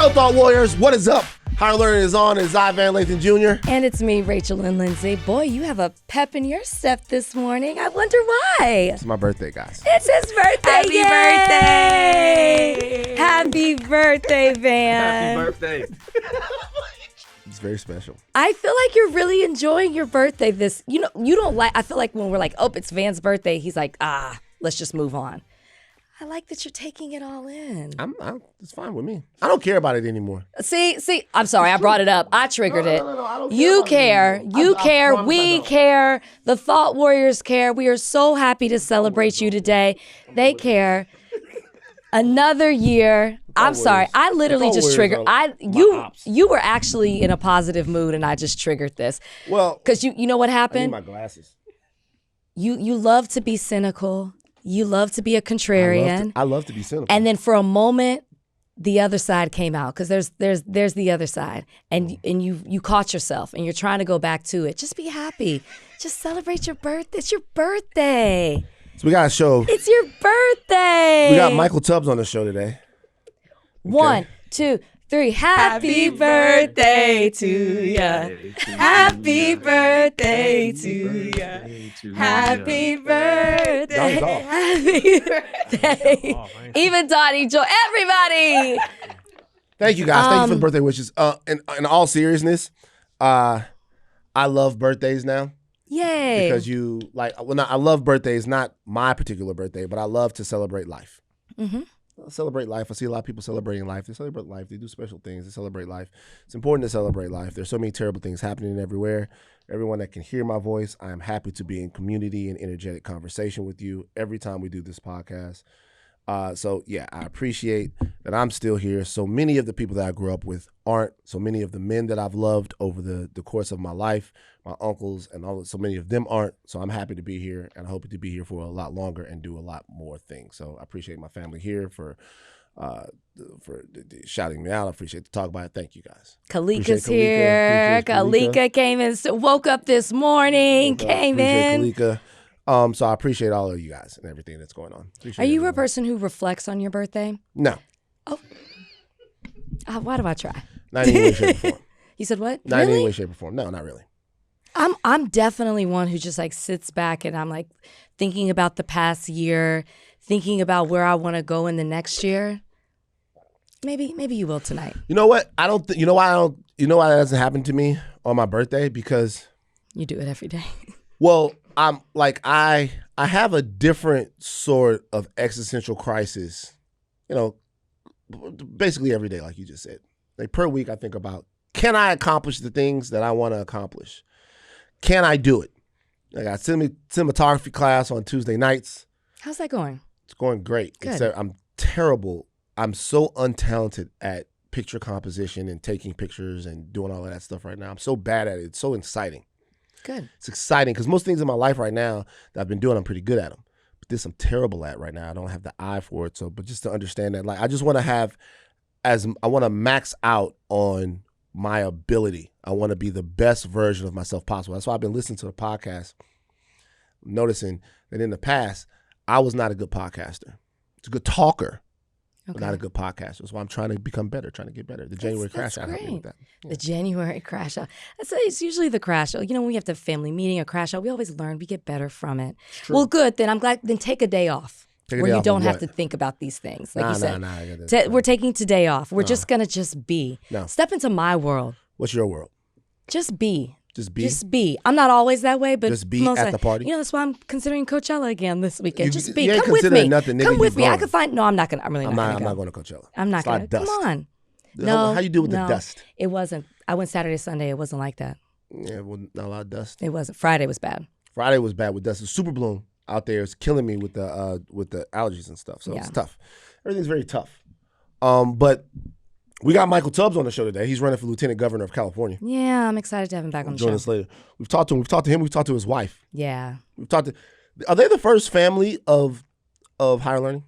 Yo, Thought Warriors, what is up? Higher Learning is on. It's Ivan Lathan Jr. And it's me, Rachel and Lindsay. Boy, you have a pep in your step this morning. I wonder why. It's my birthday, guys. It's his birthday. Happy birthday. Happy birthday, Van. Happy birthday. It's very special. I feel like you're really enjoying your birthday. You don't like, I feel like when we're like, oh, it's Van's birthday, he's like, let's just move on. I like that you're taking it all in. It's fine with me. I don't care about it anymore. See, I'm sorry, I brought it up. I triggered it. No, I don't You care. You I care. promise I We don't. care. The Thought Warriors care. We are so happy to celebrate you today. They care. Another year. I'm sorry. I literally just triggered. You were actually in a positive mood, and I just triggered this. Well, because you know what I need happened? my glasses. You love to be cynical. You love to be a contrarian. I love to be cynical. And then for a moment, the other side came out, because there's the other side, and you caught yourself, and you're trying to go back to it. Just be happy. Just celebrate your birthday. It's your birthday. So we got a show. It's your birthday. We got Michael Tubbs on the show today. 1, 2, 3. Happy birthday to ya. Happy birthday to ya. Happy birthday. Happy birthday. Even Donnie, Joe, everybody. Thank you, guys. Thank you for the birthday wishes. In all seriousness, I love birthdays now. Yay. Because I love birthdays, not my particular birthday, but I love to celebrate life. Mm-hmm. Celebrate life. I see a lot of people celebrating life. They celebrate life. They do special things. They celebrate life. It's important to celebrate life. There's so many terrible things happening everywhere. Everyone that can hear my voice, I am happy to be in community and energetic conversation with you every time we do this podcast. So yeah, I appreciate that I'm still here. So many of the people that I grew up with aren't. So many of the men that I've loved over the course of my life, my uncles and all, so many of them aren't. So I'm happy to be here, and I hope to be here for a lot longer and do a lot more things. So I appreciate my family here for shouting me out. I appreciate the talk about it. Thank you, guys. Kalika's here. Kalika came in, woke up this morning, came in. Kalika. So I appreciate all of you guys and everything that's going on. Are you a person who reflects on your birthday? No. Oh. Why do I try? Not in any way, shape, or form. You said what? Not in any way, shape, or form. No, not really. I'm definitely one who just like sits back and I'm like thinking about the past year, thinking about where I want to go in the next year. Maybe you will tonight. You know what? You know why that doesn't happen to me on my birthday? Because you do it every day. Well, I'm like I have a different sort of existential crisis, basically every day, like you just said. Like per week, I think about, can I accomplish the things that I want to accomplish? Can I do it? I got cinematography class on Tuesday nights. How's that going? It's going great. Good. Except I'm terrible. I'm so untalented at picture composition and taking pictures and doing all of that stuff right now. I'm so bad at it. It's so exciting. Good. It's exciting because most things in my life right now that I've been doing, I'm pretty good at them. But this I'm terrible at right now. I don't have the eye for it. So, but just to understand that, like, I just want to I want to max out on my ability. I want to be the best version of myself possible. That's why I've been listening to the podcast, noticing that in the past, I was not a good podcaster. It's a good talker. Okay. Not a good podcaster. That's why I'm trying to become better, trying to get better. The January crash out helped me with that. Yeah. The January crash out. It's usually the crash out. When we have the family meeting or crash out, we always learn. We get better from it. Well, good. Then I'm glad. Then take a day off where you don't have to think about these things. Like you said, we're taking today off. We're just going to be. No. Step into my world. What's your world? Just be. Just be? Just be. I'm not always that way, but just be at the party? That's why I'm considering Coachella again this weekend. Just be. You ain't Come with me. nothing, nigga. Come with me. Gone. I can find. No, I'm not gonna. I'm really not. I'm not going to Coachella. I'm not gonna. Come on. No. How you do with the dust? It wasn't. I went Saturday, Sunday. It wasn't like that. Yeah, well, not a lot of dust. It wasn't. Friday was bad. Friday was bad with dust. The super bloom out there is killing me with the allergies and stuff. So It's tough. Everything's very tough. But we got Michael Tubbs on the show today. He's running for Lieutenant Governor of California. Yeah, I'm excited to have him back on the show. Join us later. We've talked to him. We've talked to his wife. Yeah. Are they the first family of higher learning?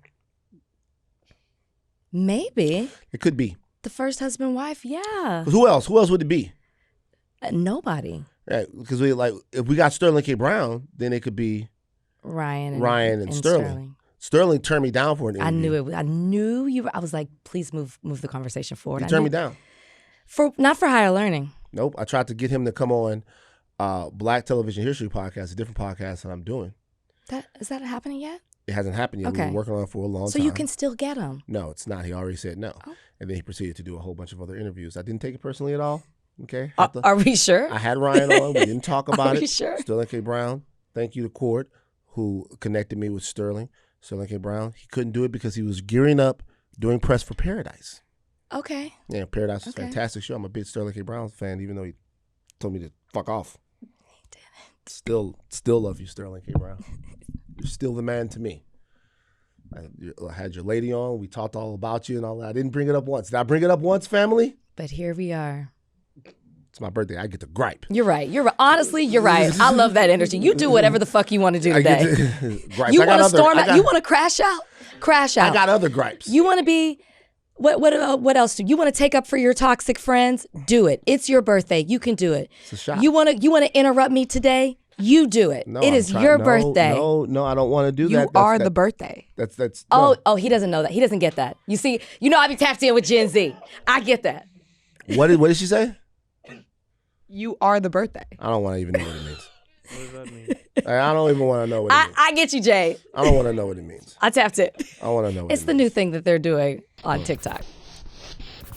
Maybe. It could be. The first husband, wife, yeah. Who else? Who else would it be? Nobody. Right, because if we got Sterling K. Brown, then it could be Ryan and Sterling. Sterling turned me down for an interview. I knew it. I knew you were. I was like, please move the conversation forward. He turned me down. Not for higher learning. Nope. I tried to get him to come on Black Television History Podcast, a different podcast that I'm doing. Is that happening yet? It hasn't happened yet. Okay. We've been working on it for a long time. So you can still get him. No, it's not. He already said no. Oh. And then he proceeded to do a whole bunch of other interviews. I didn't take it personally at all. Okay. Are we sure? I had Ryan on. We didn't talk about it. Are we sure? Sterling K. Brown. Thank you to Cord, who connected me with Sterling K. Brown. He couldn't do it because he was gearing up doing press for Paradise. Okay. Yeah, Paradise was a fantastic show. I'm a big Sterling K. Brown fan, even though he told me to fuck off. He didn't. Still love you, Sterling K. Brown. You're still the man to me. I had your lady on. We talked all about you and all that. I didn't bring it up once. Did I bring it up once, family? But here we are. It's my birthday. I get to gripe. You're right. Honestly, you're right. I love that energy. You do whatever the fuck you want to do today. Gripe. You want to storm out? You want to crash out? Crash out. I got other gripes. You want to be... What else do you want to take up for your toxic friends? Do it. It's your birthday. You can do it. It's a shot. You want to interrupt me today? You do it. No, it is your birthday. No, I don't want to do that. You are the birthday. That's. No. Oh, he doesn't know that. He doesn't get that. You see, I be tapped in with Gen Z. I get that. What did she say? You are the birthday. I don't want to even know what it means. What does that mean? I don't even want to know what it means. I get you, Jade. I don't want to know what it means. I tapped it. I want to know what it's it the means. new thing that they're doing on TikTok.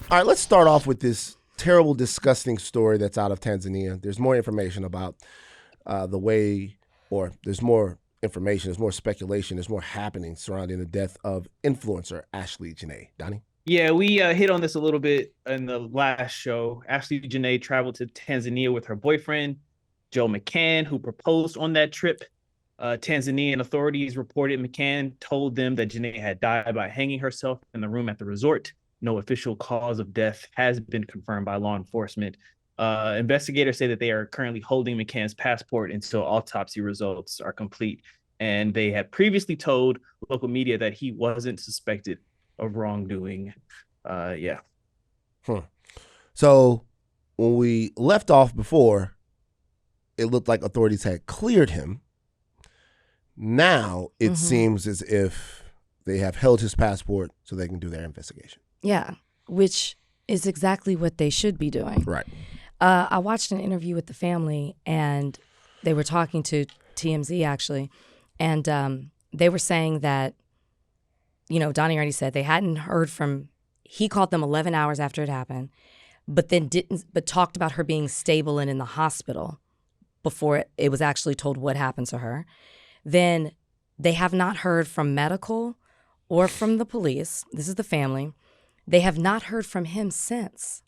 All right, let's start off with this terrible, disgusting story that's out of Tanzania. There's more information about the way, or there's more information, there's more speculation, there's more happening surrounding the death of influencer Ashley Janae. Donnie? Yeah, we hit on this a little bit in the last show. Ashley Janae traveled to Tanzania with her boyfriend, Joe McCann, who proposed on that trip. Tanzanian authorities reported McCann told them that Janae had died by hanging herself in the room at the resort. No official cause of death has been confirmed by law enforcement. Investigators say that they are currently holding McCann's passport until autopsy results are complete. And they had previously told local media that he wasn't suspected of wrongdoing. So when we left off before, it looked like authorities had cleared him. Now it seems as if they have held his passport so they can do their investigation. Yeah, which is exactly what they should be doing. Right. I watched an interview with the family, and they were talking to TMZ, actually, and they were saying that, Donnie already said they hadn't heard from, he called them 11 hours after it happened, but talked about her being stable and in the hospital before it was actually told what happened to her. Then they have not heard from medical or from the police. This is the family. They have not heard from him since.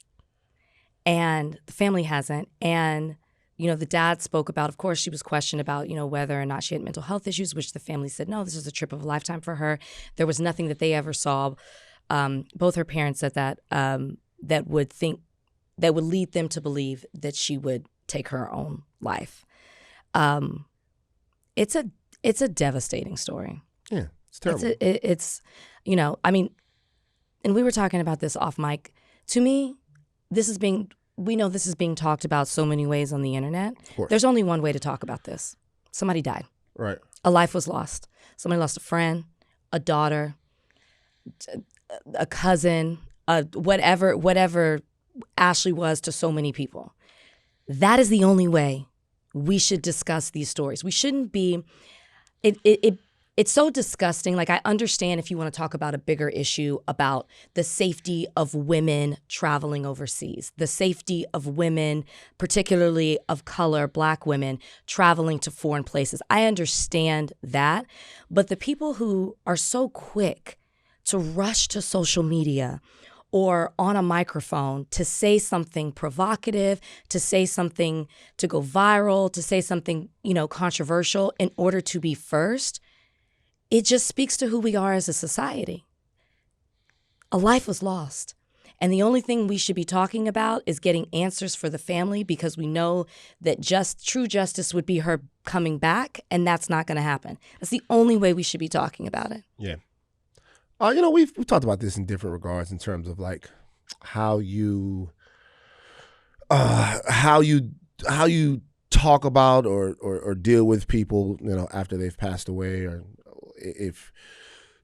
And the family hasn't. And, the dad spoke about, of course, she was questioned about, whether or not she had mental health issues, which the family said, no, this is a trip of a lifetime for her. There was nothing that they ever saw. Both her parents said that that would lead them to believe that she would take her own life. It's a devastating story. Yeah, it's terrible. And we were talking about this off mic. To me, we know this is being talked about so many ways on the internet. There's only one way to talk about this. Somebody died. Right. A life was lost. Somebody lost a friend, a daughter, a cousin, whatever Ashley was to so many people. That is the only way we should discuss these stories. We shouldn't be, it's so disgusting. Like, I understand if you want to talk about a bigger issue about the safety of women traveling overseas, the safety of women, particularly of color, Black women, traveling to foreign places. I understand that. But the people who are so quick to rush to social media or on a microphone to say something provocative, to say something to go viral, to say something, controversial in order to be first, it just speaks to who we are as a society. A life was lost. And the only thing we should be talking about is getting answers for the family, because we know that true justice would be her coming back, and that's not going to happen. That's the only way we should be talking about it. Yeah. We've talked about this in different regards in terms of like how you talk about or deal with people, after they've passed away, or if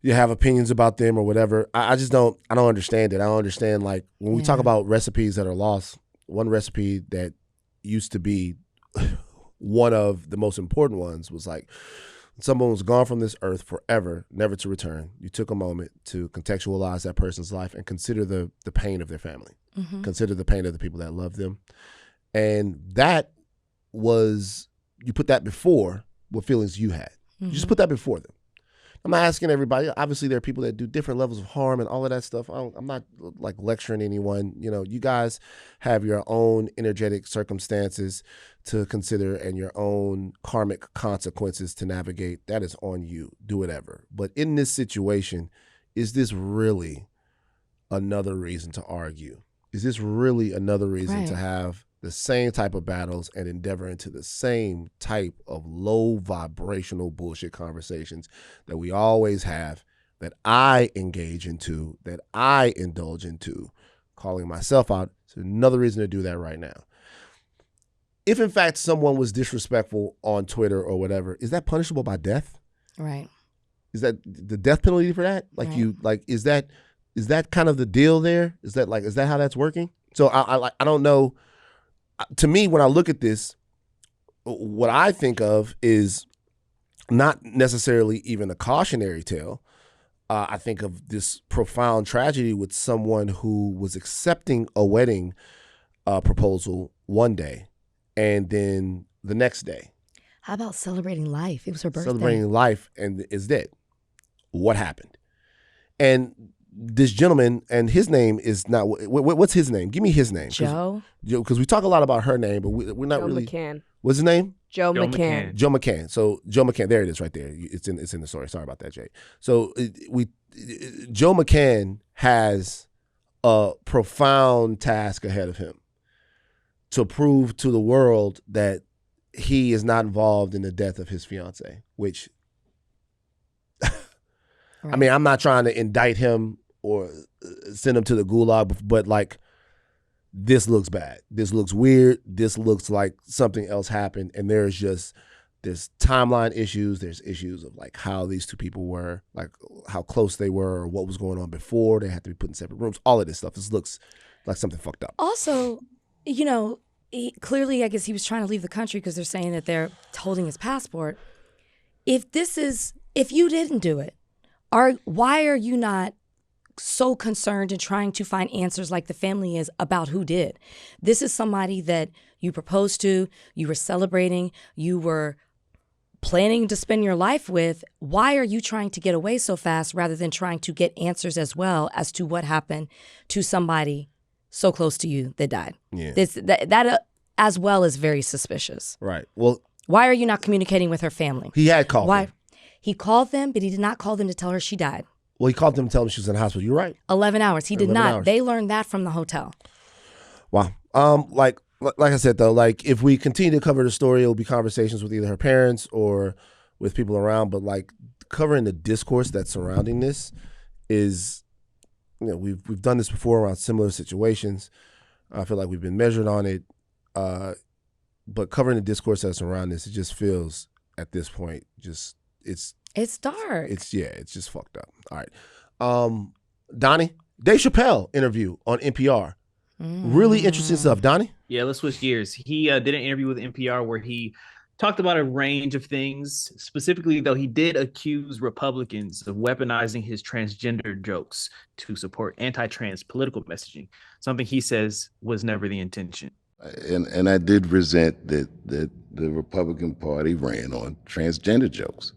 you have opinions about them or whatever. I just don't understand it. I don't understand, like, when we talk about recipes that are lost, one recipe that used to be one of the most important ones was like, someone was gone from this earth forever, never to return. You took a moment to contextualize that person's life and consider the pain of their family. Mm-hmm. Consider the pain of the people that love them. And that was, you put that before what feelings you had. Mm-hmm. You just put that before them. I'm not asking everybody. Obviously, there are people that do different levels of harm and all of that stuff. I'm not like lecturing anyone. You know, you guys have your own energetic circumstances to consider and your own karmic consequences to navigate. That is on you. Do whatever. But in this situation, is this really another reason to argue? Is this really another reason to have the same type of battles and endeavor into the same type of low vibrational bullshit conversations that we always have, that I engage into, that I indulge into, calling myself out? It's another reason to do that right now. If in fact someone was disrespectful on Twitter or whatever, is that punishable by death? Right. Is that the death penalty for that? Like is that kind of the deal there? Is that how that's working? So I don't know. To me, when I look at this, what I think of is not necessarily even a cautionary tale. I think of this profound tragedy with someone who was accepting a wedding proposal one day and then the next day. How about celebrating life? It was her birthday. Celebrating life and is dead. What happened? And this gentleman, and his name is not, what's his name? Give me his name. Joe? Because we talk a lot about her name, but we're not Joe really. McCann. What's his name? Joe McCann. Joe McCann. So Joe McCann, there it is right there. It's in the story. Sorry about that, Jade. So Joe McCann has a profound task ahead of him to prove to the world that he is not involved in the death of his fiance, which, I mean, I'm not trying to indict him or send him to the gulag, but like, this looks bad. This looks weird. This looks like something else happened. And there's timeline issues. There's issues of like how these two people were, like how close they were, or what was going on before. They had to be put in separate rooms. All of this stuff. This looks like something fucked up. Also, clearly, I guess he was trying to leave the country because they're saying that they're holding his passport. If you didn't do it, why are you not so concerned and trying to find answers like the family is about who did? This is somebody that you proposed to, you were celebrating, you were planning to spend your life with. Why are you trying to get away so fast rather than trying to get answers as well as to what happened to somebody so close to you that died? Yeah. That as well is very suspicious. Right. Well, why are you not communicating with her family? He had called them. He called them, but he did not call them to tell her she died. Well, he called them to tell them she was in the hospital. You're right. 11 hours. He did not. Hours. They learned that from the hotel. Wow. Like I said, though, like if we continue to cover the story, it'll be conversations with either her parents or with people around. But like covering the discourse that's surrounding this is, we've done this before around similar situations. I feel like we've been measured on it. But covering the discourse that's around this, it just feels at this point it's dark. It's just fucked up. All right. Donnie, Dave Chappelle interview on NPR. Really interesting stuff. Donnie? Yeah, let's switch gears. He did an interview with NPR where he talked about a range of things. Specifically, though, he did accuse Republicans of weaponizing his transgender jokes to support anti-trans political messaging, something he says was never the intention. And I did resent that the Republican Party ran on transgender jokes.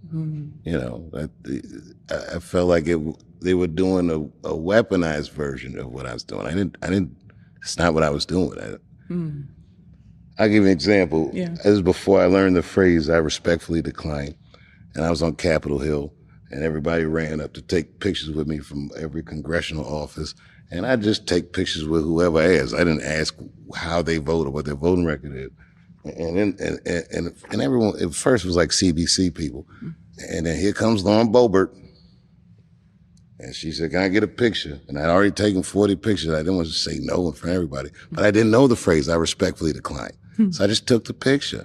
I felt like they were doing a weaponized version of what I was doing. I didn't. It's not what I was doing. I'll give you an example. Yeah. This was before I learned the phrase "I respectfully decline," and I was on Capitol Hill, and everybody ran up to take pictures with me from every congressional office. And I just take pictures with whoever asked. I didn't ask how they voted, what their voting record is. And everyone, at first it was like CBC people. And then here comes Lauren Boebert. And she said, "Can I get a picture?" And I'd already taken 40 pictures. I didn't want to say no in front of everybody. But I didn't know the phrase, "I respectfully decline." So I just took the picture.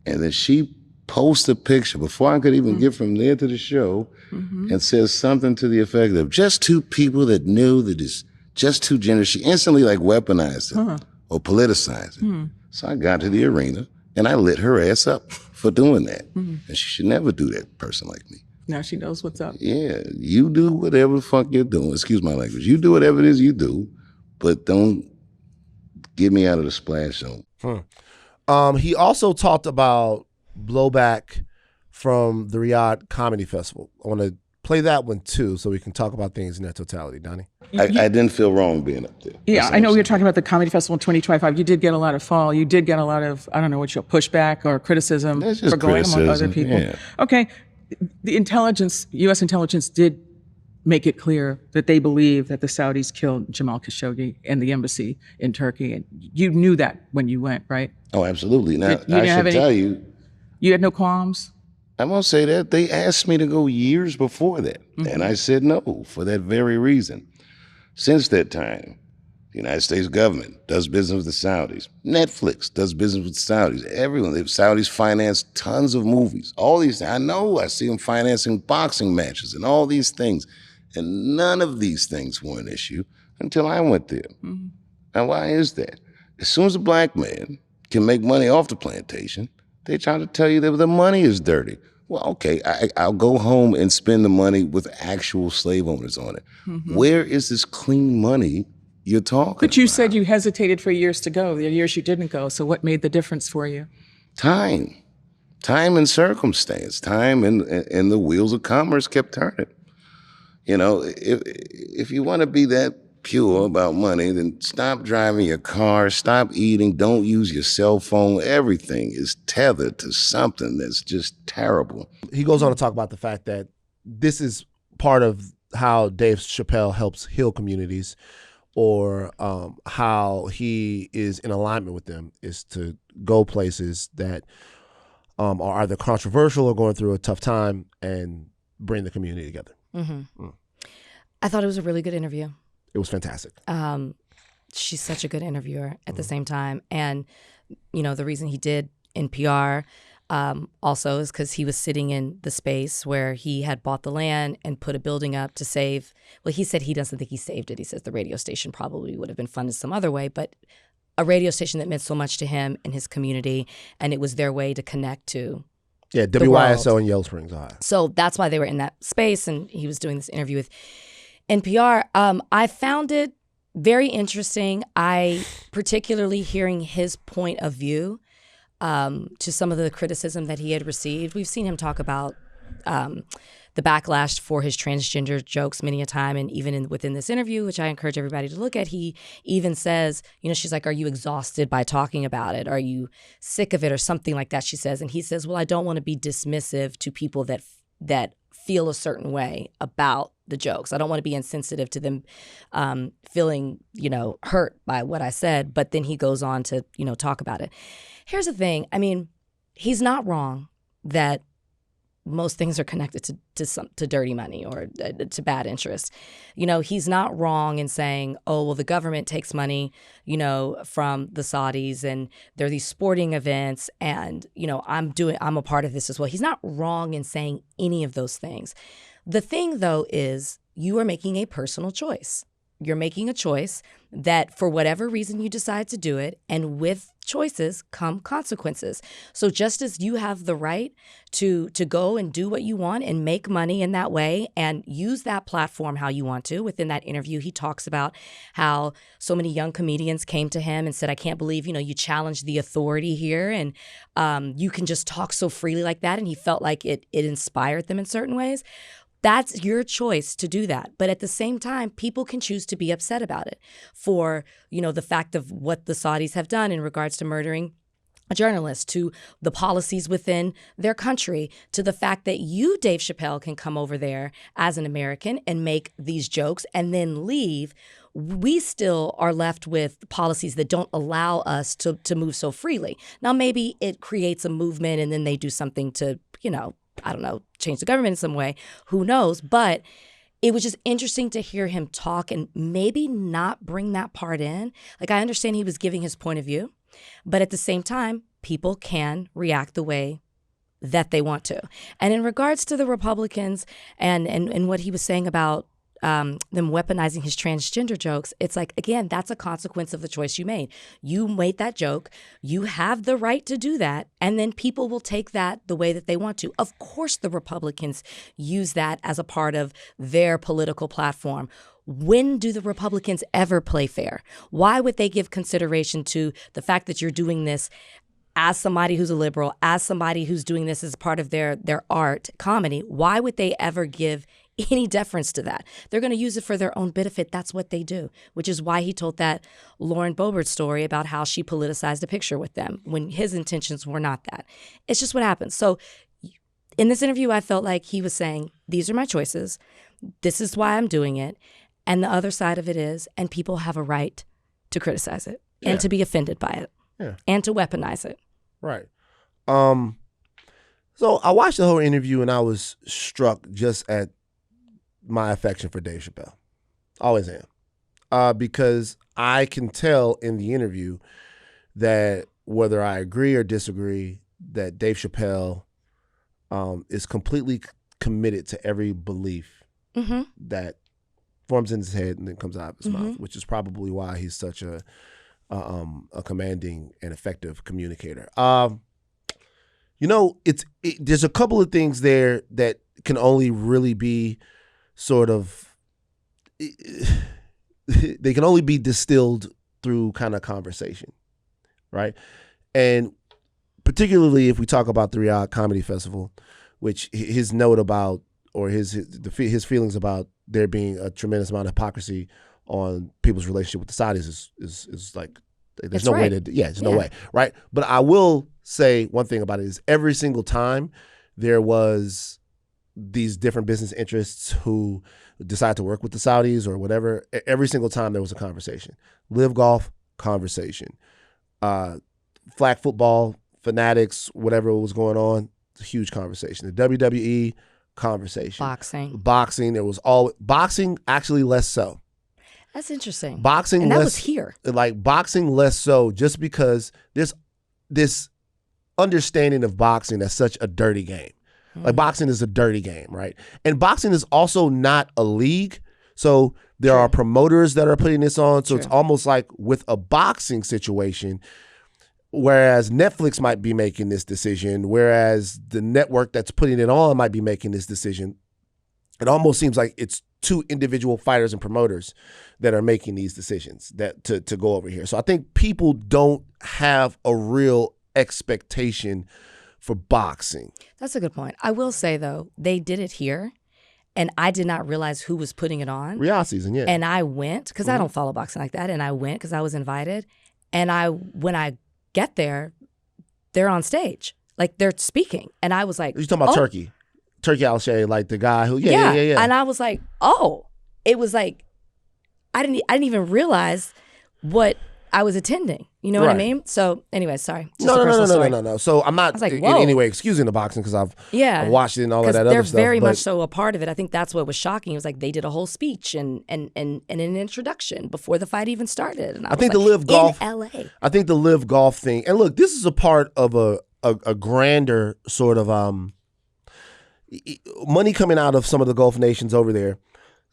And then she posts a picture before I could even get from there to the show and says something to the effect of just two people that knew that it's just two genders. She instantly like weaponized it or politicized it. So I got to the arena and I lit her ass up for doing that. And she should never do that, person like me. Now she knows what's up. Yeah, you do whatever the fuck you're doing. Excuse my language. You do whatever it is you do, but don't get me out of the splash zone. He also talked about blowback from the Riyadh Comedy Festival. I want to play that one too so we can talk about things in their totality. Donnie? I didn't feel wrong being up there. Yeah, I know we were talking about the Comedy Festival in 2025. You did get a lot of fall. You did get a lot of, I don't know what your pushback or criticism for going among other people. Yeah. Okay. The intelligence, U.S. intelligence did make it clear that they believe that the Saudis killed Jamal Khashoggi in the embassy in Turkey. And you knew that when you went, right? Oh, absolutely. Now, I should tell you. You had no qualms? I won't say that. They asked me to go years before that. And I said no for that very reason. Since that time, the United States government does business with the Saudis. Netflix does business with the Saudis. Everyone, the Saudis finance tons of movies. All these things. I know, I see them financing boxing matches and all these things. And none of these things were an issue until I went there. And why is that? As soon as a black man can make money off the plantation, they try to tell you that the money is dirty. Well, okay, I'll go home and spend the money with actual slave owners on it. Where is this clean money you're talking But you about? said you hesitated for years to go, the years you didn't go. So what made the difference for you? Time and circumstance, time and the wheels of commerce kept turning. You know, if you want to be that pure about money, then stop driving your car, stop eating, don't use your cell phone. Everything is tethered to something that's just terrible. He goes on to talk about the fact that this is part of how Dave Chappelle helps heal communities, or how he is in alignment with them, is to go places that are either controversial or going through a tough time and bring the community together. I thought it was a really good interview. It was fantastic. She's such a good interviewer at the same time. And, you know, the reason he did NPR also is because he was sitting in the space where he had bought the land and put a building up to save. Well, he said he doesn't think he saved it. He says the radio station probably would have been funded some other way, but a radio station that meant so much to him and his community, and it was their way to connect to WYSO in Yellow Springs, Ohio. So that's why they were in that space, and he was doing this interview with NPR. I found it very interesting. I particularly hearing his point of view to some of the criticism that he had received. We've seen him talk about the backlash for his transgender jokes many a time, and even within this interview, which I encourage everybody to look at, he even says, you know, she's like, are you exhausted by talking about it? Are you sick of it, or something like that, she says. And he says, well, I don't want to be dismissive to people that feel a certain way about the jokes. I don't want to be insensitive to them feeling, you know, hurt by what I said. But then he goes on to, you know, talk about it. Here's the thing. I mean, he's not wrong that most things are connected to dirty money or to bad interest. You know, he's not wrong in saying, oh, well, the government takes money, you know, from the Saudis, and there are these sporting events, and, you know, I'm a part of this as well. He's not wrong in saying any of those things. The thing, though, is you are making a personal choice. You're making a choice that for whatever reason you decide to do it, and with choices come consequences. So just as you have the right to go and do what you want and make money in that way and use that platform how you want to. Within that interview, he talks about how so many young comedians came to him and said, I can't believe, you know, you challenged the authority here, and you can just talk so freely like that. And he felt like it inspired them in certain ways. That's your choice to do that. But at the same time, people can choose to be upset about it for, you know, the fact of what the Saudis have done in regards to murdering a journalist, to the policies within their country, to the fact that you, Dave Chappelle, can come over there as an American and make these jokes and then leave. We still are left with policies that don't allow us to move so freely. Now, maybe it creates a movement and then they do something to, you know, I don't know, change the government in some way. Who knows? But it was just interesting to hear him talk and maybe not bring that part in. Like, I understand he was giving his point of view, but at the same time, people can react the way that they want to. And in regards to the Republicans and what he was saying about them weaponizing his transgender jokes, it's like, again, that's a consequence of the choice you made. You made that joke. You have the right to do that. And then people will take that the way that they want to. Of course, the Republicans use that as a part of their political platform. When do the Republicans ever play fair? Why would they give consideration to the fact that you're doing this as somebody who's a liberal, as somebody who's doing this as part of their art, comedy? Why would they ever give any deference to that? They're going to use it for their own benefit. That's what they do, which is why he told that Lauren Boebert story about how she politicized a picture with them when his intentions were not that. It's just what happens. So in this interview, I felt like he was saying, these are my choices. This is why I'm doing it. And the other side of it is, and people have a right to criticize it and to be offended by it and to weaponize it. Right. So I watched the whole interview and I was struck just at my affection for Dave Chappelle. Always am. Because I can tell in the interview that whether I agree or disagree, that Dave Chappelle is completely committed to every belief that forms in his head and then comes out of his mouth, which is probably why he's such a commanding and effective communicator. There's a couple of things there that can only really be sort of, they can only be distilled through kind of conversation, right? And particularly if we talk about the Riyadh Comedy Festival, which his note about, or his feelings about there being a tremendous amount of hypocrisy on people's relationship with the Saudis is like, there's no way to, there's no way, right? But I will say one thing about it is every single time there was these different business interests who decide to work with the Saudis or whatever, every single time there was a conversation. Live Golf, conversation. Flag football, fanatics, whatever was going on, it's a huge conversation. The WWE, conversation. Boxing, there was all, boxing actually less so. That's interesting. Boxing and that less, was here. Like boxing less so just because there's this understanding of boxing as such a dirty game. Like boxing is a dirty game, right? And boxing is also not a league. So there are promoters that are putting this on. So it's almost like with a boxing situation, whereas Netflix might be making this decision, whereas the network that's putting it on might be making this decision, it almost seems like it's two individual fighters and promoters that are making these decisions that to go over here. So I think people don't have a real expectation for boxing. That's a good point. I will say, though, they did it here, and I did not realize who was putting it on. Riyadh season, yeah. And I went, because I don't follow boxing like that, and I went because I was invited. And when I get there, they're on stage. Like, they're speaking. And I was like, you're talking about Turkey Al-Shay, like the guy who, yeah. And I was like, it was like, I didn't even realize what I was attending. You know what I mean? So anyway, sorry. No. So I'm not in any way excusing the boxing because I've watched it and all of that other stuff. They're very much so a part of it. I think that's what was shocking. It was like they did a whole speech and an introduction before the fight even started. And I think the Live Golf in LA. I think the Live Golf thing, and look, this is a part of a grander sort of money coming out of some of the Gulf nations over there.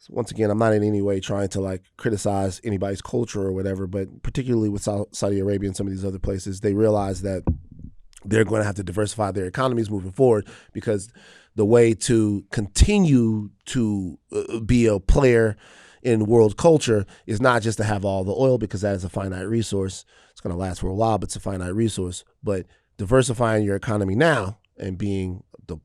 So once again, I'm not in any way trying to like criticize anybody's culture or whatever, but particularly with Saudi Arabia and some of these other places, they realize that they're going to have to diversify their economies moving forward because the way to continue to be a player in world culture is not just to have all the oil because that is a finite resource. It's going to last for a while, but it's a finite resource. But diversifying your economy now and being the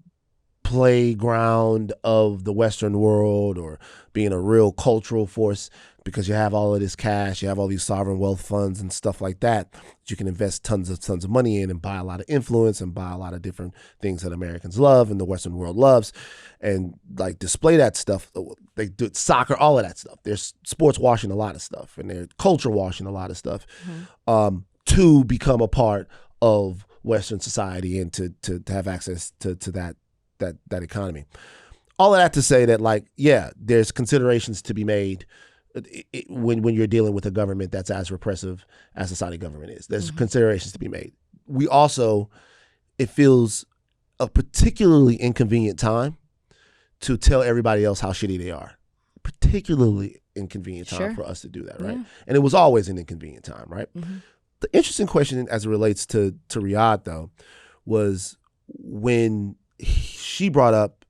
playground of the Western world or being a real cultural force because you have all of this cash, you have all these sovereign wealth funds and stuff like that you can invest tons of money in and buy a lot of influence and buy a lot of different things that Americans love and the Western world loves and like display that stuff. They do soccer, all of that stuff. There's sports washing a lot of stuff and they're culture washing a lot of stuff to become a part of Western society and to have access to that economy. All of that to say that, like, yeah, there's considerations to be made when you're dealing with a government that's as repressive as the Saudi government is. There's considerations to be made. We also, it feels a particularly inconvenient time to tell everybody else how shitty they are. Particularly inconvenient time for us to do that, right? Yeah. And it was always an inconvenient time, right? Mm-hmm. The interesting question as it relates to Riyadh, though, was when she brought up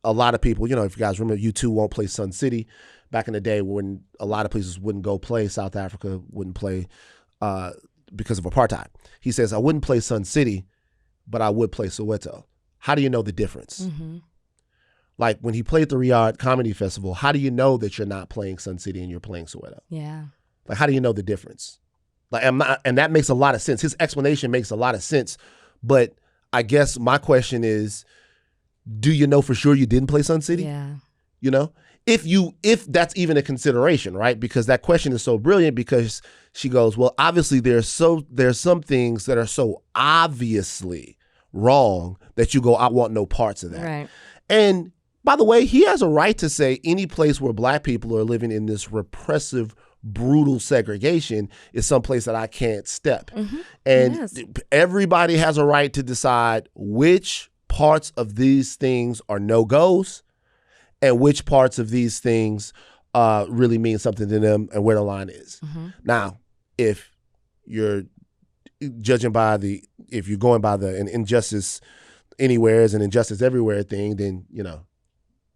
a lot of people, if you guys remember, U2 won't play Sun City back in the day when a lot of places wouldn't go play. South Africa wouldn't play because of apartheid. He says, I wouldn't play Sun City, but I would play Soweto. How do you know the difference? Mm-hmm. Like when he played the Riyadh Comedy Festival, how do you know that you're not playing Sun City and you're playing Soweto? Yeah. Like, how do you know the difference? Like, and that makes a lot of sense. His explanation makes a lot of sense. But I guess my question is, do you know for sure you didn't play Sun City? Yeah. If that's even a consideration, right? Because that question is so brilliant because she goes, well, obviously there's some things that are so obviously wrong that you go, I want no parts of that. Right. And by the way, he has a right to say any place where black people are living in this repressive, brutal segregation is someplace that I can't step. Mm-hmm. And everybody has a right to decide which parts of these things are no-goes and which parts of these things really mean something to them and where the line is. Mm-hmm. Now, if you're going by the an injustice anywhere is an injustice everywhere thing, then,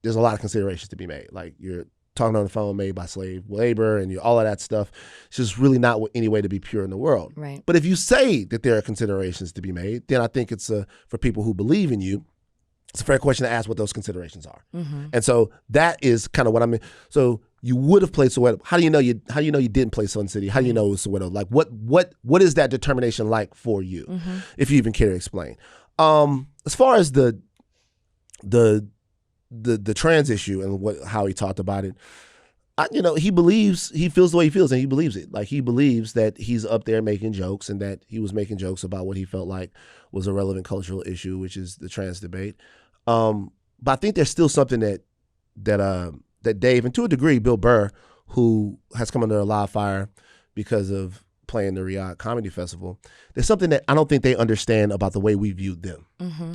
there's a lot of considerations to be made. Like you're talking on the phone made by slave labor and all of that stuff. It's just really not any way to be pure in the world. Right. But if you say that there are considerations to be made, then I think it's for people who believe in you, it's a fair question to ask what those considerations are. Mm-hmm. And so that is kind of what I mean. So you would have played Soweto. How do you know you didn't play Sun City? How do you know it was Soweto? Like what is that determination like for you? Mm-hmm. If you even care to explain. As far as the trans issue and how he talked about it, he feels the way he feels and he believes it. Like he believes that he's up there making jokes and that he was making jokes about what he felt like was a relevant cultural issue, which is the trans debate. But I think there's still something that Dave, and to a degree, Bill Burr, who has come under a lot of fire because of playing the Riyadh Comedy Festival, there's something that I don't think they understand about the way we viewed them. Mm-hmm.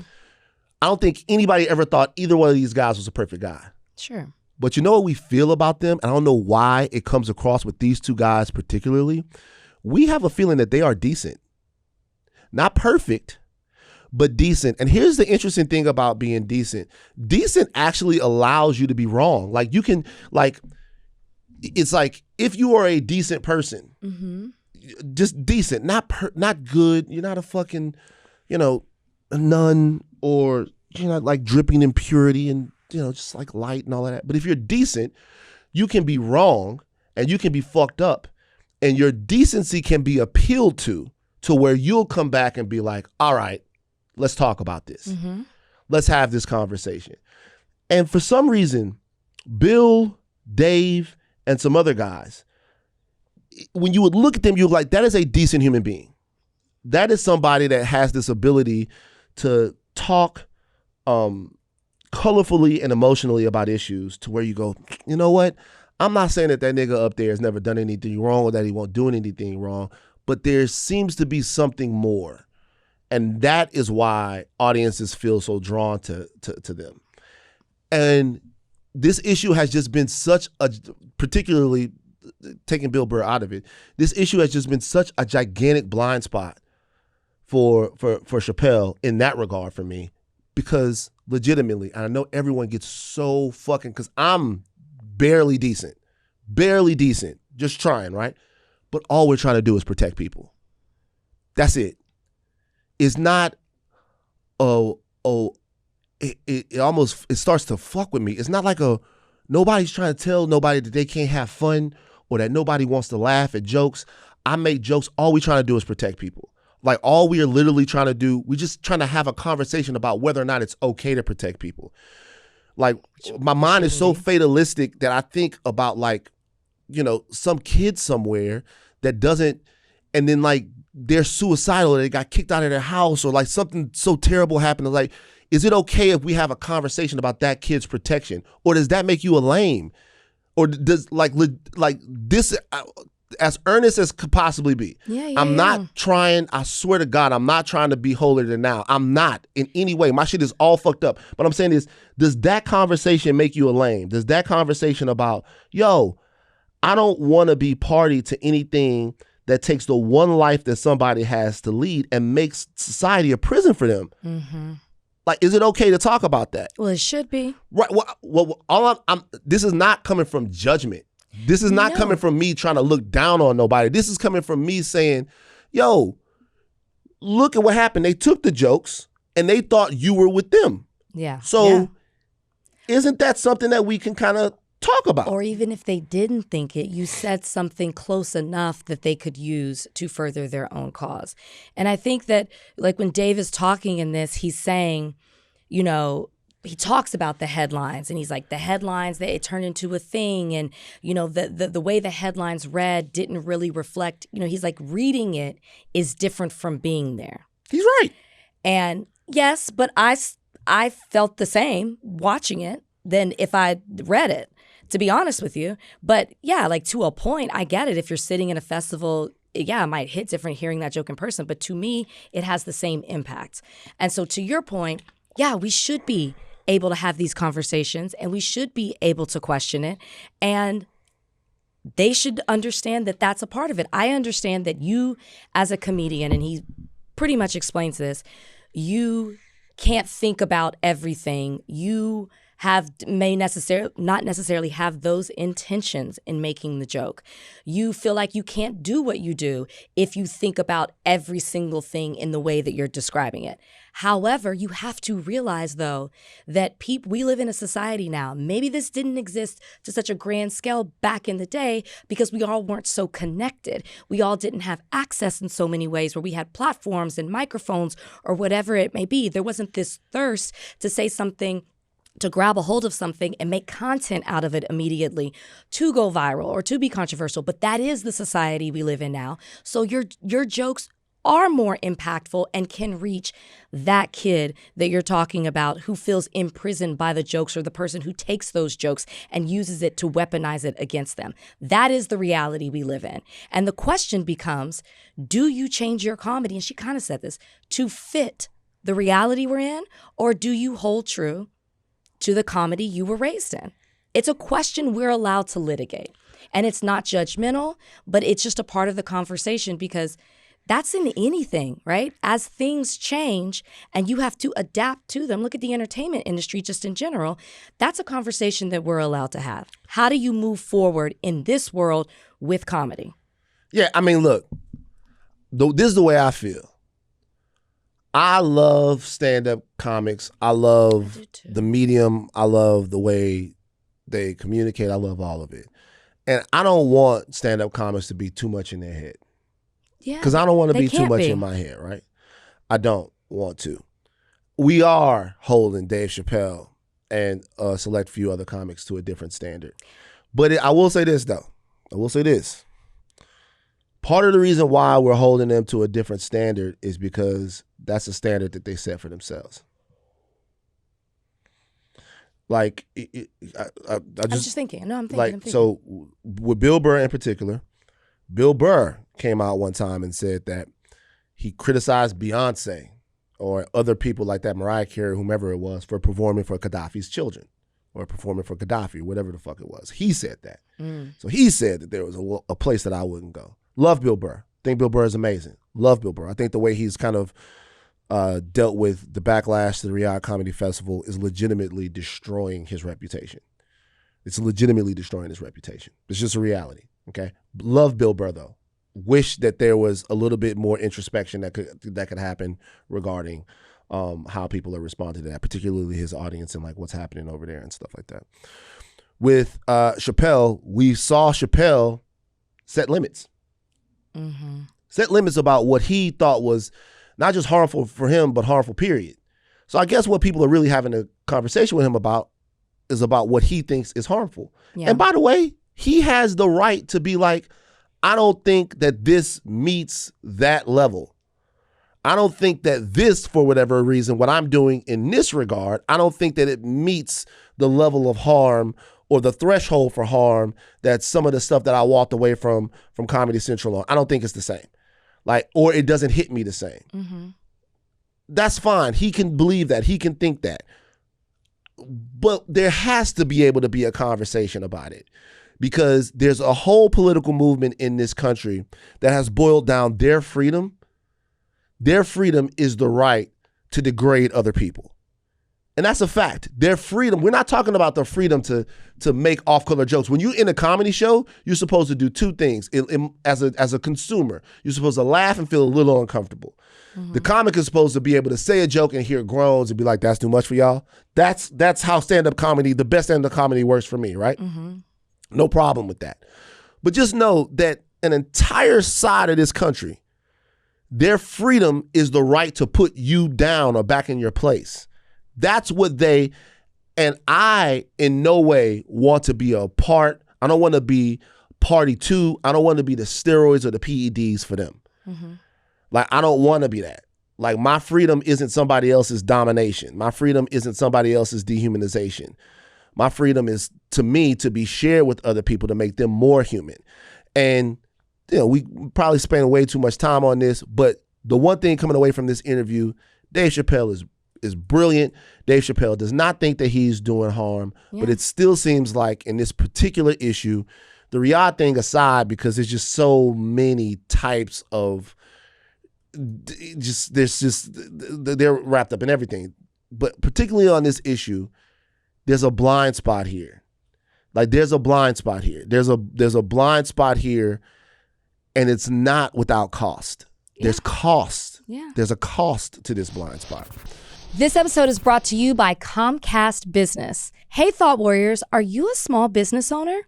I don't think anybody ever thought either one of these guys was a perfect guy. Sure. But you know what we feel about them? And I don't know why it comes across with these two guys particularly. We have a feeling that they are decent. Not perfect, but decent. And here's the interesting thing about being decent. Decent actually allows you to be wrong. Like you can, it's like if you are a decent person, mm-hmm. just decent, not good. You're not a fucking, a nun or you're not like dripping in purity and, just like light and all of that. But if you're decent, you can be wrong and you can be fucked up and your decency can be appealed to where you'll come back and be like, all right, let's talk about this. Mm-hmm. Let's have this conversation. And for some reason, Bill, Dave, and some other guys, when you would look at them, you're like, that is a decent human being. That is somebody that has this ability to talk colorfully and emotionally about issues to where you go, you know what? I'm not saying that nigga up there has never done anything wrong or that he won't do anything wrong, but there seems to be something more. And that is why audiences feel so drawn to them. And this issue has just been particularly taking Bill Burr out of it, this issue has just been such a gigantic blind spot for Chappelle in that regard for me, because legitimately, and I know everyone gets so fucking, because I'm barely decent, just trying, right? But all we're trying to do is protect people. That's it. It's not, it starts to fuck with me. It's not like nobody's trying to tell nobody that they can't have fun or that nobody wants to laugh at jokes. I make jokes. All we trying to do is protect people. Like all we are literally trying to do, we're just trying to have a conversation about whether or not it's okay to protect people. Like my mind is so fatalistic that I think about some kid somewhere that doesn't, and then like they're suicidal, or they got kicked out of their house, or like something so terrible happened. Like, is it okay if we have a conversation about that kid's protection, or does that make you a lame? Or does like this? as earnest as could possibly be. I'm not trying, I swear to God, I'm not trying to be holier than thou. I'm not in any way. My shit is all fucked up. But I'm saying is, does that conversation make you a lame? Does that conversation about, yo, I don't want to be party to anything that takes the one life that somebody has to lead and makes society a prison for them? Mm-hmm. Like, is it okay to talk about that? Well, it should be. Right. Well, this is not coming from judgment. This is not coming from me trying to look down on nobody. This is coming from me saying, yo, look at what happened. They took the jokes and they thought you were with them. Yeah. So isn't that something that we can kind of talk about? Or even if they didn't think it, you said something close enough that they could use to further their own cause. And I think that, like, when Dave is talking in this, he's saying, you know, he talks about the headlines and he's like, the headlines, it turned into a thing. And, you know, the way the headlines read didn't really reflect, you know, he's like, reading it is different from being there. He's right. And yes, but I felt the same watching it than if I read it, to be honest with you. But yeah, like, to a point, I get it. If you're sitting in a festival, yeah, it might hit different hearing that joke in person. But to me, it has the same impact. And so to your point, yeah, we should be able to have these conversations and we should be able to question it. And they should understand that that's a part of it. I understand that you, as a comedian, and he pretty much explains this, you can't think about everything. You may not necessarily have those intentions in making the joke. You feel like you can't do what you do if you think about every single thing in the way that you're describing it. However, you have to realize, though, that we live in a society now. Maybe this didn't exist to such a grand scale back in the day because we all weren't so connected. We all didn't have access in so many ways where we had platforms and microphones or whatever it may be. There wasn't this thirst to say something, to grab a hold of something and make content out of it immediately to go viral or to be controversial. But that is the society we live in now. So your jokes are more impactful and can reach that kid that you're talking about who feels imprisoned by the jokes, or the person who takes those jokes and uses it to weaponize it against them. That is the reality we live in. And the question becomes, do you change your comedy, and she kind of said this, to fit the reality we're in, or do you hold true to the comedy you were raised in? It's a question we're allowed to litigate. And it's not judgmental, but it's just a part of the conversation, because that's in anything, right? As things change and you have to adapt to them. Look at the entertainment industry just in general. That's a conversation that we're allowed to have. How do you move forward in this world with comedy? Yeah, I mean, look, this is the way I feel. I love stand-up comics. I love the medium. I love the way they communicate. I love all of it. And I don't want stand-up comics to be too much in their head. Yeah, because I don't want to be too much in my head, right? I don't want to. We are holding Dave Chappelle and a select few other comics to a different standard. But I will say this, though. I will say this. Part of the reason why we're holding them to a different standard is because that's a standard that they set for themselves. Like, I'm just thinking. No, I'm thinking. Like, so with Bill Burr in particular, Bill Burr came out one time and said that he criticized Beyonce or other people like that, Mariah Carey, whomever it was, for performing for Gaddafi's children or performing for Gaddafi, whatever the fuck it was. He said that. So he said that there was a place that I wouldn't go. Love Bill Burr. Think Bill Burr is amazing. Love Bill Burr. I think the way he's kind of dealt with the backlash to the Riyadh Comedy Festival is legitimately destroying his reputation. It's legitimately destroying his reputation. It's just a reality. Okay, love Bill Burr though. Wish that there was a little bit more introspection that could happen regarding how people are responding to that, particularly his audience and like what's happening over there and stuff like that. With Chappelle, we saw Chappelle set limits. Mm-hmm. Set limits about what he thought was not just harmful for him, but harmful, period. So I guess what people are really having a conversation with him about is about what he thinks is harmful. Yeah. And by the way, he has the right to be like, I don't think that this meets that level. I don't think that this, for whatever reason, what I'm doing in this regard, I don't think that it meets the level of harm or the threshold for harm that some of the stuff that I walked away from Comedy Central on. I don't think it's the same. Like, or it doesn't hit me the same. Mm-hmm. That's fine. He can believe that. He can think that. But there has to be able to be a conversation about it, because there's a whole political movement in this country that has boiled down their freedom. Their freedom is the right to degrade other people. And that's a fact. Their freedom, we're not talking about the freedom to make off-color jokes. When you're in a comedy show, you're supposed to do two things. As a consumer, you're supposed to laugh and feel a little uncomfortable. Mm-hmm. The comic is supposed to be able to say a joke and hear groans and be like, that's too much for y'all. That's how stand-up comedy, the best stand-up comedy works for me, right? Mm-hmm. No problem with that. But just know that an entire side of this country, their freedom is the right to put you down or back in your place. That's what and I in no way want to be a part. I don't want to be party to. I don't want to be the steroids or the PEDs for them. Mm-hmm. Like, I don't want to be that. Like, my freedom isn't somebody else's domination. My freedom isn't somebody else's dehumanization. My freedom is, to me, to be shared with other people to make them more human. And, we probably spend way too much time on this, but the one thing coming away from this interview, Dave Chappelle is brilliant. Dave Chappelle does not think that he's doing harm, but it still seems like in this particular issue, the Riyadh thing aside, because there's just so many types of they're wrapped up in everything. But particularly on this issue, there's a blind spot here. Like, there's a blind spot here. There's a blind spot here, and it's not without cost. There's cost. Yeah. There's a cost to this blind spot. This episode is brought to you by Comcast Business. Hey, Thought Warriors, are you a small business owner?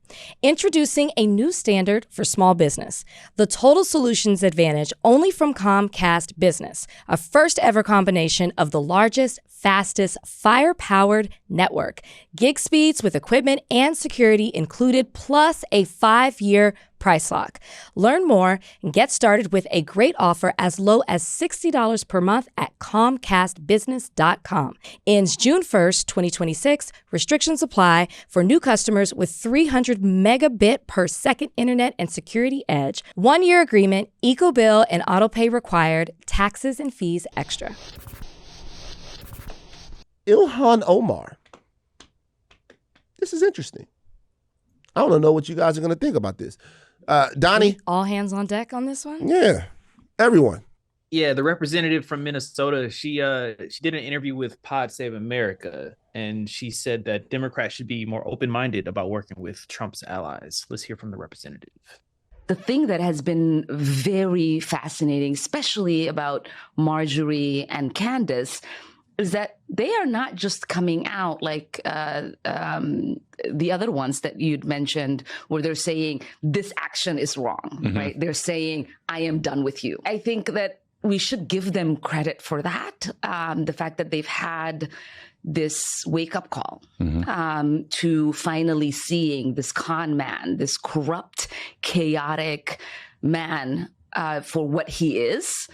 Introducing a new standard for small business, the Total Solutions Advantage, only from Comcast Business, a first ever combination of the largest, fastest, fire-powered network. Gig speeds with equipment and security included, plus a 5-year price lock. Learn more and get started with a great offer as low as $60 per month at ComcastBusiness.com. Ends June 1st, 2026. Restrictions apply for new customers with 300 megabit per second internet and security edge. 1-year agreement, eco bill and auto pay required, taxes and fees extra. Ilhan Omar. This is interesting. I don't know what you guys are going to think about this. Donnie? All hands on deck on this one? Yeah, everyone. Yeah, the representative from Minnesota, she did an interview with Pod Save America, and she said that Democrats should be more open-minded about working with Trump's allies. Let's hear from the representative. The thing that has been very fascinating, especially about Marjorie and Candace, is that they are not just coming out like the other ones that you'd mentioned, where they're saying this action is wrong, right? They're saying, I am done with you. I think that we should give them credit for that. The fact that they've had this wake-up call to finally seeing this con man, this corrupt, chaotic man for what he is,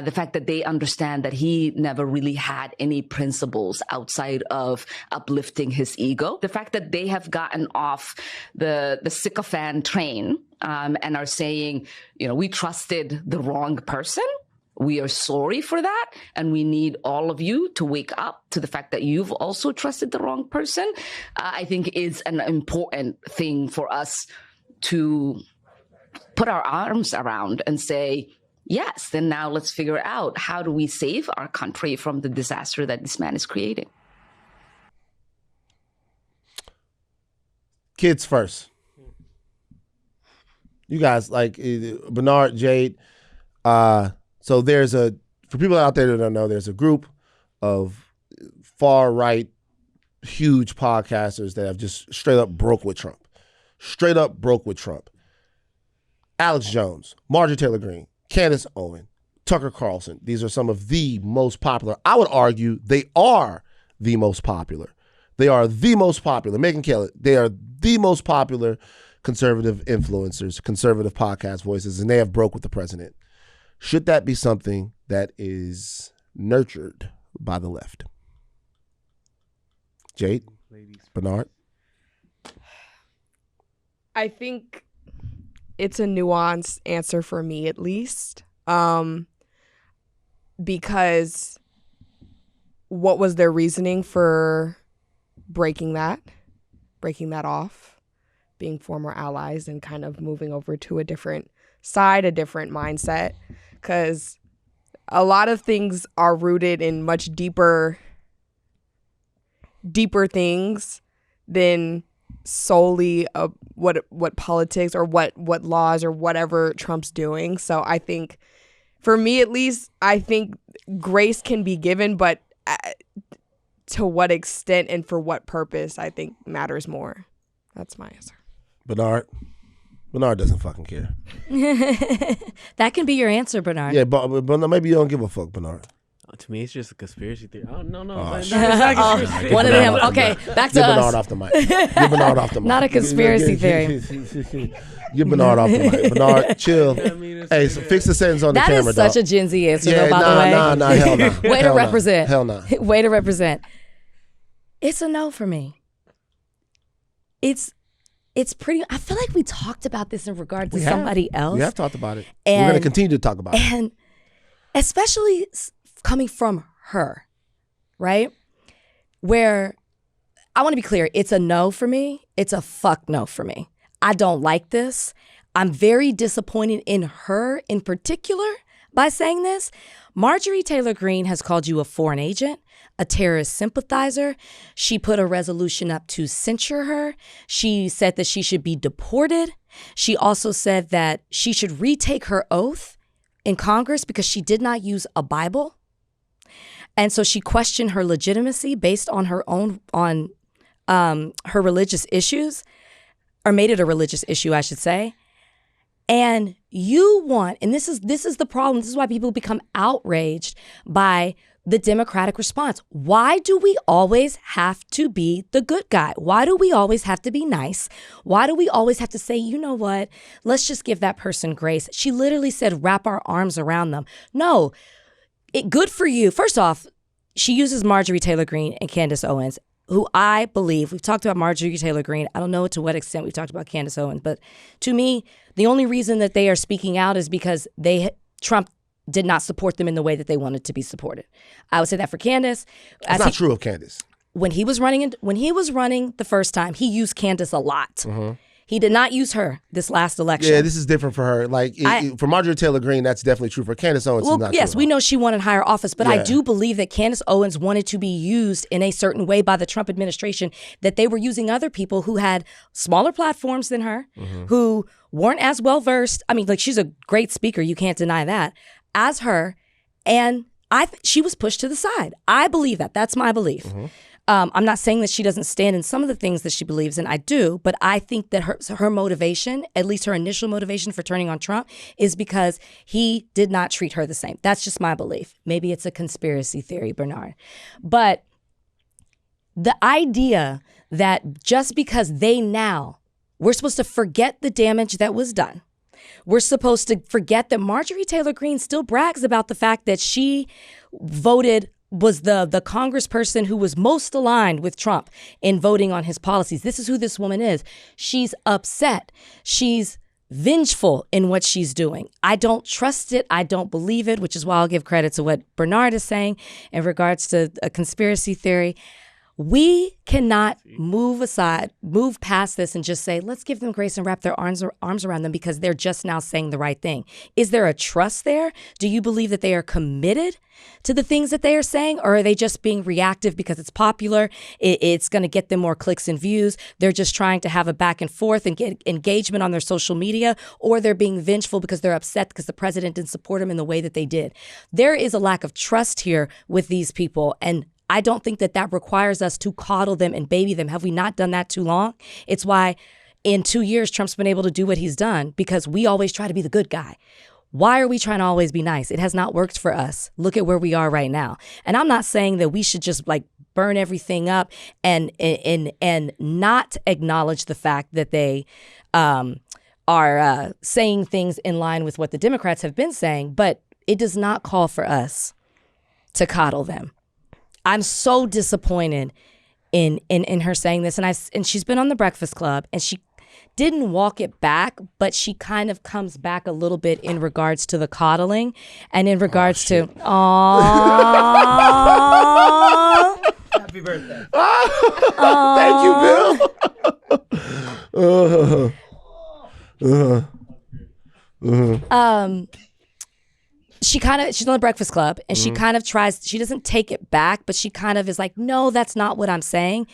the fact that they understand that he never really had any principles outside of uplifting his ego, the fact that they have gotten off the sycophant train and are saying, we trusted the wrong person. We are sorry for that. And we need all of you to wake up to the fact that you've also trusted the wrong person, I think is an important thing for us to put our arms around and say, yes, then now let's figure out how do we save our country from the disaster that this man is creating. Kids first. You guys, like Bernard, Jade. So for people out there that don't know, there's a group of far-right, huge podcasters that have just straight up broke with Trump. Straight up broke with Trump. Alex Jones, Marjorie Taylor Greene, Candace Owen, Tucker Carlson. These are some of the most popular. I would argue they are the most popular. They are the most popular. Megyn Kelly, they are the most popular conservative influencers, conservative podcast voices, and they have broke with the president. Should that be something that is nurtured by the left? Jade? Ladies. Bernard? I think it's a nuanced answer for me, at least, because what was their reasoning for breaking that off, being former allies and kind of moving over to a different side, a different mindset? Because a lot of things are rooted in much deeper things than solely what politics or what laws or whatever Trump's doing. So I think, for me at least, I think grace can be given, but to what extent and for what purpose, I think matters more. That's my answer. Bernard doesn't fucking care. That can be your answer, Bernard. Yeah, but maybe you don't give a fuck, Bernard. To me, it's just a conspiracy theory. Oh, no. One of them. Okay, back to Get us. Bernard off the mic. Get Bernard off the mic. Not a conspiracy theory. Get Bernard off the mic. Bernard, chill. Hey, so fix the sentence on the camera, That is such a Gen Z answer, though, by the way. Nah, hell no. Way to represent. Hell no. Way to represent. It's a no for me. It's pretty. I feel like we talked about this in regard to somebody else. We have talked about it. We're going to continue to talk about it. And especially coming from her, right? Where I want to be clear, it's a no for me. It's a fuck no for me. I don't like this. I'm very disappointed in her in particular by saying this. Marjorie Taylor Greene has called you a foreign agent, a terrorist sympathizer. She put a resolution up to censure her. She said that she should be deported. She also said that she should retake her oath in Congress because she did not use a Bible. And so she questioned her legitimacy based on her own, her religious issues, or made it a religious issue, I should say. And you want, and this is the problem. This is why people become outraged by the Democratic response. Why do we always have to be the good guy? Why do we always have to be nice? Why do we always have to say, you know what, let's just give that person grace? She literally said, wrap our arms around them. No, good for you. First off, she uses Marjorie Taylor Greene and Candace Owens, who I believe, we've talked about Marjorie Taylor Greene. I don't know to what extent we've talked about Candace Owens, but to me, the only reason that they are speaking out is because Trump did not support them in the way that they wanted to be supported. I would say that for Candace. That's not true of Candace. When he was running the first time, he used Candace a lot. Mm-hmm. He did not use her this last election. Yeah, this is different for her. Like for Marjorie Taylor Greene, that's definitely true. For Candace Owens, it's not true. Yes, we know she wanted higher office, but I do believe that Candace Owens wanted to be used in a certain way by the Trump administration, that they were using other people who had smaller platforms than her, who weren't as well versed. I mean, like, she's a great speaker. You can't deny that. As her, and she was pushed to the side. I believe that. That's my belief. I'm not saying that she doesn't stand in some of the things that she believes in. I do, but I think that her motivation, at least her initial motivation for turning on Trump, is because he did not treat her the same. That's just my belief. Maybe it's a conspiracy theory, Bernard. But the idea that just because we're supposed to forget the damage that was done. We're supposed to forget that Marjorie Taylor Greene still brags about the fact that she was the congressperson who was most aligned with Trump in voting on his policies. This is who this woman is. She's upset. She's vengeful in what she's doing. I don't trust it. I don't believe it, which is why I'll give credit to what Bernard is saying in regards to a conspiracy theory. We cannot move past this and just say, let's give them grace and wrap their arms around them because they're just now saying the right thing. Is there a trust there? Do you believe that they are committed to the things that they are saying, or are they just being reactive because it's popular? It's going to get them more clicks and views. They're just trying to have a back and forth and get engagement on their social media, or they're being vengeful because they're upset because the president didn't support them in the way that they did. There is a lack of trust here with these people, and I don't think that requires us to coddle them and baby them. Have we not done that too long? It's why in 2 years, Trump's been able to do what he's done, because we always try to be the good guy. Why are we trying to always be nice? It has not worked for us. Look at where we are right now. And I'm not saying that we should just like burn everything up and not acknowledge the fact that they are saying things in line with what the Democrats have been saying, but it does not call for us to coddle them. I'm so disappointed in her saying this, and she's been on the Breakfast Club, and didn't walk it back, but she kind of comes back a little bit in regards to the coddling and in regards to, aww. Happy birthday. Thank you, Bill. She's on the Breakfast Club, and she kind of she doesn't take it back, but she kind of is like, no, that's not what I'm saying.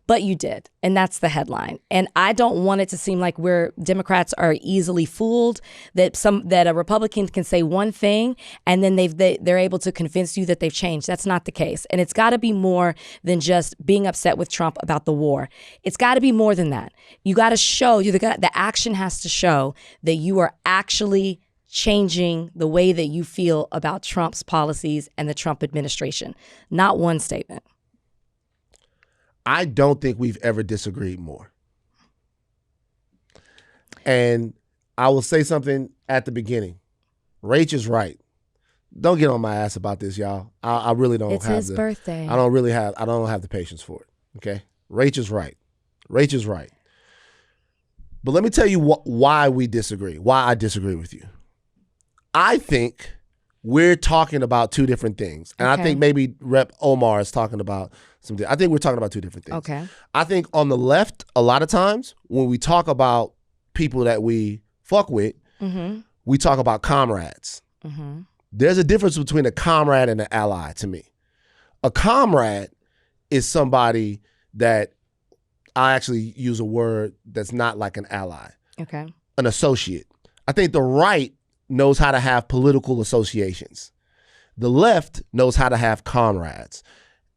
But you did, and that's the headline. And I don't want it to seem like Democrats are easily fooled, that a Republican can say one thing and then they're able to convince you that they've changed. That's not the case. And it's got to be more than just being upset with Trump about the war. It's got to be more than that. You got to show, the action has to show that you are actually changing the way that you feel about Trump's policies and the Trump administration. Not one statement. I don't think we've ever disagreed more. And I will say something at the beginning. Rach is right. Don't get on my ass about this, y'all. I really don't it's have his birthday. I don't have the patience for it. Okay? Rach is right. Rach is right. But let me tell you why we disagree, why I disagree with you. I think we're talking about two different things. And I think maybe Rep. Omar is talking about something. I think we're talking about two different things. Okay. I think on the left, a lot of times when we talk about people that we fuck with, we talk about comrades. There's a difference between a comrade and an ally to me. A comrade is somebody that I actually use a word that's not like an ally. Okay. An associate. I think the right knows how to have political associations. The left knows how to have comrades.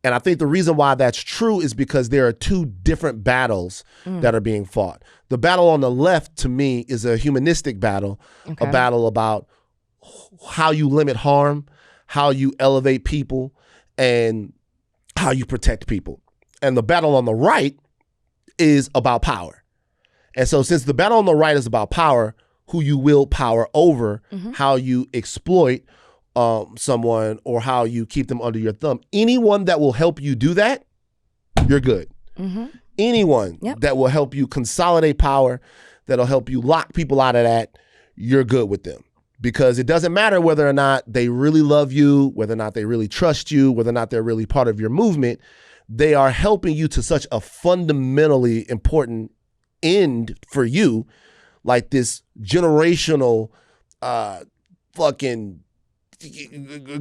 And I think the reason why that's true is because there are two different battles that are being fought. The battle on the left, to me, is a humanistic battle, a battle about how you limit harm, how you elevate people, and how you protect people. And the battle on the right is about power. And so since the battle on the right is about power, who you will power over, how you exploit someone, or how you keep them under your thumb. Anyone that will help you do that, you're good. Anyone that will help you consolidate power, that'll help you lock people out of that, you're good with them. Because it doesn't matter whether or not they really love you, whether or not they really trust you, whether or not they're really part of your movement, they are helping you to such a fundamentally important end for you, like this generational fucking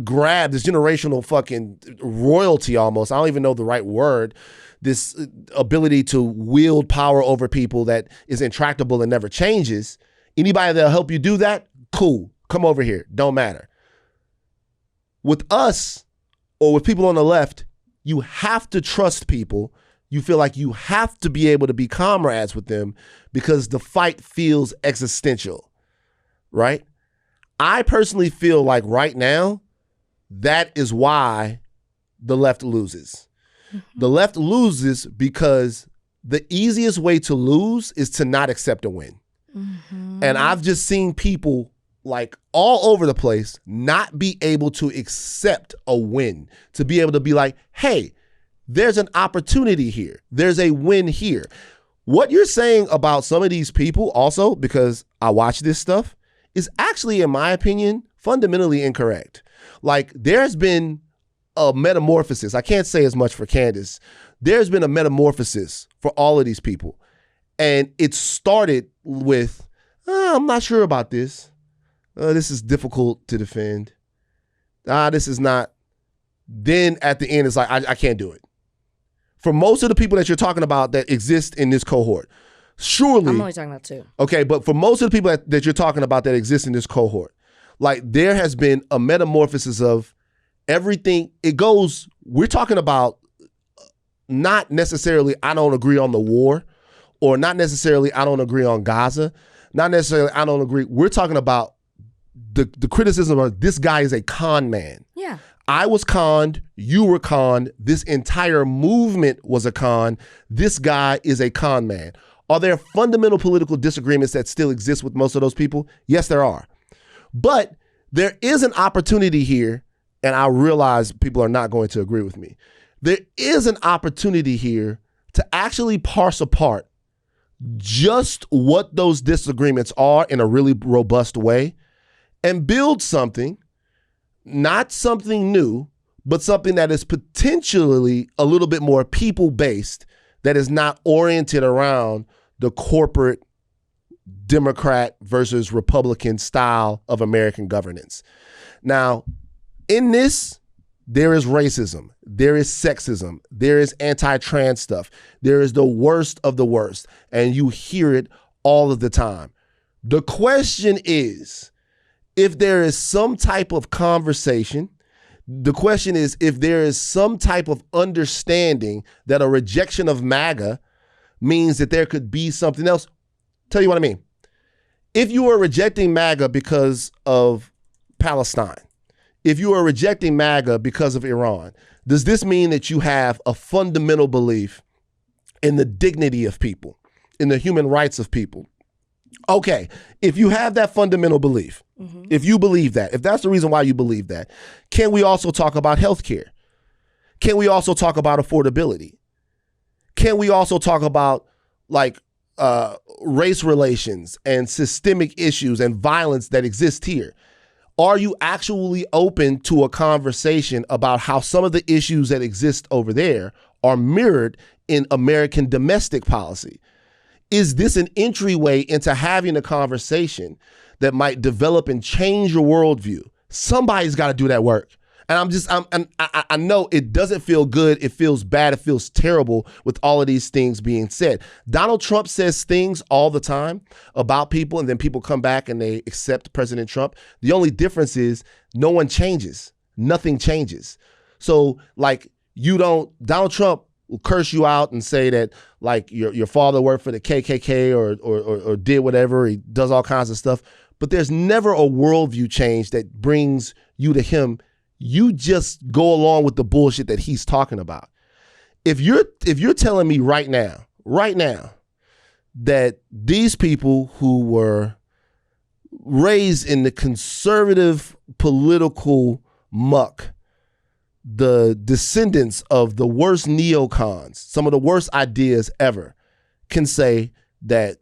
grab, this generational fucking royalty almost. I don't even know the right word. This ability to wield power over people that is intractable and never changes. Anybody that'll help you do that, cool. Come over here. Don't matter. With us or with people on the left, you have to trust people. You feel like you have to be able to be comrades with them because the fight feels existential, right? I personally feel like right now, that is why the left loses. The left loses because the easiest way to lose is to not accept a win. And I've just seen people like all over the place not be able to accept a win, to be able to be like, hey, there's an opportunity here. There's a win here. What you're saying about some of these people also, because I watch this stuff, is actually, in my opinion, fundamentally incorrect. Like, there's been a metamorphosis. I can't say as much for Candace. There's been a metamorphosis for all of these people. And it started with, I'm not sure about this. This is difficult to defend. This is not. Then at the end, it's like, I can't do it. For most of the people that you're talking about that exist in this cohort, surely. I'm only talking about two. Okay, but for most of the people that you're talking about that exist in this cohort, like there has been a metamorphosis of everything. It goes, we're talking about not necessarily I don't agree on the war, or not necessarily I don't agree on Gaza, not necessarily I don't agree. We're talking about the criticism of this guy is a con man. Yeah. I was conned, you were conned, this entire movement was a con, this guy is a con man. Are there fundamental political disagreements that still exist with most of those people? Yes, there are. But there is an opportunity here, and I realize people are not going to agree with me. There is an opportunity here to actually parse apart just what those disagreements are in a really robust way and build something, not something new, but something that is potentially a little bit more people-based, that is not oriented around the corporate Democrat versus Republican style of American governance. Now, in this, there is racism, there is sexism, there is anti-trans stuff, there is the worst of the worst, and you hear it all of the time. The question is, if there is some type of conversation, the question is if there is some type of understanding that a rejection of MAGA means that there could be something else. Tell you what I mean. If you are rejecting MAGA because of Palestine, if you are rejecting MAGA because of Iran, does this mean that you have a fundamental belief in the dignity of people, in the human rights of people? Okay, if you have that fundamental belief, if you believe that, if that's the reason why you believe that, can we also talk about healthcare? Can we also talk about affordability? Can we also talk about race relations and systemic issues and violence that exist here? Are you actually open to a conversation about how some of the issues that exist over there are mirrored in American domestic policy? Is this an entryway into having a conversation that might develop and change your worldview? Somebody's got to do that work. And I know it doesn't feel good. It feels bad. It feels terrible with all of these things being said. Donald Trump says things all the time about people, and then people come back and they accept President Trump. The only difference is no one changes. Nothing changes. So Donald Trump will curse you out and say that your father worked for the KKK or did whatever. He does all kinds of stuff. But there's never a worldview change that brings you to him. You just go along with the bullshit that he's talking about. If you're telling me right now, that these people who were raised in the conservative political muck, the descendants of the worst neocons, some of the worst ideas ever, can say that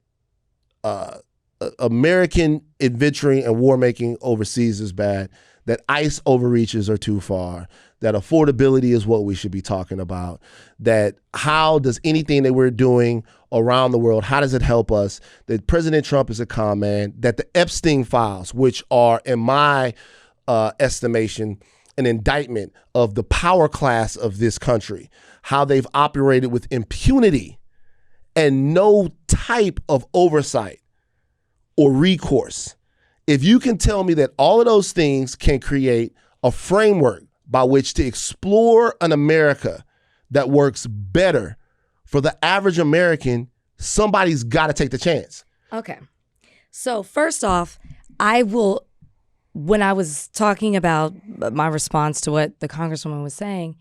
American adventuring and war making overseas is bad, that ICE overreaches are too far, that affordability is what we should be talking about, that how does anything that we're doing around the world, how does it help us, that President Trump is a con man, that the Epstein files, which are, in my estimation, an indictment of the power class of this country, how they've operated with impunity and no type of oversight or recourse. If you can tell me that all of those things can create a framework by which to explore an America that works better for the average American, somebody's got to take the chance. Okay. So first off, when I was talking about my response to what the Congresswoman was saying,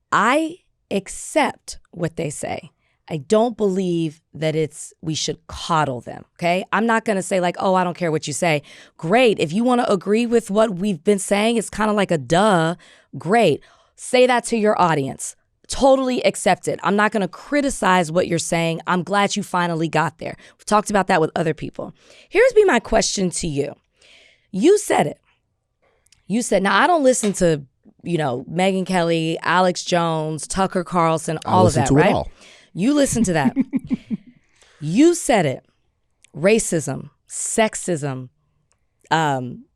I accept what they say. I don't believe that we should coddle them, okay? I'm not going to say oh, I don't care what you say. Great. If you want to agree with what we've been saying, it's kind of like a duh. Great. Say that to your audience. Totally accept it. I'm not going to criticize what you're saying. I'm glad you finally got there. We've talked about that with other people. Here's my question to you. You said it. You said, now I don't listen to, Megyn Kelly, Alex Jones, Tucker Carlson, all of that, right? All. You listen to that. You said it. Racism, sexism, homophobic,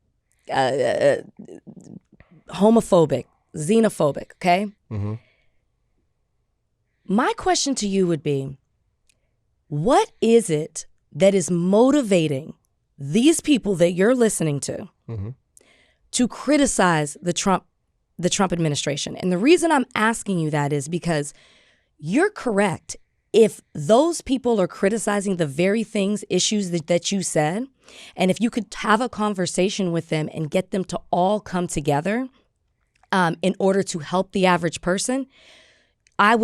xenophobic, okay? Mm-hmm. My question to you would be, what is it that is motivating these people that you're listening to to criticize the Trump administration? And the reason I'm asking you that is because you're correct. If those people are criticizing the very issues that you said, and if you could have a conversation with them and get them to all come together in order to help the average person, I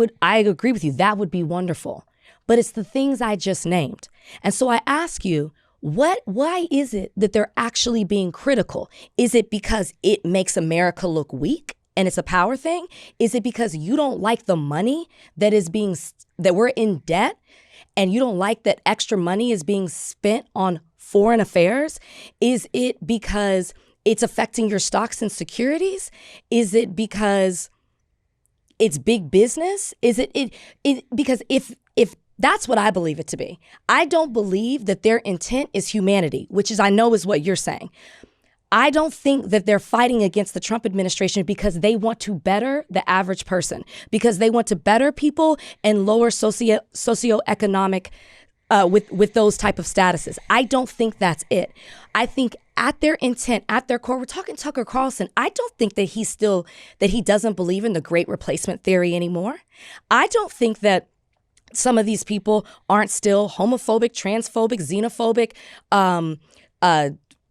agree with you. That would be wonderful. But it's the things I just named. And so I ask you, why is it that they're actually being critical? Is it because it makes America look weak and it's a power thing? Is it because you don't like the money that we're in debt? and you don't like that extra money is being spent on foreign affairs? Is it because it's affecting your stocks and securities? Is it because it's big business? Is it because if that's what I believe it to be. I don't believe that their intent is humanity, which is, I know is what you're saying. I don't think that they're fighting against the Trump administration because they want to better the average person, because they want to better people and lower socioeconomic with those type of statuses. I don't think that's it. I think at their intent, at their core, we're talking Tucker Carlson. I don't think that he doesn't believe in the great replacement theory anymore. I don't think that some of these people aren't still homophobic, transphobic, xenophobic,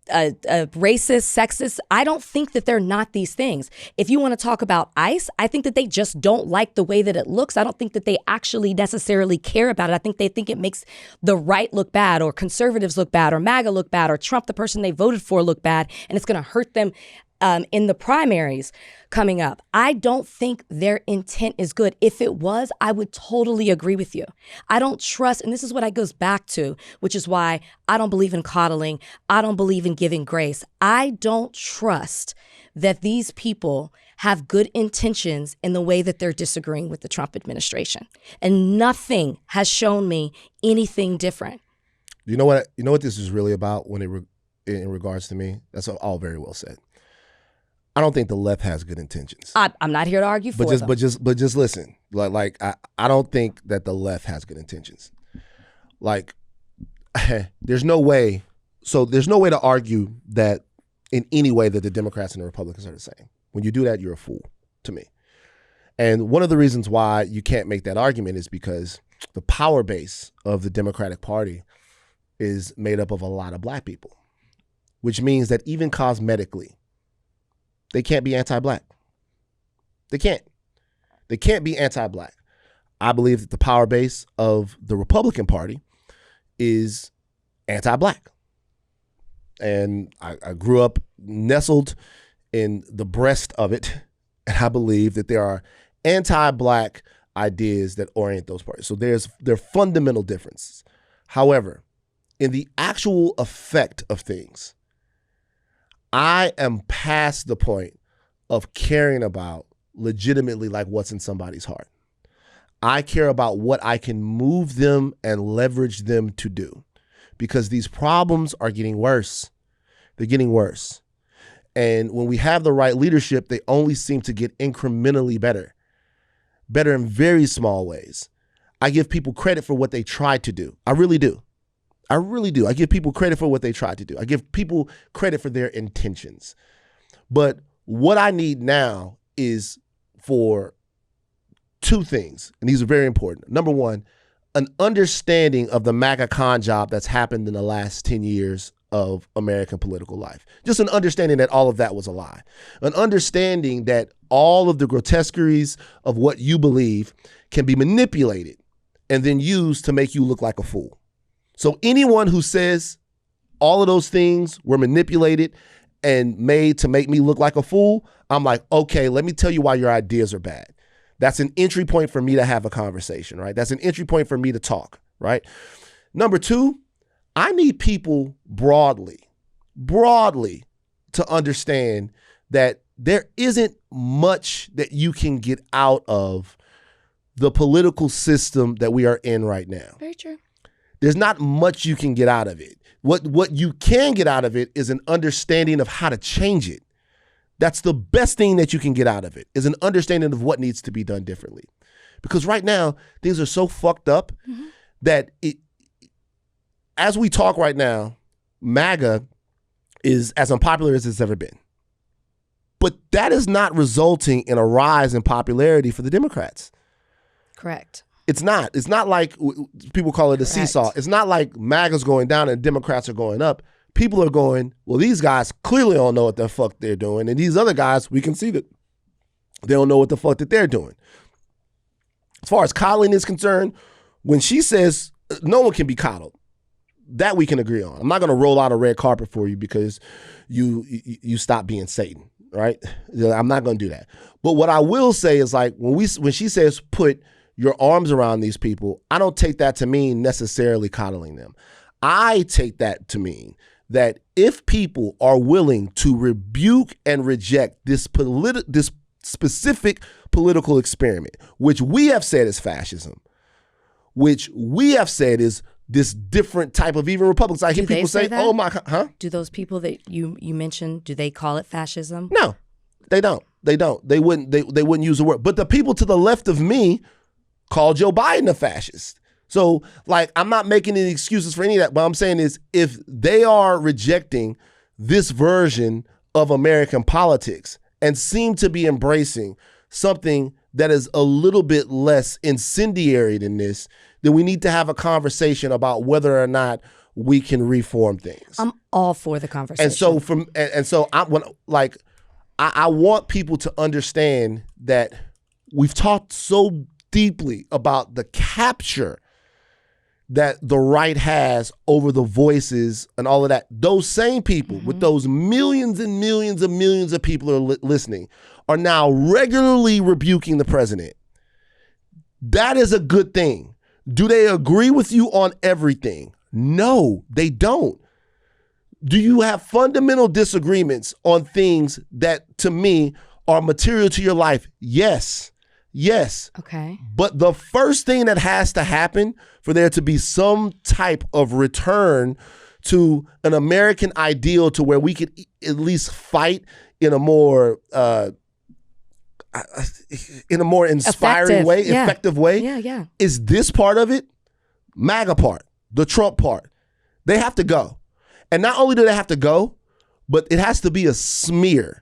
racist, sexist. I don't think that they're not these things. If you want to talk about ICE, I think that they just don't like the way that it looks. I don't think that they actually necessarily care about it. I think they think it makes the right look bad, or conservatives look bad, or MAGA look bad, or Trump, the person they voted for, look bad, and it's going to hurt them in the primaries coming up. I don't think their intent is good. If it was, I would totally agree with you. I don't trust, and this is what I goes back to, which is why I don't believe in coddling. I don't believe in giving grace. I don't trust that these people have good intentions in the way that they're disagreeing with the Trump administration. And nothing has shown me anything different. You know what this is really about in regards to me? That's all very well said. I don't think the left has good intentions. I'm not here to argue for them. But just listen. Like I don't think that the left has good intentions. Like, there's no way to argue that in any way that the Democrats and the Republicans are the same. When you do that, you're a fool to me. And one of the reasons why you can't make that argument is because the power base of the Democratic Party is made up of a lot of black people, which means that even cosmetically, they can't be anti-black. They can't. They can't be anti-black. I believe that the power base of the Republican Party is anti-black. And I grew up nestled in the breast of it. And I believe that there are anti-black ideas that orient those parties. So there are fundamental differences. However, in the actual effect of things, I am past the point of caring about legitimately like what's in somebody's heart. I care about what I can move them and leverage them to do, because these problems are getting worse. They're getting worse. And when we have the right leadership, they only seem to get incrementally better in very small ways. I give people credit for what they tried to do. I really do. I really do. I give people credit for what they tried to do. I give people credit for their intentions. But what I need now is for two things, and these are very important. Number one, an understanding of the MAGA con job that's happened in the last 10 years of American political life. Just an understanding that all of that was a lie. An understanding that all of the grotesqueries of what you believe can be manipulated and then used to make you look like a fool. So anyone who says all of those things were manipulated and made to make me look like a fool, I'm like, okay, let me tell you why your ideas are bad. That's an entry point for me to have a conversation, right? That's an entry point for me to talk, right? Number two, I need people broadly to understand that there isn't much that you can get out of the political system that we are in right now. Very true. There's not much you can get out of it. What you can get out of it is an understanding of how to change it. That's the best thing that you can get out of it, is an understanding of what needs to be done differently. Because right now, things are so fucked up that as we talk right now, MAGA is as unpopular as it's ever been. But that is not resulting in a rise in popularity for the Democrats. Correct. It's not. It's not like people call it a seesaw. It's not like MAGA's going down and Democrats are going up. People are going, well, these guys clearly don't know what the fuck they're doing. And these other guys, we can see that they don't know what the fuck that they're doing. As far as coddling is concerned, when she says no one can be coddled, that we can agree on. I'm not going to roll out a red carpet for you because you stop being Satan, right? I'm not going to do that. But what I will say is, like, when she says put your arms around these people, I don't take that to mean necessarily coddling them. I take that to mean that if people are willing to rebuke and reject this specific political experiment, which we have said is fascism, which we have said is this different type of even Republicans. I hear people say, "Oh my, huh?" Do those people that you mentioned, do they call it fascism? No, they don't. They don't. They wouldn't. They wouldn't use the word. But the people to the left of me call Joe Biden a fascist. So, like, I'm not making any excuses for any of that. What I'm saying is, if they are rejecting this version of American politics and seem to be embracing something that is a little bit less incendiary than this, then we need to have a conversation about whether or not we can reform things. I'm all for the conversation. And so I want people to understand that we've talked so deeply about the capture that the right has over the voices and all of that. Those same people with those millions and millions and millions of people who are listening are now regularly rebuking the president. That is a good thing. Do they agree with you on everything? No, they don't. Do you have fundamental disagreements on things that, to me, are material to your life? Yes. Yes. Okay. But the first thing that has to happen for there to be some type of return to an American ideal to where we could at least fight in a more inspiring way, effective way, is this part of it, MAGA part, the Trump part. They have to go. And not only do they have to go, but it has to be a smear.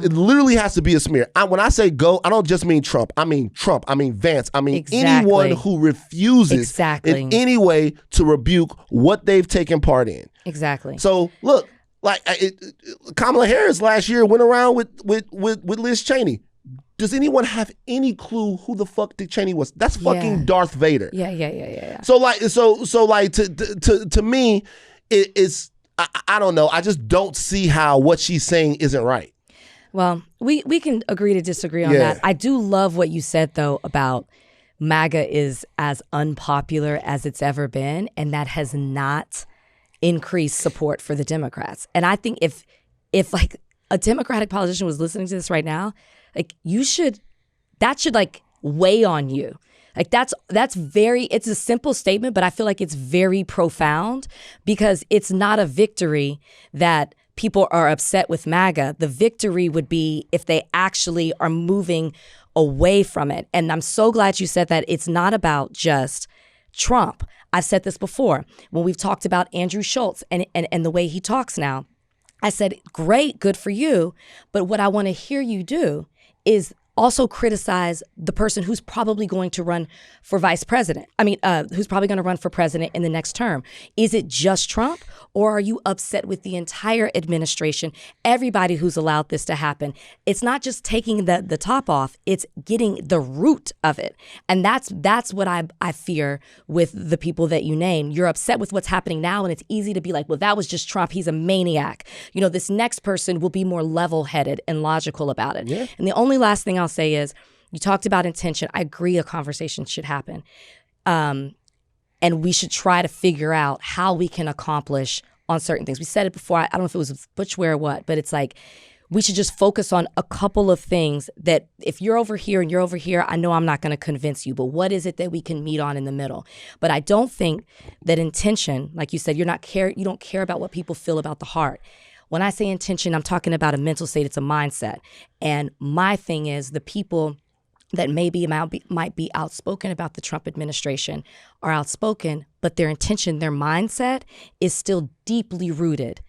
It literally has to be a smear. When I say go, I don't just mean Trump. I mean Trump. I mean Vance. I mean anyone who refuses in any way to rebuke what they've taken part in. Exactly. So look, like Kamala Harris last year went around with Liz Cheney. Does anyone have any clue who the fuck Dick Cheney was? That's fucking Darth Vader. Yeah. So to me, it's I don't know. I just don't see how what she's saying isn't right. Well, we can agree to disagree on that. I do love what you said, though, about MAGA is as unpopular as it's ever been, and that has not increased support for the Democrats. And I think if like a Democratic politician was listening to this right now, like that should like weigh on you. Like it's a simple statement, but I feel like it's very profound because it's not a victory that people are upset with MAGA. The victory would be if they actually are moving away from it. And I'm so glad you said that it's not about just Trump. I've said this before when we've talked about Andrew Schultz and the way he talks now. I said, great, good for you. But what I want to hear you do is also criticize the person who's probably going to run for vice president. Who's probably going to run for president in the next term. Is it just Trump, or are you upset with the entire administration, everybody who's allowed this to happen? It's not just taking the top off, it's getting the root of it. And that's what I fear with the people that you name. You're upset with what's happening now, and it's easy to be like, well, that was just Trump. He's a maniac. You know, this next person will be more level-headed and logical about it. Yeah. And the only last thing I'll say is, you talked about intention. I agree a conversation should happen. And we should try to figure out how we can accomplish on certain things. We said it before. I don't know if it was Butchware or what, but it's like we should just focus on a couple of things that if you're over here and you're over here, I know I'm not going to convince you, but what is it that we can meet on in the middle? But I don't think that intention, like you said, you don't care about what people feel about the heart. When I say intention, I'm talking about a mental state. It's a mindset. And my thing is the people that maybe might be outspoken about the Trump administration are outspoken, but their intention, their mindset is still deeply rooted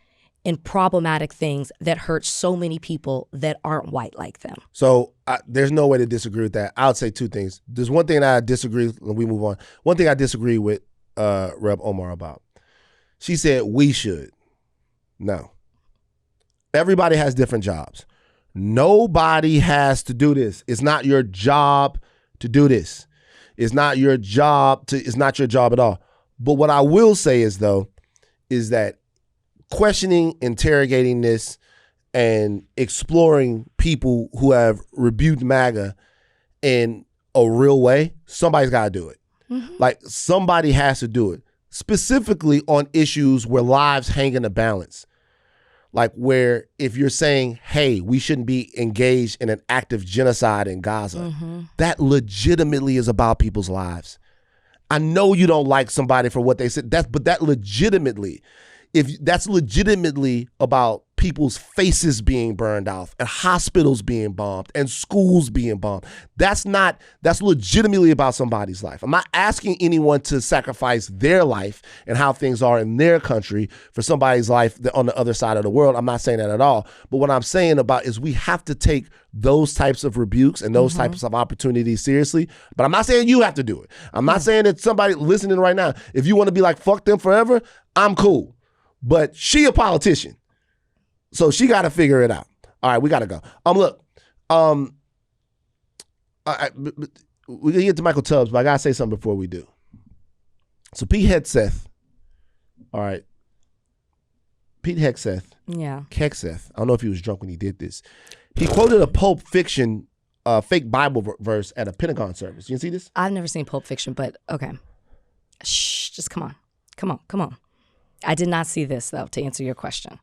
in problematic things that hurt so many people that aren't white like them. So there's no way to disagree with that. I would say two things. There's one thing that I disagree with, and we move on. One thing I disagree with Rep. Omar about. She said we should. No. Everybody has different jobs. Nobody has to do this. It's not your job to do this. It's not your job at all. But what I will say is that questioning, interrogating this, and exploring people who have rebuked MAGA and a real way, somebody's got to do it. Like somebody has to do it, specifically on issues where lives hang in the balance. Like where if you're saying, hey, we shouldn't be engaged in an active genocide in Gaza, that legitimately is about people's lives. I know you don't like somebody for what they said, but that legitimately, if that's legitimately about people's faces being burned off and hospitals being bombed and schools being bombed, that's legitimately about somebody's life. I'm not asking anyone to sacrifice their life and how things are in their country for somebody's life on the other side of the world. I'm not saying that at all. But what I'm saying about is we have to take those types of rebukes and those types of opportunities seriously. But I'm not saying you have to do it. I'm not saying that somebody listening right now, if you want to be like, fuck them forever, I'm cool. But she a politician. So she got to figure it out. All right, we got to go. Look, we can get to Michael Tubbs, but I got to say something before we do. So Pete Hegseth, all right. Pete Hegseth. Yeah. Hegseth. I don't know if he was drunk when he did this. He quoted a Pulp Fiction fake Bible verse at a Pentagon service. You see this? I've never seen Pulp Fiction, but okay. Shh, just come on. Come on. I did not see this, though, to answer your question.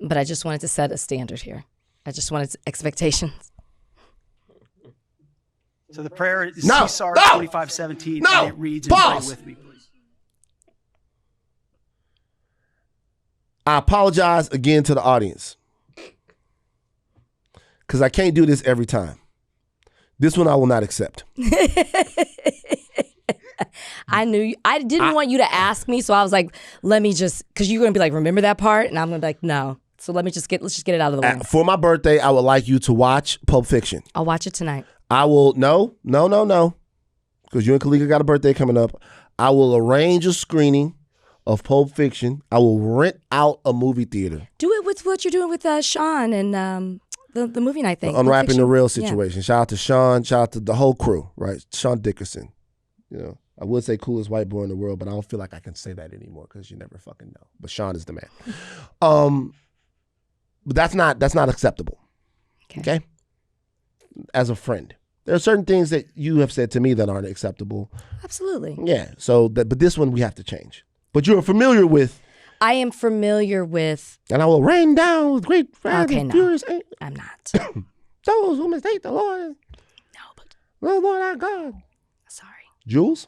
But I just wanted to set a standard here. I just wanted expectations. So the prayer is CSAR 2517, and it reads, and pray with me, please. I apologize again to the audience because I can't do this every time. This one I will not accept. I didn't want you to ask me, so I was like, let me just, because you're going to be like, remember that part? And I'm going to be like, no. So let's just get it out of the way. For my birthday, I would like you to watch Pulp Fiction. I'll watch it tonight. I will, no. Because you and Kalika got a birthday coming up. I will arrange a screening of Pulp Fiction. I will rent out a movie theater. Do it with what you're doing with Sean and the movie night thing. Unwrapping the Real situation. Yeah. Shout out to Sean. Shout out to the whole crew, right? Sean Dickerson. You know, I would say coolest white boy in the world, but I don't feel like I can say that anymore because you never fucking know. But Sean is the man. But that's not acceptable. Okay? As a friend. There are certain things that you have said to me that aren't acceptable. Absolutely. Yeah. So, but this one we have to change. But you're familiar with. I am familiar with. And I will rain down with great wrath and furious. I'm not. Those who mistake the Lord. No, but. The Lord our God. Sorry. Jules?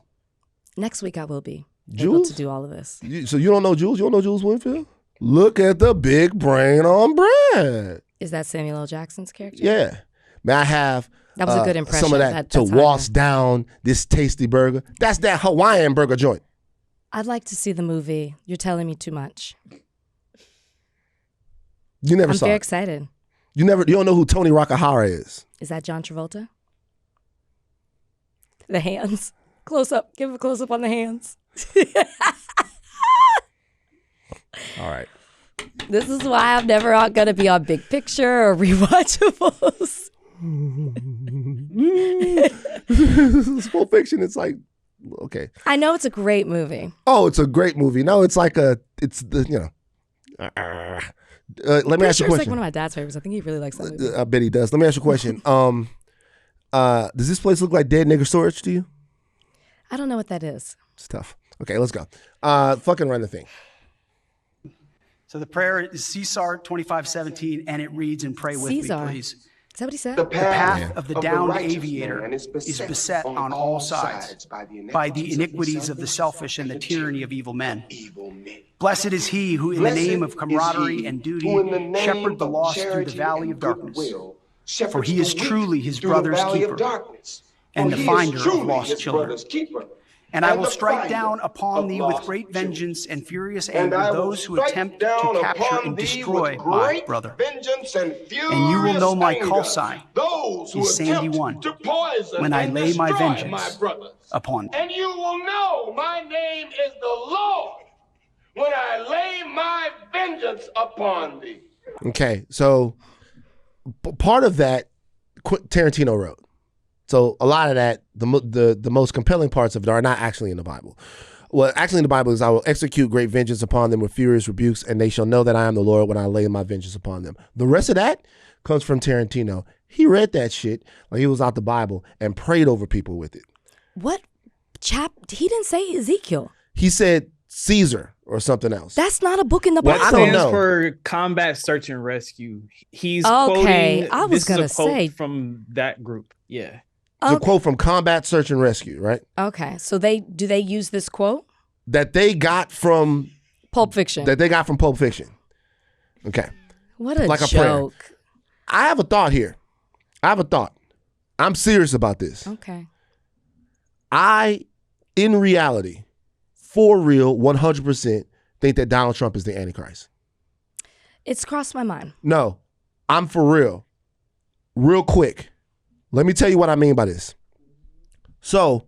Next week I will be Jules? able to do all of this. So you don't know Jules? You don't know Jules Winfield? Look at the big brain on Brad. Is that Samuel L. Jackson's character? Yeah. May I have that was a good impression. Some of that to wash down this tasty burger? That's that Hawaiian burger joint. I'd like to see the movie. You're telling me too much. You never saw it. I'm very excited. You don't know who Tony Rakahara is. Is that John Travolta? The hands. Close up. Give a close up on the hands. All right. This is why I'm never going to be on Big Picture or Rewatchables. Pulp Fiction, it's like, okay. I know it's a great movie. Oh, it's a great movie. No, it's like let me ask you a question. It's like one of my dad's favorites. I think he really likes that movie. I bet he does. Let me ask you a question. Does this place look like dead nigger storage to you? I don't know what that is. It's tough. Okay, let's go. Fucking run the thing. So the prayer is CSAR 2517, and it reads, and pray with me, please. Is that what he said? The path of the downed aviator is beset on all sides by the iniquities of the selfish and the tyranny of evil men. Blessed is he who, in the name of camaraderie and duty, shepherd the lost through the valley of darkness. For he is truly his brother's keeper and the finder of lost children. And I will strike down upon thee with great vengeance and furious anger those who attempt to capture and destroy my brother. And you will know my call sign is Sandy 1 when I lay my vengeance upon thee. And you will know my name is the Lord when I lay my vengeance upon thee. Okay, so part of that Tarantino wrote. So a lot of that, the most compelling parts of it are not actually in the Bible. What actually in the Bible is, I will execute great vengeance upon them with furious rebukes, and they shall know that I am the Lord when I lay my vengeance upon them. The rest of that comes from Tarantino. He read that shit like he was out the Bible and prayed over people with it. What? He didn't say Ezekiel. He said Caesar or something else. That's not a book in the Bible. What stands for Combat Search and Rescue? He's quoting. I was going to say from that group. Yeah. It's a quote from Combat Search and Rescue, right? Okay. So do they use this quote? That they got from Pulp Fiction. Okay. What a like joke. A prayer. I have a thought here. I'm serious about this. Okay. In reality, for real, 100% think that Donald Trump is the Antichrist. It's crossed my mind. No, I'm for real. Real quick. Let me tell you what I mean by this. So,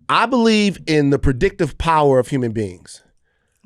I believe in the predictive power of human beings.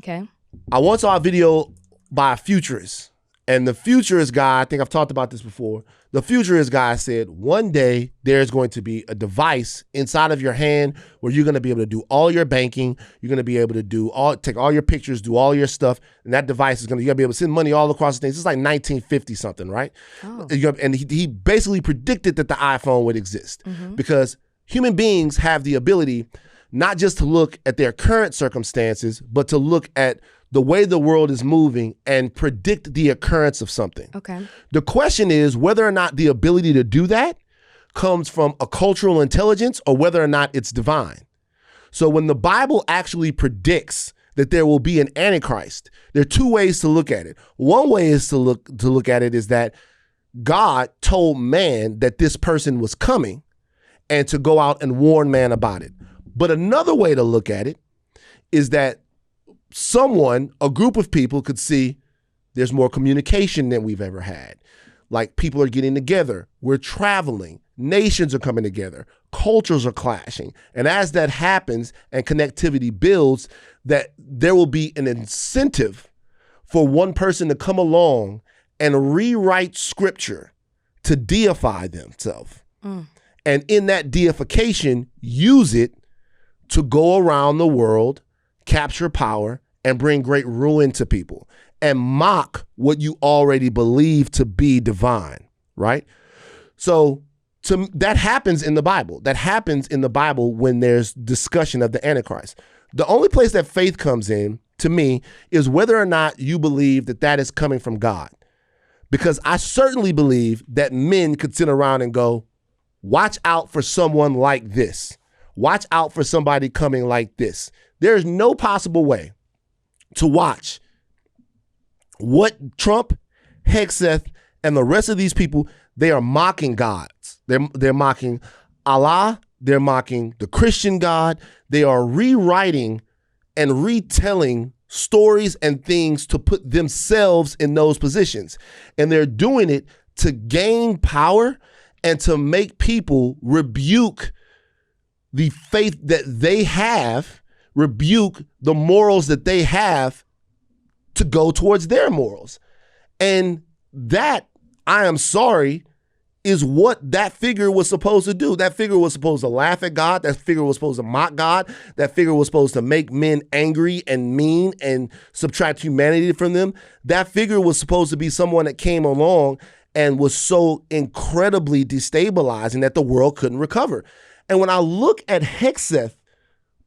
Okay. I once saw a video by a futurist, and the futurist guy, I think I've talked about this before, the futurist guy said, one day there's going to be a device inside of your hand where you're going to be able to do all your banking, you're going to be able to take all your pictures, do all your stuff, and that device you're going to be able to send money all across the things. This is like 1950 something, right? Oh. And he basically predicted that the iPhone would exist because human beings have the ability not just to look at their current circumstances, but to look at the way the world is moving and predict the occurrence of something. Okay. The question is whether or not the ability to do that comes from a cultural intelligence or whether or not it's divine. So when the Bible actually predicts that there will be an Antichrist, there are two ways to look at it. One way is to look at it is that God told man that this person was coming and to go out and warn man about it. But another way to look at it is that a group of people could see there's more communication than we've ever had. Like people are getting together, we're traveling, nations are coming together, cultures are clashing. And as that happens and connectivity builds, that there will be an incentive for one person to come along and rewrite scripture to deify themselves. And in that deification, use it to go around the world, capture power, and bring great ruin to people and mock what you already believe to be divine, right? So that happens in the Bible. That happens in the Bible when there's discussion of the Antichrist. The only place that faith comes in, to me, is whether or not you believe that that is coming from God. Because I certainly believe that men could sit around and go, watch out for someone like this. Watch out for somebody coming like this. There's no possible way to watch what Trump, Hegseth, and the rest of these people, they are mocking gods. They're mocking Allah. They're mocking the Christian God. They are rewriting and retelling stories and things to put themselves in those positions. And they're doing it to gain power and to make people rebuke the faith that they have, rebuke the morals that they have to go towards their morals. And that, I am sorry, is what that figure was supposed to do. That figure was supposed to laugh at God. That figure was supposed to mock God. That figure was supposed to make men angry and mean and subtract humanity from them. That figure was supposed to be someone that came along and was so incredibly destabilizing that the world couldn't recover. And when I look at Hegseth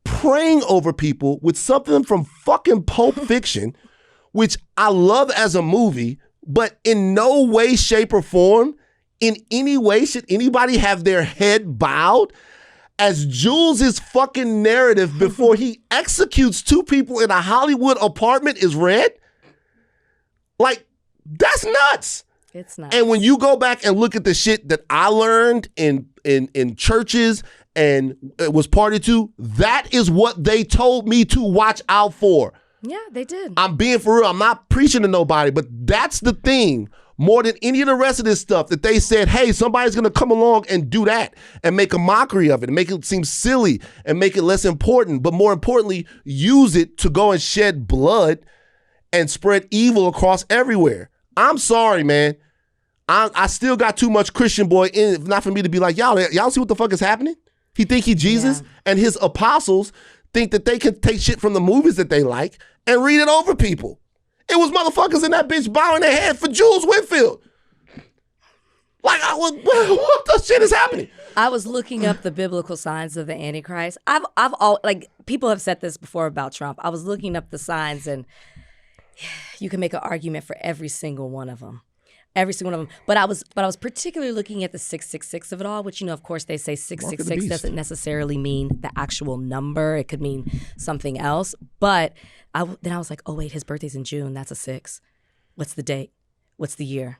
praying over people with something from fucking Pulp Fiction, which I love as a movie, but in no way, shape, or form, in any way should anybody have their head bowed as Jules's fucking narrative before he executes two people in a Hollywood apartment is read? Like, that's nuts. It's nuts. And when you go back and look at the shit that I learned in churches and it was partied to, that is what they told me to watch out for. Yeah, they did. I'm being for real. I'm not preaching to nobody, but that's the thing more than any of the rest of this stuff that they said, hey, somebody's going to come along and do that and make a mockery of it and make it seem silly and make it less important. But more importantly, use it to go and shed blood and spread evil across everywhere. I'm sorry, man. I still got too much Christian boy in it, not for me to be like, y'all see what the fuck is happening? He think he Jesus and his apostles think that they can take shit from the movies that they like and read it over people. It was motherfuckers in that bitch bowing their head for Jules Whitfield. Like, what the shit is happening? I was looking up the biblical signs of the Antichrist. I've all like people have said this before about Trump. I was looking up the signs, and you can make an argument for every single one of them. Every single one of them. But I was particularly looking at the 666 of it all, which, of course, they say 666 doesn't necessarily mean the actual number. It could mean something else. But then I was like, oh, wait, his birthday's in June. That's a 6. What's the date? What's the year?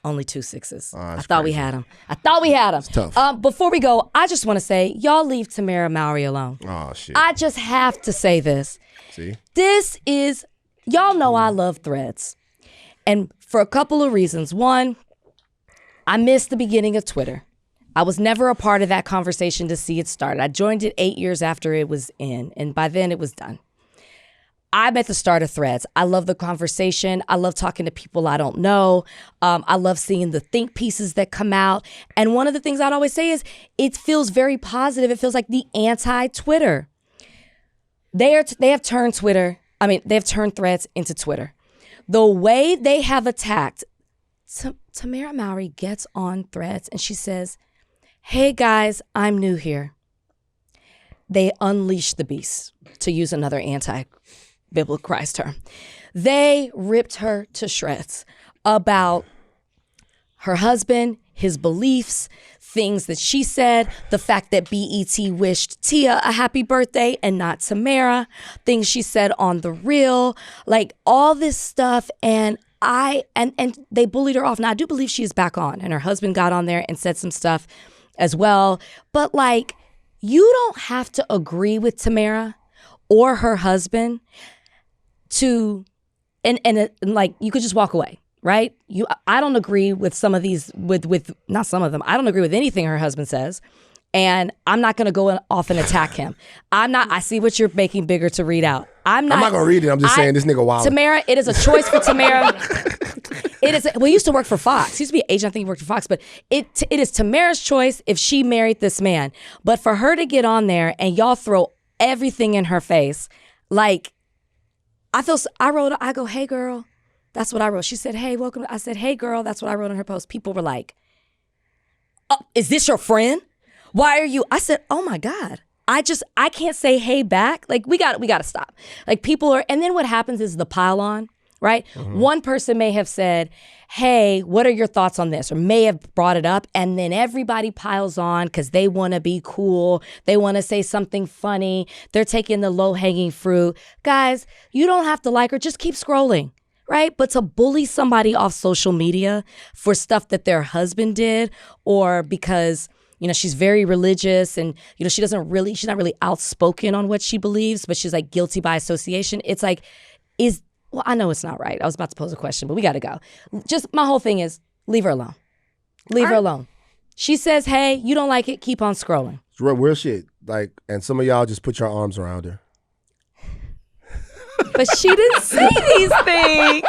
Only 2 6s. I thought we had him. It's tough. Before we go, I just want to say, y'all leave Tamera Mowry alone. Oh, shit. I just have to say this. See? This is, y'all know I love Threads. And for a couple of reasons. One, I missed the beginning of Twitter. I was never a part of that conversation to see it start. I joined it 8 years after it was in, and by then it was done. I'm at the start of Threads. I love the conversation. I love talking to people I don't know. I love seeing the think pieces that come out. And one of the things I'd always say is it feels very positive. It feels like the anti-Twitter. They have turned Threads into Twitter. The way they have attacked, Tamera Mowry gets on Threads and she says, hey guys, I'm new here. They unleashed the beast, to use another anti-biblical Christ term. They ripped her to shreds about her husband, his beliefs, things that she said, the fact that BET wished Tia a happy birthday and not Tamera, things she said on The Real, like all this stuff. And they bullied her off. Now, I do believe she is back on, and her husband got on there and said some stuff as well. But like, you don't have to agree with Tamera or her husband to, and like, you could just walk away. Right? I don't agree with some of these, with not some of them. I don't agree with anything her husband says. And I'm not going to go off and attack him. I see what you're making bigger to read out. I'm not going to read it. I'm just saying this nigga wild. Tamera, it is a choice for Tamera. He used to work for Fox. He used to be an agent. I think he worked for Fox. But it is Tamera's choice if she married this man. But for her to get on there and y'all throw everything in her face, like, I go, hey, girl. That's what I wrote. She said, hey, welcome. I said, hey, girl. That's what I wrote on her post. People were like, oh, is this your friend? Why are you? I said, oh, my God. I can't say hey back. Like, we got to stop. Like, people are. And then what happens is the pile on, right? Mm-hmm. One person may have said, hey, what are your thoughts on this? Or may have brought it up. And then everybody piles on because they want to be cool. They want to say something funny. They're taking the low hanging fruit. Guys, you don't have to like her. Just keep scrolling. Right? But to bully somebody off social media for stuff that their husband did, or because, she's very religious and, she's not really outspoken on what she believes, but she's like guilty by association. It's like, I know it's not right. I was about to pose a question, but we got to go. Just my whole thing is leave her alone. Leave her alone. She says, hey, you don't like it, keep on scrolling. It's real shit. Like, and some of y'all just put your arms around her. But she didn't say these things.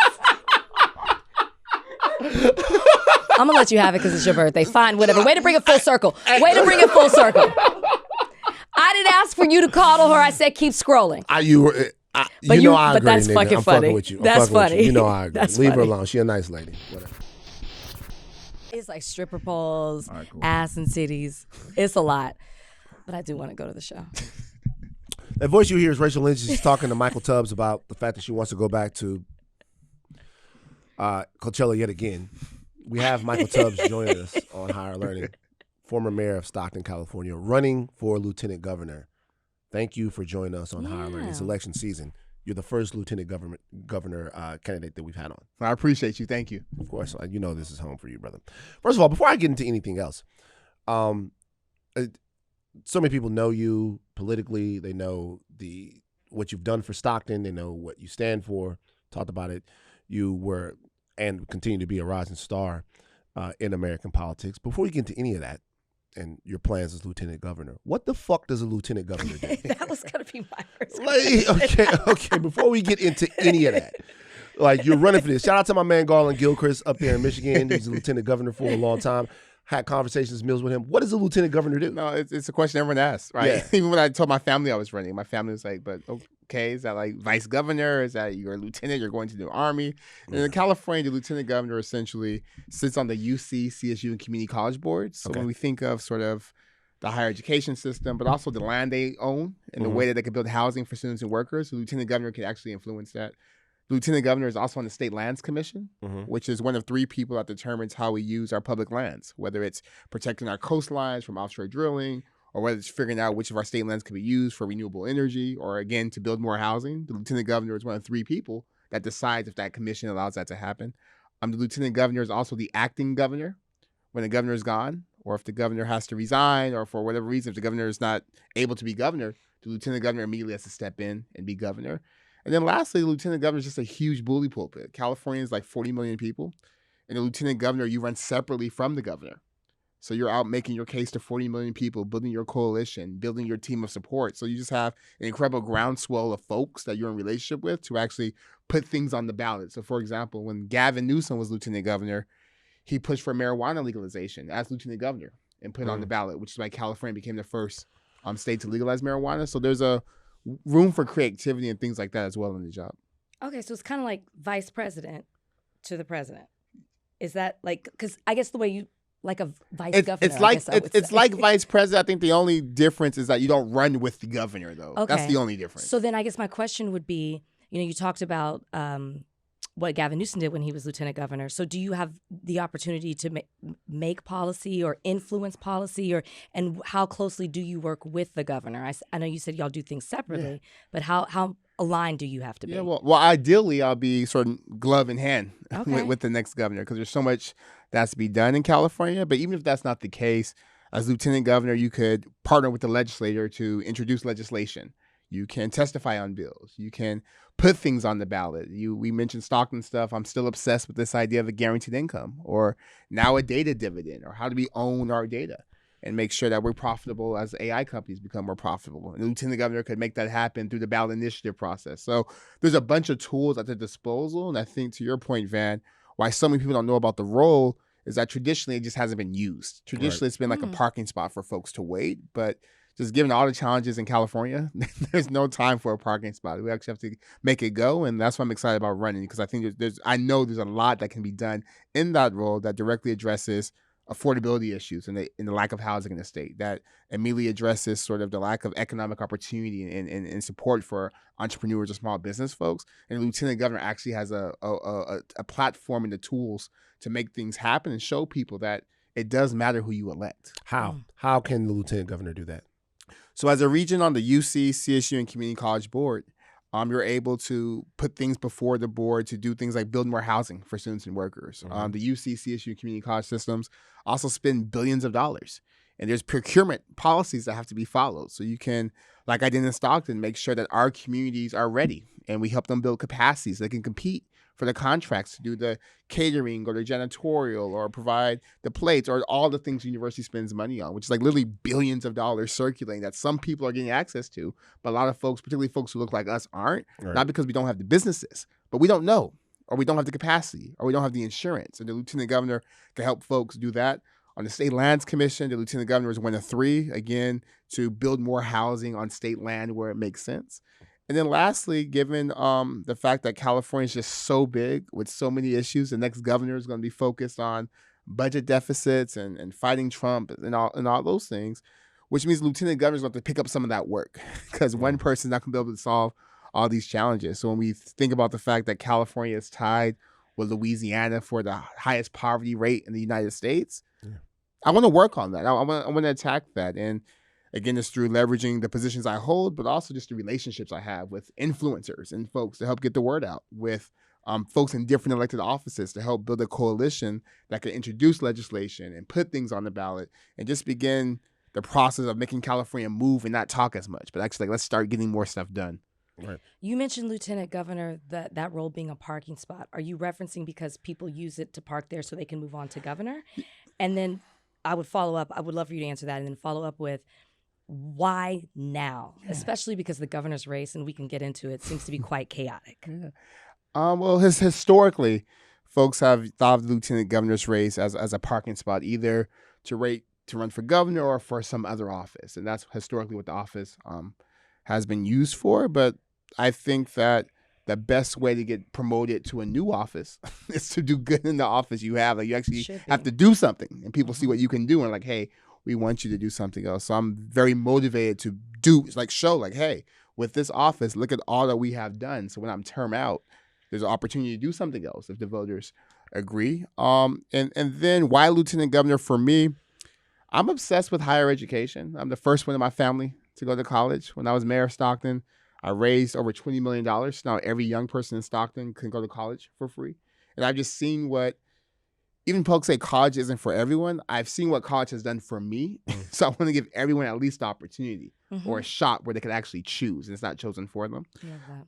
I'm going to let you have it because it's your birthday. Fine, whatever. Way to bring it full circle. I didn't ask for you to coddle her. I said keep scrolling. I agree, but that's nigga. fucking I'm funny. Fucking with you. That's funny. You know I agree. That's Leave funny. her alone. She a nice lady. Whatever. It's like stripper poles, cool. Ass and titties. It's a lot. But I do want to go to the show. That voice you hear is Rachel Lindsay. She's talking to Michael Tubbs about the fact that she wants to go back to Coachella yet again. We have Michael Tubbs joining us on Higher Learning, former mayor of Stockton, California, running for lieutenant governor. Thank you for joining us on Higher Learning. It's election season. You're the first lieutenant governor candidate that we've had on. I appreciate you. Thank you. Of course. This is home for you, brother. First of all, before I get into anything else, so many people know you politically. They know what you've done for Stockton. They know what you stand for. Talked about it. You were and continue to be a rising star in American politics. Before we get into any of that and your plans as lieutenant governor, what the fuck does a lieutenant governor do? That was going to be my first question. Okay. Before we get into any of that, like, you're running for this. Shout out to my man Garland Gilchrist up there in Michigan. He's a lieutenant governor for a long time. had conversations, meals with him. What does the lieutenant governor do? No, it's a question everyone asks, right? Yeah. Even when I told my family I was running, my family was like, but okay, is that like vice governor? Is that you're a lieutenant? You're going to the army? And in California, the lieutenant governor essentially sits on the UC, CSU, and community college boards. So when we think of sort of the higher education system, but also the land they own and the way that they can build housing for students and workers, the lieutenant governor can actually influence that. The lieutenant governor is also on the State Lands Commission, which is one of 3 people that determines how we use our public lands, whether it's protecting our coastlines from offshore drilling, or whether it's figuring out which of our state lands can be used for renewable energy, or again, to build more housing. The lieutenant governor is one of 3 people that decides if that commission allows that to happen. The lieutenant governor is also the acting governor when the governor is gone, or if the governor has to resign, or for whatever reason, if the governor is not able to be governor, the lieutenant governor immediately has to step in and be governor. And then lastly, the lieutenant governor is just a huge bully pulpit. California is like 40 million people. And the lieutenant governor, you run separately from the governor. So you're out making your case to 40 million people, building your coalition, building your team of support. So you just have an incredible groundswell of folks that you're in relationship with to actually put things on the ballot. So for example, when Gavin Newsom was lieutenant governor, he pushed for marijuana legalization as lieutenant governor and put it on the ballot, which is why California became the first state to legalize marijuana. So there's a room for creativity and things like that as well in the job. Okay, so it's kind of like vice president to the president. Is that like, because I guess the way you, like a vice governor. It's like vice president. I think the only difference is that you don't run with the governor, though. Okay. That's the only difference. So then I guess my question would be, you talked about what Gavin Newsom did when he was lieutenant governor. So do you have the opportunity to make policy or influence policy, and how closely do you work with the governor? I know you said y'all do things separately, but how aligned do you have to be? Yeah, well, ideally, I'll be sort of glove in hand with the next governor, because there's so much that's to be done in California. But even if that's not the case, as lieutenant governor, you could partner with the legislator to introduce legislation. You can testify on bills. You can put things on the ballot. We mentioned Stockton stuff. I'm still obsessed with this idea of a guaranteed income, or now a data dividend, or how do we own our data and make sure that we're profitable as AI companies become more profitable. And the lieutenant governor could make that happen through the ballot initiative process. So there's a bunch of tools at their disposal. And I think, to your point, Van, why so many people don't know about the role is that traditionally it just hasn't been used. Traditionally, It's been like a parking spot for folks to wait. But just given all the challenges in California, there's no time for a parking spot. We actually have to make it go, and that's why I'm excited about running, because I think I know there's a lot that can be done in that role that directly addresses affordability issues and the lack of housing in the state, that immediately addresses sort of the lack of economic opportunity and support for entrepreneurs or small business folks. And the lieutenant governor actually has a platform and the tools to make things happen and show people that it does matter who you elect. How can the lieutenant governor do that? So as a region on the UC, CSU, and community college board, you're able to put things before the board to do things like build more housing for students and workers. The UC, CSU, community college systems also spend billions of dollars. And there's procurement policies that have to be followed. So you can, like I did in Stockton, make sure that our communities are ready, and we help them build capacity so they can compete for the contracts to do the catering or the janitorial or provide the plates or all the things the university spends money on, which is like literally billions of dollars circulating that some people are getting access to, but a lot of folks, particularly folks who look like us, aren't. Right. Not because we don't have the businesses, but we don't know, or we don't have the capacity, or we don't have the insurance. And the lieutenant governor can help folks do that. On the State Lands Commission, the lieutenant governor is one of 3, again, to build more housing on state land where it makes sense. And then lastly, given the fact that California is just so big with so many issues, the next governor is going to be focused on budget deficits and fighting Trump and all those things, which means the lieutenant governor is going to have to pick up some of that work, because one person is not going to be able to solve all these challenges. So when we think about the fact that California is tied with Louisiana for the highest poverty rate in the United States, I want to work on that. I want to attack that. And again, it's through leveraging the positions I hold, but also just the relationships I have with influencers and folks to help get the word out, with folks in different elected offices to help build a coalition that can introduce legislation and put things on the ballot and just begin the process of making California move and not talk as much, but actually let's start getting more stuff done. Right. You mentioned Lieutenant Governor, that role being a parking spot. Are you referencing because people use it to park there so they can move on to governor? And then I would follow up. I would love for you to answer that, and then follow up with, why now? Especially because the governor's race, and we can get into it, seems to be quite chaotic. Well, historically, folks have thought of the lieutenant governor's race as a parking spot, either to run for governor or for some other office. And that's historically what the office has been used for. But I think that the best way to get promoted to a new office is to do good in the office you have. Like you actually have to do something, and people see what you can do and like, hey, we want you to do something else. So I'm very motivated to show like, hey, with this office, look at all that we have done. So when I'm term out, there's an opportunity to do something else if the voters agree. And then why lieutenant governor for me? I'm obsessed with higher education. I'm the first one in my family to go to college. When I was mayor of Stockton, I raised over $20 million. Now every young person in Stockton can go to college for free. And I've just seen what, even folks say college isn't for everyone. I've seen what college has done for me. So I want to give everyone at least the opportunity or a shot where they can actually choose and it's not chosen for them.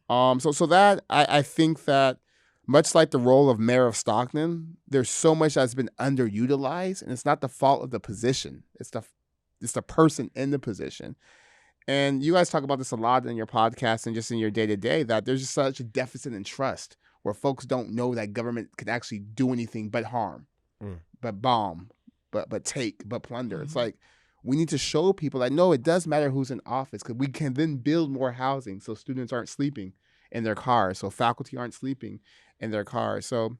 So that I think that much like the role of mayor of Stockton, there's so much that's been underutilized, and it's not the fault of the position. It's the person in the position. And you guys talk about this a lot in your podcast and just in your day-to-day, that there's just such a deficit in trust where folks don't know that government can actually do anything but harm, but bomb, but take, but plunder. It's like we need to show people that, no, it does matter who's in office, because we can then build more housing so students aren't sleeping in their cars, so faculty aren't sleeping in their cars. So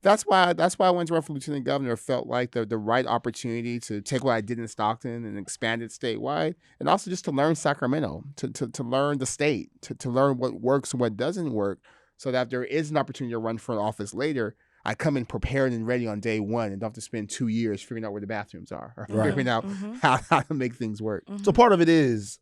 that's why I went to run for lieutenant governor. Felt like the right opportunity to take what I did in Stockton and expand it statewide, and also just to learn Sacramento, to learn the state, to learn what works and what doesn't work, so that if there is an opportunity to run for an office later, I come in prepared and ready on day one and don't have to spend 2 years figuring out where the bathrooms are or figuring out how to make things work. So part of it is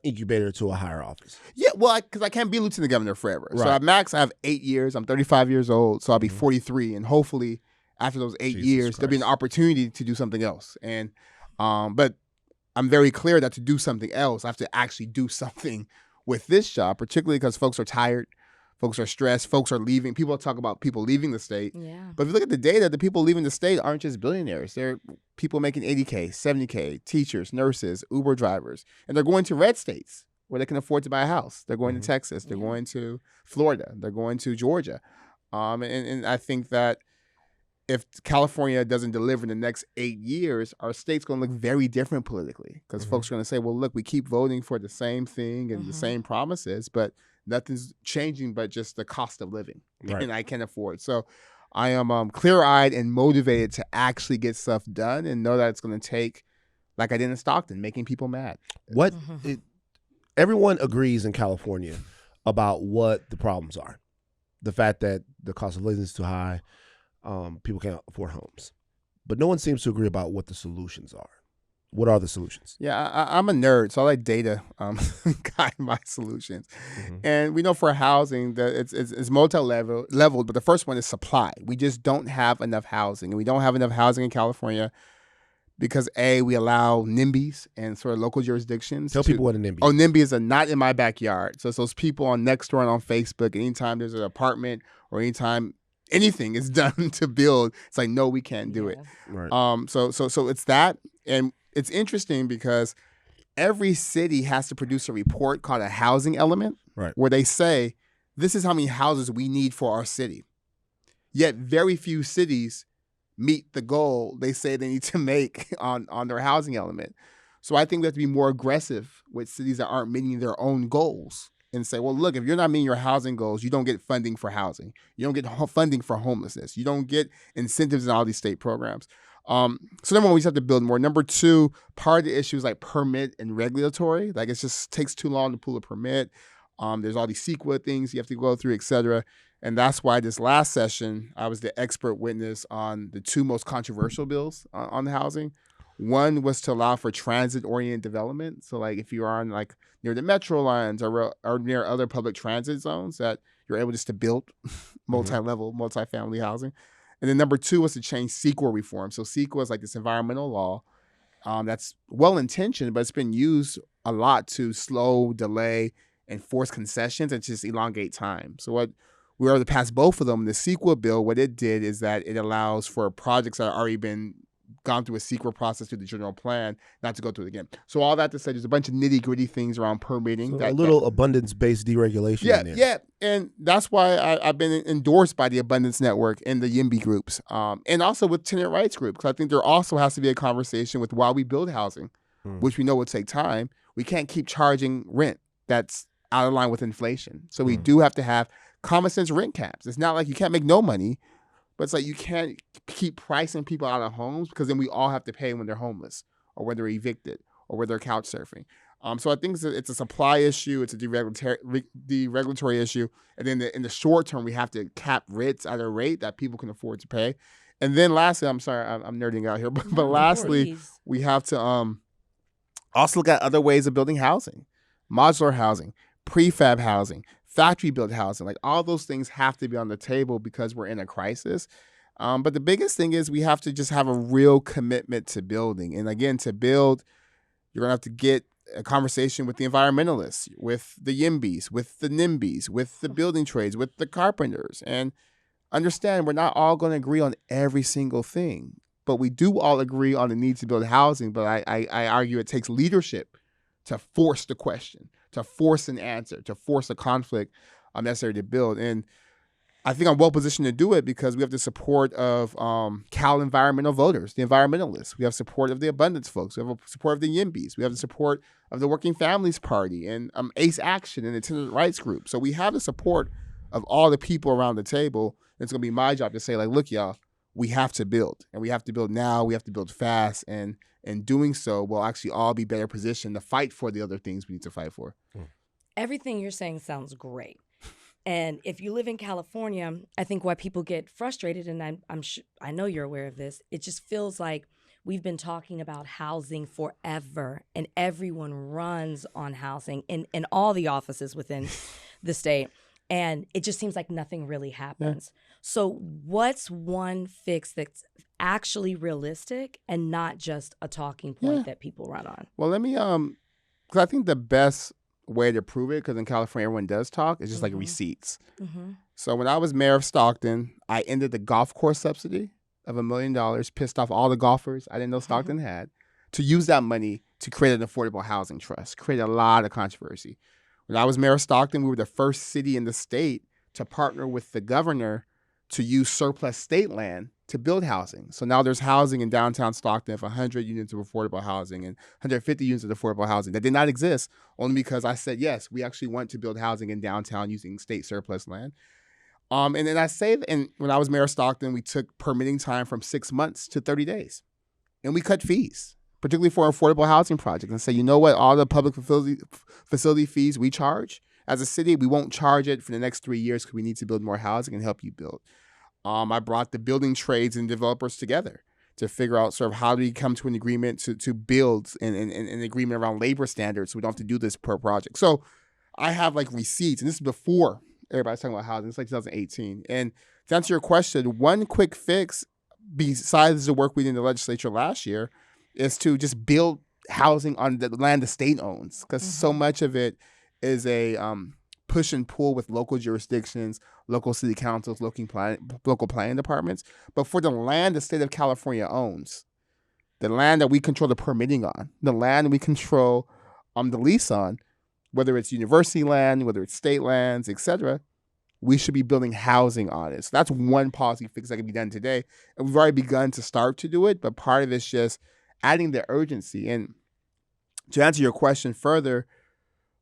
incubator to a higher office. Yeah, well, because I can't be lieutenant governor forever. Right. So at max, I have 8 years. I'm 35 years old, so I'll be 43. And hopefully after those 8 years, there'll be an opportunity to do something else. And but I'm very clear that to do something else, I have to actually do something with this job, particularly because folks are tired. Folks are stressed. Folks are leaving. People talk about people leaving the state. Yeah. But if you look at the data, the people leaving the state aren't just billionaires. They're people making $80K, $70K, teachers, nurses, Uber drivers. And they're going to red states where they can afford to buy a house. They're going to Texas. They're going to Florida. They're going to Georgia. And I think that if California doesn't deliver in the next 8 years, our state's going to look very different politically, because folks are going to say, well, look, we keep voting for the same thing and the same promises, but nothing's changing but just the cost of living, and I can't afford. So I am clear-eyed and motivated to actually get stuff done and know that it's going to take, like I did in Stockton, making people mad. Everyone agrees in California about what the problems are. The fact that the cost of living is too high, people can't afford homes. But no one seems to agree about what the solutions are. What are the solutions? Yeah, I'm a nerd, so I like data guide my solutions. And we know for housing that it's multi-leveled, but the first one is supply. We just don't have enough housing, and we don't have enough housing in California because we allow NIMBYs and sort of local jurisdictions. Tell people what a NIMBY is. Oh, NIMBY is a not in my backyard. So it's those people on Nextdoor and on Facebook, anytime there's an apartment or anytime anything is done to build, it's like, no, we can't do it. Right. So it's that. And it's interesting because every city has to produce a report called a housing element, where they say, this is how many houses we need for our city. Yet very few cities meet the goal they say they need to make on their housing element. So I think we have to be more aggressive with cities that aren't meeting their own goals and say, well, look, if you're not meeting your housing goals, you don't get funding for housing. You don't get funding for homelessness. You don't get incentives in all these state programs. So number one, we just have to build more. Number two, part of the issue is like permit and regulatory. Like it just takes too long to pull a permit. There's all these CEQA things you have to go through, et cetera. And that's why this last session, I was the expert witness on the two most controversial bills on the housing. One was to allow for transit-oriented development. So like if you are on like near the metro lines or near other public transit zones, that you're able just to build multi-level, multi-family housing. And then number two was to change CEQA reform. So CEQA is like this environmental law that's well-intentioned, but it's been used a lot to slow, delay, and force concessions and just elongate time. So what we were able to pass both of them. The CEQA bill, what it did is that it allows for projects that have already been gone through a secret process through the general plan, not to go through it again. So all that to say, there's a bunch of nitty gritty things around permitting. So a little abundance-based deregulation in there. Yeah, and that's why I've been endorsed by the Abundance Network and the YIMBY groups, and also with tenant rights groups, because I think there also has to be a conversation with while we build housing, which we know will take time, we can't keep charging rent that's out of line with inflation. So we do have to have common sense rent caps. It's not like you can't make no money, but it's like you can't keep pricing people out of homes, because then we all have to pay when they're homeless or when they're evicted or when they're couch surfing. So I think it's a supply issue, it's a deregulatory issue, and then in the short term, we have to cap rents at a rate that people can afford to pay. And then lastly, I'm sorry, I'm nerding out here, but lastly, we have to also look at other ways of building housing, modular housing, prefab housing, factory-built housing. Like all those things have to be on the table because we're in a crisis. But the biggest thing is we have to just have a real commitment to building. And again, to build, you're going to have to get a conversation with the environmentalists, with the YIMBYs, with the NIMBYs, with the building trades, with the carpenters, and understand we're not all going to agree on every single thing, but we do all agree on the need to build housing. But I argue it takes leadership to force the question, to force an answer, to force a conflict necessary to build. And I think I'm well positioned to do it because we have the support of Cal environmental voters, the environmentalists. We have support of the abundance folks. We have support of the YIMBYs. We have the support of the Working Families Party and ACE Action and the tenant rights group. So we have the support of all the people around the table. And it's going to be my job to say, like, look, y'all, we have to build. And we have to build now. We have to build fast. And in doing so, we'll actually all be better positioned to fight for the other things we need to fight for. Everything you're saying sounds great. And if you live in California, I think why people get frustrated, and I know you're aware of this, it just feels like we've been talking about housing forever, and everyone runs on housing in all the offices within the state, and it just seems like nothing really happens. Yeah. So what's one fix that's actually realistic and not just a talking point that people run on? Well, let me, because I think the best way to prove it, because in California everyone does talk, is just like receipts. So when I was mayor of Stockton, I ended the golf course subsidy of $1 million, pissed off all the golfers I didn't know Stockton had, to use that money to create an affordable housing trust, create a lot of controversy. When I was mayor of Stockton, we were the first city in the state to partner with the governor to use surplus state land to build housing. So now there's housing in downtown Stockton of 100 units of affordable housing and 150 units of affordable housing that did not exist, only because I said, yes, we actually want to build housing in downtown using state surplus land. And then I say, and when I was mayor of Stockton, we took permitting time from 6 months to 30 days. And we cut fees, particularly for affordable housing projects, and say, you know what, all the public facility fees we charge as a city, we won't charge it for the next 3 years because we need to build more housing and help you build. I brought the building trades and developers together to figure out sort of how do we come to an agreement to build an agreement around labor standards so we don't have to do this per project. So I have like receipts, and this is before everybody's talking about housing. It's like 2018. And to answer your question, one quick fix besides the work we did in the legislature last year is to just build housing on the land the state owns, because so much of it is a push and pull with local jurisdictions, local city councils, local planning departments. But for the land the state of California owns, the land that we control the permitting on, the land we control the lease on, whether it's university land, whether it's state lands, etc., we should be building housing on it. So that's one policy fix that can be done today. And we've already begun to start to do it, but part of it's just adding the urgency. And to answer your question further,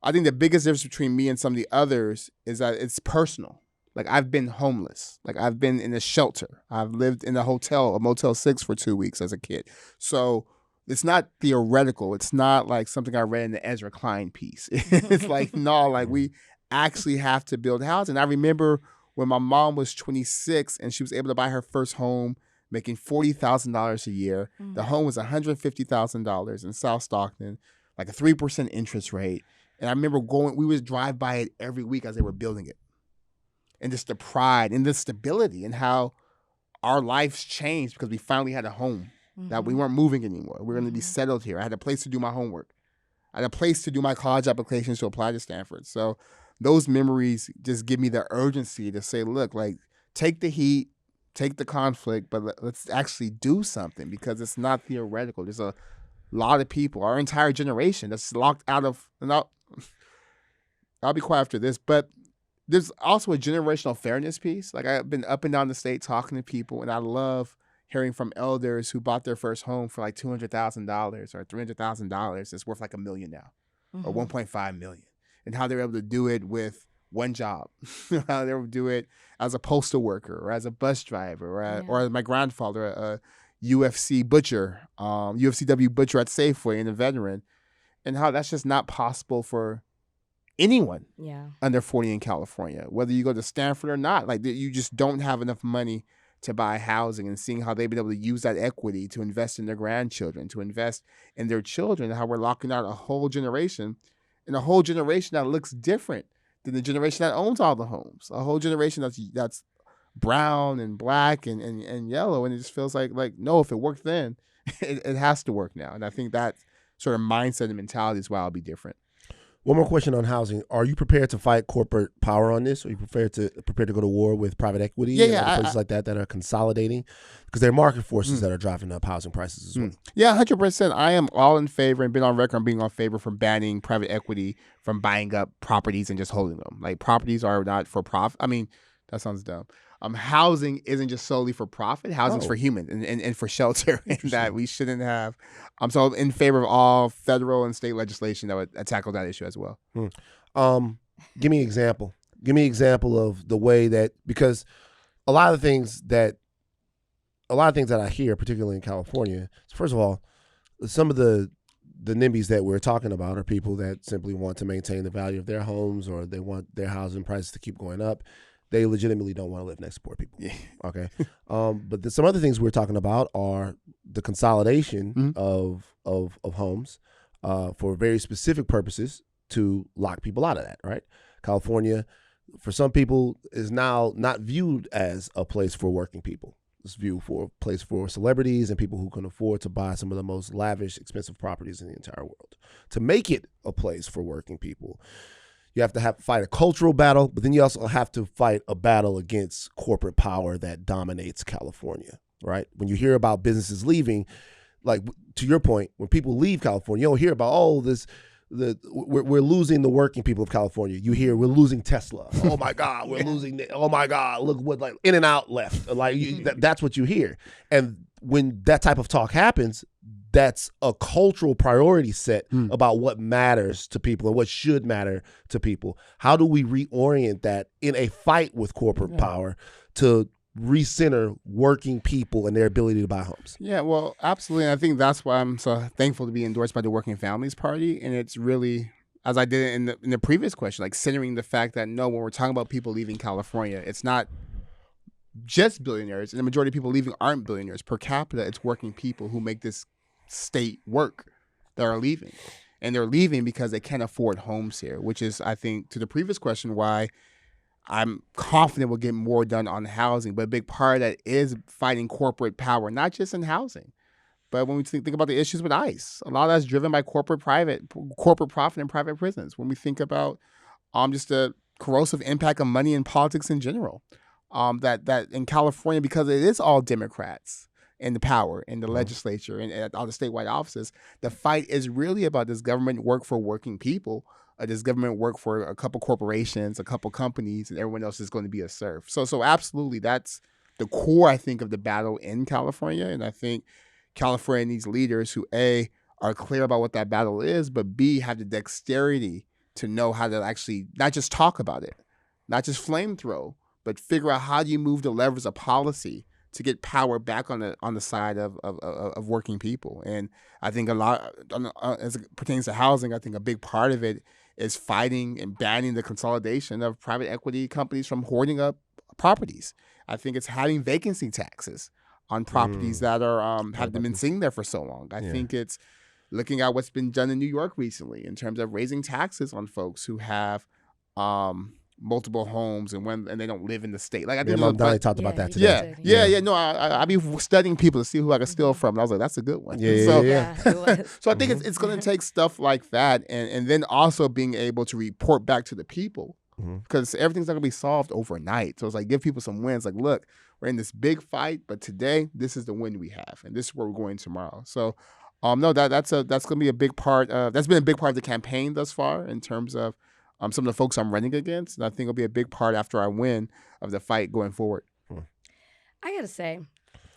I think the biggest difference between me and some of the others is that it's personal. Like, I've been homeless. Like, I've been in a shelter. I've lived in a Motel 6 for 2 weeks as a kid. So it's not theoretical. It's not like something I read in the Ezra Klein piece. It's like, no, like we actually have to build housing. I remember when my mom was 26 and she was able to buy her first home, making $40,000 a year. The home was $150,000 in South Stockton, like a 3% interest rate. And I remember we would drive by it every week as they were building it. And just the pride and the stability and how our lives changed because we finally had a home, that we weren't moving anymore. We were going to be settled here. I had a place to do my homework. I had a place to do my college applications to apply to Stanford. So those memories just give me the urgency to say, look, like, take the heat, take the conflict, but let's actually do something, because it's not theoretical. There's a lot of people, our entire generation, that's locked out of. And I'll be quiet after this, but there's also a generational fairness piece. Like, I've been up and down the state talking to people, and I love hearing from elders who bought their first home for like $200,000 or $300,000. It's worth like $1 million now, or $1.5 million, and how they're able to do it with one job, how they would do it as a postal worker or as a bus driver or as my grandfather, a UFC butcher, UFCW butcher at Safeway, and a veteran, and how that's just not possible for anyone under 40 in California, whether you go to Stanford or not. Like, you just don't have enough money to buy housing, and seeing how they've been able to use that equity to invest in their grandchildren, to invest in their children, and how we're locking out a whole generation, and a whole generation that looks different than the generation that owns all the homes, a whole generation that's brown and black and yellow, and it just feels like no, if it worked then, it has to work now. And I think that sort of mindset and mentality is why I'll be different. One more question on housing. Are you prepared to fight corporate power on this? Are you prepared to go to war with private equity and other places like that are consolidating? Because there are market forces that are driving up housing prices as well. Yeah, 100%. I am all in favor, and been on record on being on favor from banning private equity from buying up properties and just holding them. Like, properties are not for profit. I mean, that sounds dumb. Housing isn't just solely for profit. Housing's for humans and for shelter, and that we shouldn't have. So I'm in favor of all federal and state legislation that would tackle that issue as well. Give me an example. Give me an example of the way that, because a lot of things that I hear, particularly in California, first of all, some of the NIMBYs that we're talking about are people that simply want to maintain the value of their homes, or they want their housing prices to keep going up. They legitimately don't want to live next to poor people. Yeah. Okay. But some other things we're talking about are the consolidation of homes for very specific purposes to lock people out of that, right? California, for some people, is now not viewed as a place for working people. It's viewed for a place for celebrities and people who can afford to buy some of the most lavish, expensive properties in the entire world. To make it a place for working people, you have to fight a cultural battle, but then you also have to fight a battle against corporate power that dominates California, right? When you hear about businesses leaving, like, to your point, when people leave California, you don't hear about, we're losing the working people of California. You hear we're losing Tesla. Oh my God, we're losing. Oh my God, look what, like, In-N-Out left. Like, that's what you hear. And when that type of talk happens, that's a cultural priority set about what matters to people and what should matter to people. How do we reorient that in a fight with corporate power to recenter working people and their ability to buy homes? Yeah, well, absolutely. And I think that's why I'm so thankful to be endorsed by the Working Families Party. And it's really, as I did in the previous question, like, centering the fact that, no, when we're talking about people leaving California, it's not just billionaires. And the majority of people leaving aren't billionaires. Per capita, it's working people who make this state work that are leaving. And they're leaving because they can't afford homes here, which is, I think, to the previous question, why I'm confident we'll get more done on housing. But a big part of that is fighting corporate power, not just in housing, but when we think about the issues with ICE, a lot of that's driven by corporate profit in private prisons. When we think about just the corrosive impact of money in politics in general, that in California, because it is all Democrats in the power, in the legislature, and at all the statewide offices, the fight is really about, does government work for working people? Or does government work for a couple corporations, a couple companies, and everyone else is going to be a serf? So absolutely, that's the core, I think, of the battle in California. And I think California needs leaders who, A, are clear about what that battle is, but B, have the dexterity to know how to actually not just talk about it, not just flamethrow, but figure out, how do you move the levers of policy to get power back on the side of working people. And I think a lot, as it pertains to housing, I think a big part of it is fighting and banning the consolidation of private equity companies from hoarding up properties. I think it's having vacancy taxes on properties that are have been sitting there for so long. I think it's looking at what's been done in New York recently in terms of raising taxes on folks who have multiple homes and they don't live in the state. Like, I think Donnie talked about that today. Yeah. No, I be studying people to see who I can steal from. And I was like, that's a good one. So I think it's going to take stuff like that, and then also being able to report back to the people because everything's not gonna be solved overnight. So it's like give people some wins. Like, look, we're in this big fight, but today this is the win we have, and this is where we're going tomorrow. So, no, that's gonna be a big part. That's been a big part of the campaign thus far in terms of some of the folks I'm running against, and I think it'll be a big part after I win of the fight going forward. I gotta say,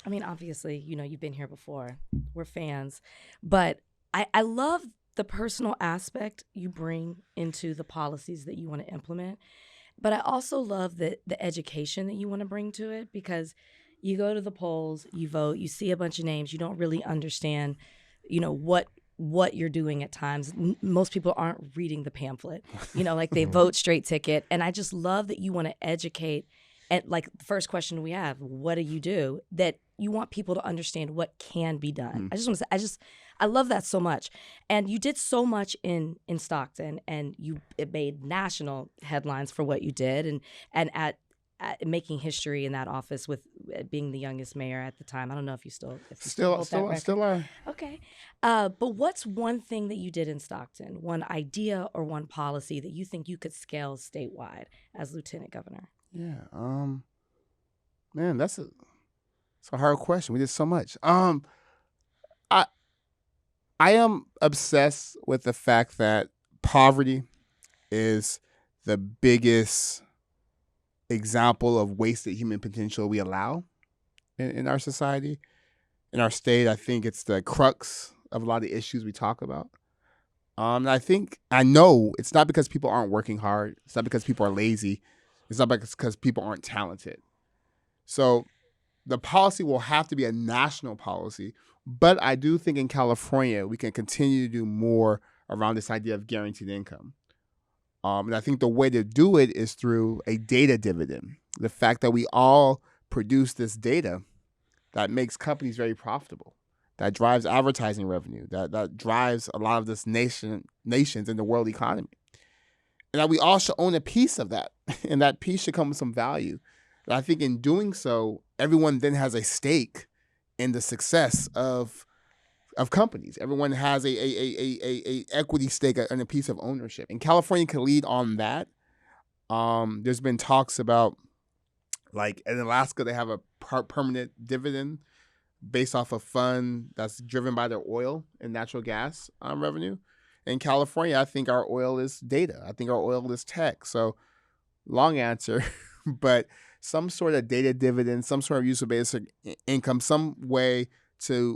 I mean, obviously, you've been here before. We're fans, but I love the personal aspect you bring into the policies that you want to implement. But I also love the education that you want to bring to it, because you go to the polls, you vote, you see a bunch of names, you don't really understand, what you're doing at times. Most people aren't reading the pamphlet, like they vote straight ticket. And I just love that you want to educate. And like the first question we have, what do you do? That you want people to understand what can be done. I just want to say, I love that so much. And you did so much in Stockton, and it made national headlines for what you did, and at making history in that office with being the youngest mayor at the time. I don't know if you still are. Okay. But what's one thing that you did in Stockton, one idea or one policy that you think you could scale statewide as lieutenant governor? Yeah. Man, that's a hard question. We did so much. I am obsessed with the fact that poverty is the biggest example of wasted human potential we allow in our society, in our state. I think it's the crux of a lot of the issues we talk about. I know it's not because people aren't working hard. It's not because people are lazy. It's not because people aren't talented. So the policy will have to be a national policy. But I do think in California, we can continue to do more around this idea of guaranteed income. And I think the way to do it is through a data dividend. The fact that we all produce this data that makes companies very profitable, that drives advertising revenue, that drives a lot of this nations in the world economy. And that we all should own a piece of that. And that piece should come with some value. And I think in doing so, everyone then has a stake in the success of companies. Everyone has a equity stake and a piece of ownership. And California can lead on that. There's been talks about, like in Alaska, they have a permanent dividend based off a fund that's driven by their oil and natural gas revenue. In California, I think our oil is data. I think our oil is tech. So long answer, but some sort of data dividend, some sort of use of basic income, some way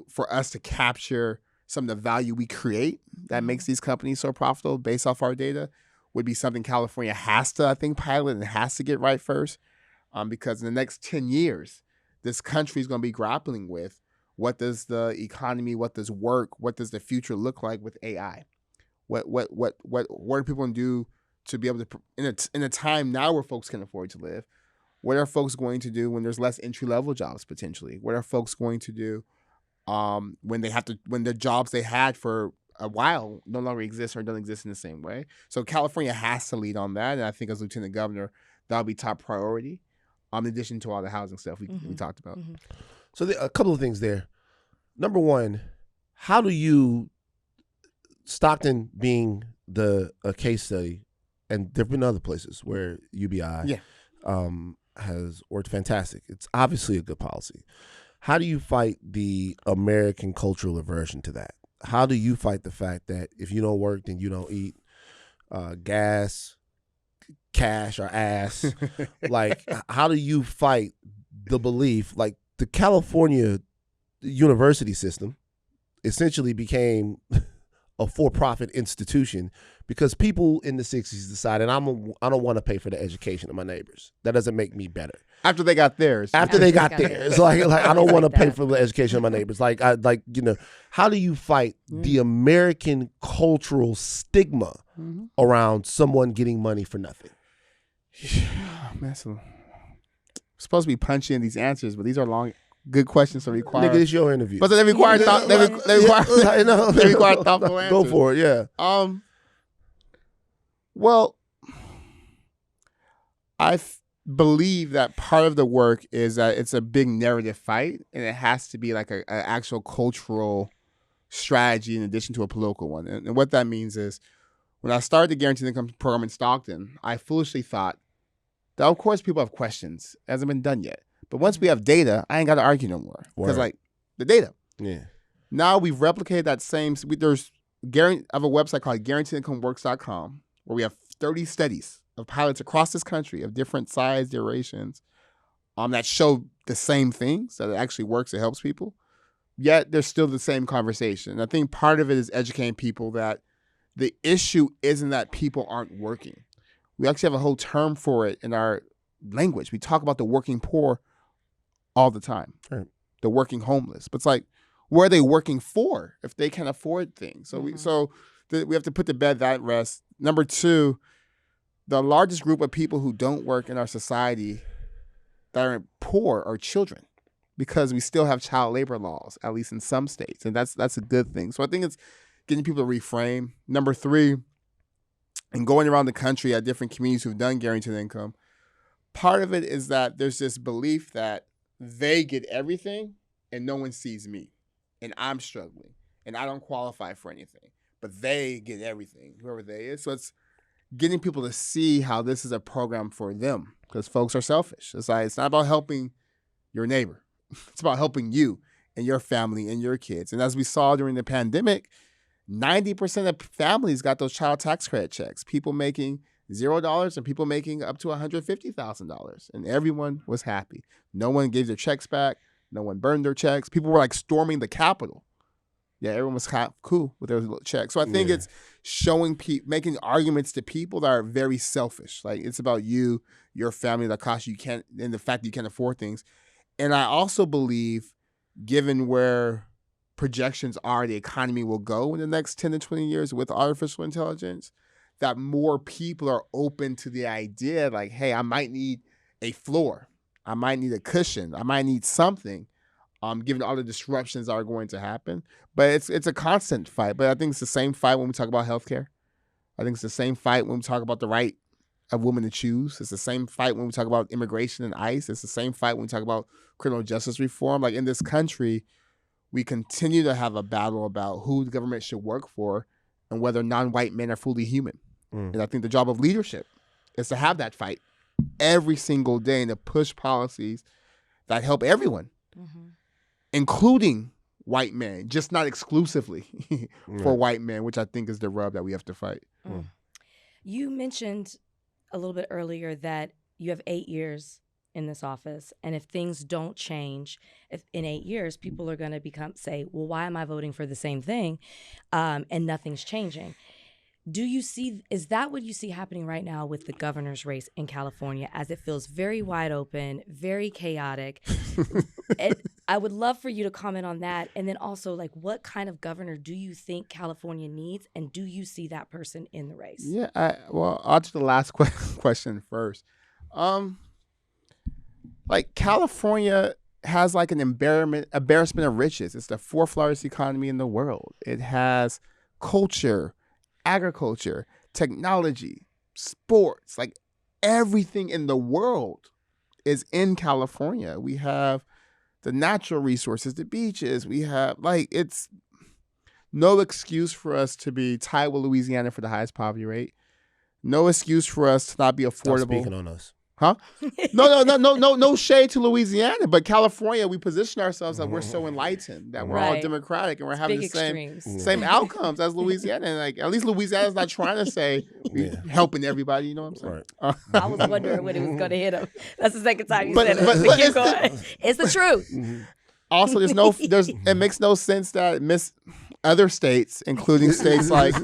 for us to capture some of the value we create that makes these companies so profitable based off our data would be something California has to, I think, pilot and has to get right first. Because in the next 10 years, this country is going to be grappling with what does the economy, what does work, what does the future look like with AI? What are people going to do to be able to, in a time now where folks can afford to live? What are folks going to do when there's less entry-level jobs potentially? What are folks going to do when the jobs they had for a while no longer exist or don't exist in the same way? So California has to lead on that, and I think as lieutenant governor, that'll be top priority. In addition to all the housing stuff we talked about. So a couple of things there. Number one, how do you, Stockton being a case study, and there have been other places where UBI has worked fantastic. It's obviously a good policy. How do you fight the American cultural aversion to that? How do you fight the fact that if you don't work, then you don't eat? Gas, cash, or ass? Like, how do you fight the belief, like the California university system essentially became a for-profit institution because people in the 60s decided I don't want to pay for the education of my neighbors. That doesn't make me better. After they got theirs. After they got theirs. Like I don't want to pay for the education of my neighbors. How do you fight the American cultural stigma around someone getting money for nothing? Man, supposed to be punchy in these answers, but these are long, good questions that require. Nigga, it's your interview. But they require thought. They require thoughtful answers. Go for it. Yeah. Well, I believe that part of the work is that it's a big narrative fight, and it has to be like an actual cultural strategy in addition to a political one. And what that means is, when I started the Guaranteed Income Program in Stockton, I foolishly thought that, of course, people have questions. It hasn't been done yet. But once we have data, I ain't got to argue no more. Because, like, the data. Yeah. Now we've replicated that same. I have a website called guaranteedincomworks.com where we have 30 studies of pilots across this country of different size, durations, that show the same things, that it actually works, it helps people. Yet there's still the same conversation. And I think part of it is educating people that the issue isn't that people aren't working. We actually have a whole term for it in our language. We talk about the working poor all the time, right? The working homeless. But it's like, where are they working for if they can't afford things? So we have to put to bed that rest. Number two, the largest group of people who don't work in our society that are poor are children, because we still have child labor laws, at least in some states, and that's a good thing. So I think it's getting people to reframe. Number three, and going around the country at different communities who've done guaranteed income, part of it is that there's this belief that they get everything and no one sees me. And I'm struggling, and I don't qualify for anything, but they get everything, whoever they is. So it's getting people to see how this is a program for them, because folks are selfish. It's like, it's not about helping your neighbor. It's about helping you and your family and your kids. And as we saw during the pandemic, 90% of families got those child tax credit checks, people making $0 and people making up to $150,000. And everyone was happy. No one gave their checks back. No one burned their checks. People were like storming the Capitol. Yeah, everyone was cool with their little checks. So I think it's showing making arguments to people that are very selfish. Like, it's about you, your family, that cost you can't, and the fact that you can't afford things. And I also believe, given where projections are the economy will go in the next 10 to 20 years with artificial intelligence, that more people are open to the idea, like, hey, I might need a floor. I might need a cushion. I might need something, given all the disruptions that are going to happen. But it's a constant fight. But I think it's the same fight when we talk about healthcare. I think it's the same fight when we talk about the right of women to choose. It's the same fight when we talk about immigration and ICE. It's the same fight when we talk about criminal justice reform. Like, in this country, we continue to have a battle about who the government should work for and whether non-white men are fully human. And I think the job of leadership is to have that fight every single day and to push policies that help everyone, including white men, just not exclusively for white men, which I think is the rub that we have to fight. You mentioned a little bit earlier that you have 8 years in this office, and if things don't change, if in 8 years people are going to say, well, why am I voting for the same thing, and nothing's changing? Is that what you see happening right now with the governor's race in California, as it feels very wide open, very chaotic? I would love for you to comment on that. And then also, like, what kind of governor do you think California needs? And do you see that person in the race? Yeah, I'll answer the last question first. Like, California has like an embarrassment of riches. It's the fourth largest economy in the world. It has culture, agriculture, technology, sports, like everything in the world is in California. We have the natural resources, the beaches. We have, like, it's no excuse for us to be tied with Louisiana for the highest poverty rate. No excuse for us to not be affordable. Stop speaking on us. Huh? No shade to Louisiana, but California, we position ourselves that we're so enlightened, that we're all democratic, and we're having the same outcomes as Louisiana. And, like, at least Louisiana's not trying to say helping everyody. You know what I'm saying? I was wondering when it was going to hit him. That's the second time you said it. It's the truth. Also, it makes no sense that other states, including states like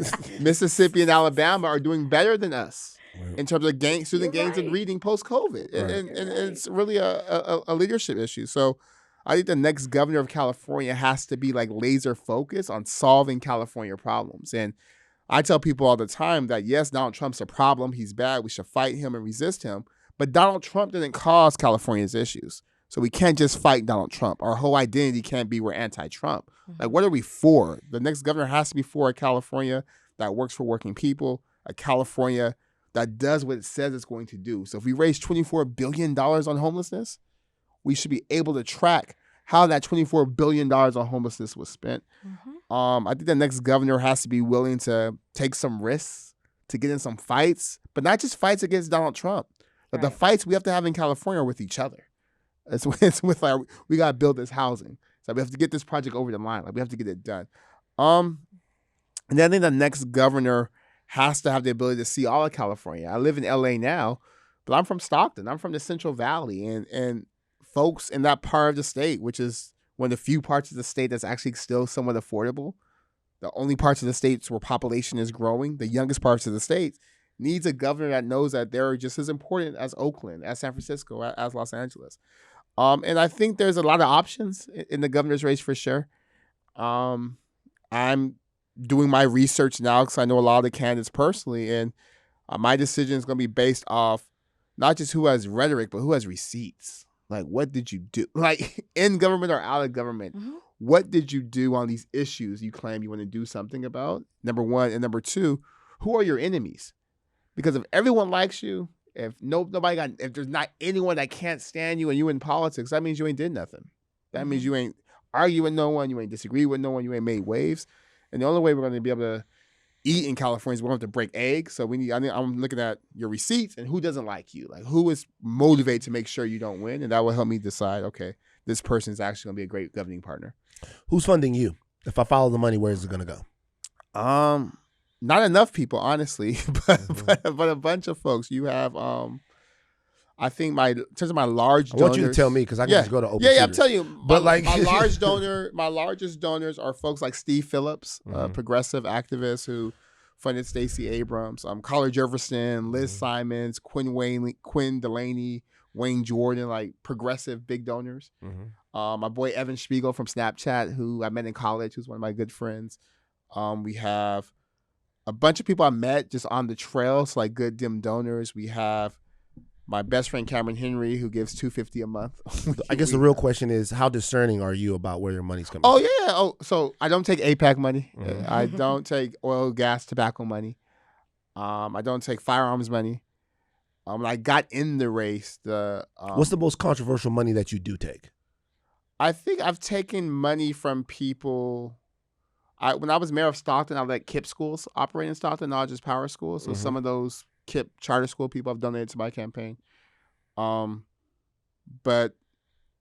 Mississippi and Alabama, are doing better than us in terms of student gains in reading post-COVID. And it's really a leadership issue. So I think the next governor of California has to be, like, laser focused on solving California problems. And I tell people all the time that, yes, Donald Trump's a problem. He's bad. We should fight him and resist him. But Donald Trump didn't cause California's issues. So we can't just fight Donald Trump. Our whole identity can't be we're anti-Trump. Like, what are we for? The next governor has to be for a California that works for working people, a California that does what it says it's going to do. So if we raise $24 billion on homelessness, we should be able to track how that $24 billion on homelessness was spent. I think the next governor has to be willing to take some risks, to get in some fights, but not just fights against Donald Trump, but the fights we have to have in California are with each other. It's with like, we got to build this housing. So we have to get this project over the line. Like, we have to get it done. And then I think the next governor has to have the ability to see all of California. I live in LA now, but I'm from Stockton. I'm from the Central Valley, and folks in that part of the state, which is one of the few parts of the state that's actually still somewhat affordable, the only parts of the states where population is growing, the youngest parts of the state, needs a governor that knows that they're just as important as Oakland, as San Francisco, as Los Angeles. And I think there's a lot of options in the governor's race for sure. I'm doing my research now because I know a lot of the candidates personally, and my decision is going to be based off not just who has rhetoric, but who has receipts. Like, what did you do? Like, in government or out of government, what did you do on these issues you claim you want to do something about? Number one. And number two, who are your enemies? Because if everyone likes you, if there's not anyone that can't stand you and you in politics, that means you ain't did nothing. That means you ain't argued with no one, you ain't disagreed with no one, you ain't made waves. And the only way we're going to be able to eat in California is we're going to have to break eggs. So I'm looking at your receipts and who doesn't like you. Like, who is motivated to make sure you don't win? And that will help me decide, okay, this person is actually going to be a great governing partner. Who's funding you? If I follow the money, where is it going to go? Not enough people, honestly, but a bunch of folks. You have, I think in terms of my large donors. I want you to tell me because I can just go to open tutors. I'm telling you. But my largest donors are folks like Steve Phillips, a progressive activist who funded Stacey Abrams, Collar Jefferson, Liz Simons, Quinn Delaney, Wayne Jordan, like progressive big donors. My boy Evan Spiegel from Snapchat, who I met in college, who's one of my good friends. We have a bunch of people I met just on the trail, so like good dim donors. We have my best friend Cameron Henry, who gives $250 a month. I guess the real question is, how discerning are you about where your money's coming from? So I don't take AIPAC money. I don't take oil, gas, tobacco money. I don't take firearms money. When I got in the race, what's the most controversial money that you do take? I think I've taken money from people. When I was mayor of Stockton, I let KIPP schools operate in Stockton, not just power schools. So some of those KIPP charter school people have donated to my campaign. But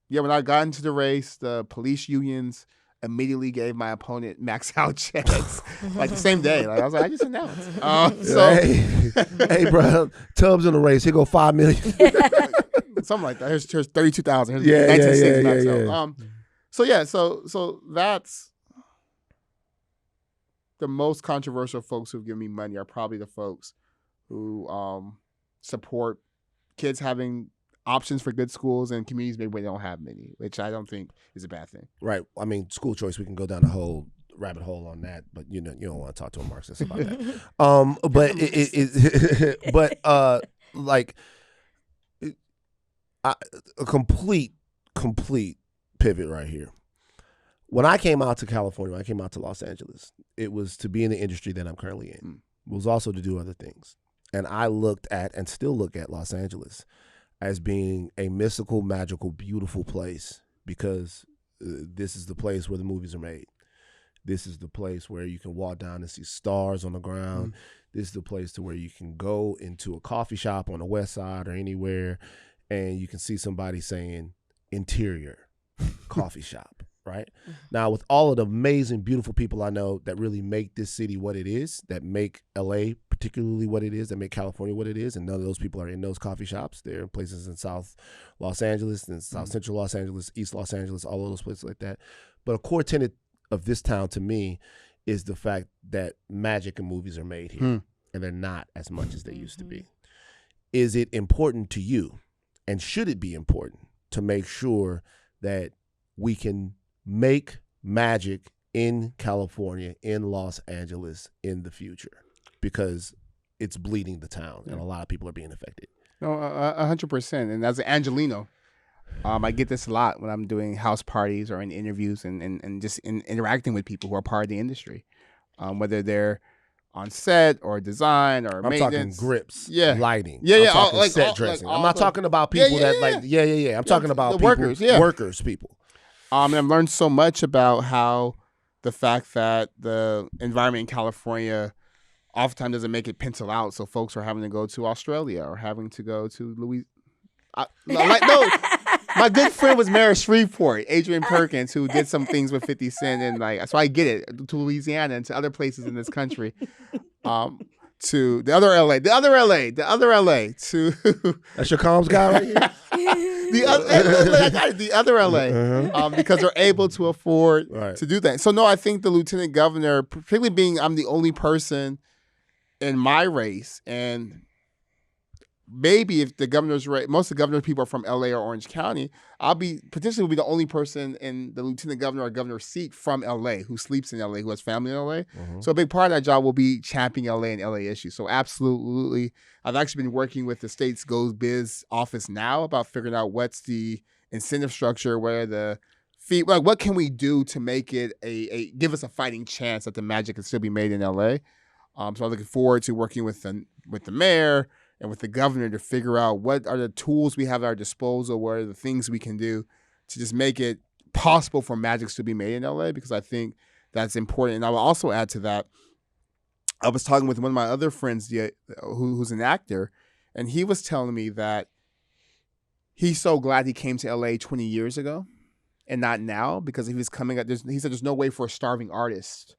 yeah, when I got into the race, the police unions immediately gave my opponent max out checks like the same day. Like, I was like, I just announced. Hey, bro, Tubbs in the race. Here go $5 million. Something like that. Here's $32,000. Here's 19 max out. So that's the most controversial folks who've given me money are probably the folks who support kids having options for good schools in communities maybe where they don't have many, which I don't think is a bad thing. Right. I mean, school choice, we can go down a whole rabbit hole on that, but you don't want to talk to a Marxist about that. A complete pivot right here. When I came out to California, when I came out to Los Angeles, it was to be in the industry that I'm currently in. It was also to do other things. And I looked at and still look at Los Angeles as being a mystical, magical, beautiful place because this is the place where the movies are made. This is the place where you can walk down and see stars on the ground. This is the place to where you can go into a coffee shop on the west side or anywhere and you can see somebody saying interior coffee shop. Right? Now, with all of the amazing, beautiful people I know that really make this city what it is, that make LA particularly what it is, that make California what it is, and none of those people are in those coffee shops. They're in places in South Los Angeles and South Central Los Angeles, East Los Angeles, all of those places like that. But a core tenet of this town to me is the fact that magic and movies are made here, and they're not as much as they used to be. Is it important to you, and should it be important to make sure that we can make magic in California, in Los Angeles in the future? Because it's bleeding the town and a lot of people are being affected. No, 100%. And as an Angelino, I get this a lot when I'm doing house parties or in interviews and just interacting with people who are part of the industry, whether they're on set or design or maintenance. I'm talking grips, lighting. I'm talking set dressing. I'm not talking about people I'm talking about people, workers, people. And I've learned so much about how the fact that the environment in California oftentimes doesn't make it pencil out. So folks are having to go to Australia or having to go to Louisiana. My good friend was Mayor of Shreveport, Adrian Perkins, who did some things with 50 Cent, and so I get it, to Louisiana and to other places in this country, to the other LA, to that's your comms guy right here. the other LA, because they're able to afford to do that. So no, I think the lieutenant governor, particularly being I'm the only person in my race, and maybe if the governor's right, most of the governor's people are from LA or Orange County, I'll be potentially will be the only person in the lieutenant governor or governor's seat from LA who sleeps in LA, who has family in LA. So a big part of that job will be championing LA and LA issues. So absolutely, I've actually been working with the state's Go Biz office now about figuring out what's the incentive structure, where the fee, like what can we do to make it a give us a fighting chance that the magic can still be made in LA. So I'm looking forward to working with the mayor and with the governor to figure out what are the tools we have at our disposal, what are the things we can do to just make it possible for magic to be made in LA, because I think that's important. And I will also add to that, I was talking with one of my other friends who's an actor, and he was telling me that he's so glad he came to LA 20 years ago and not now, because if he's coming up, he said there's no way for a starving artist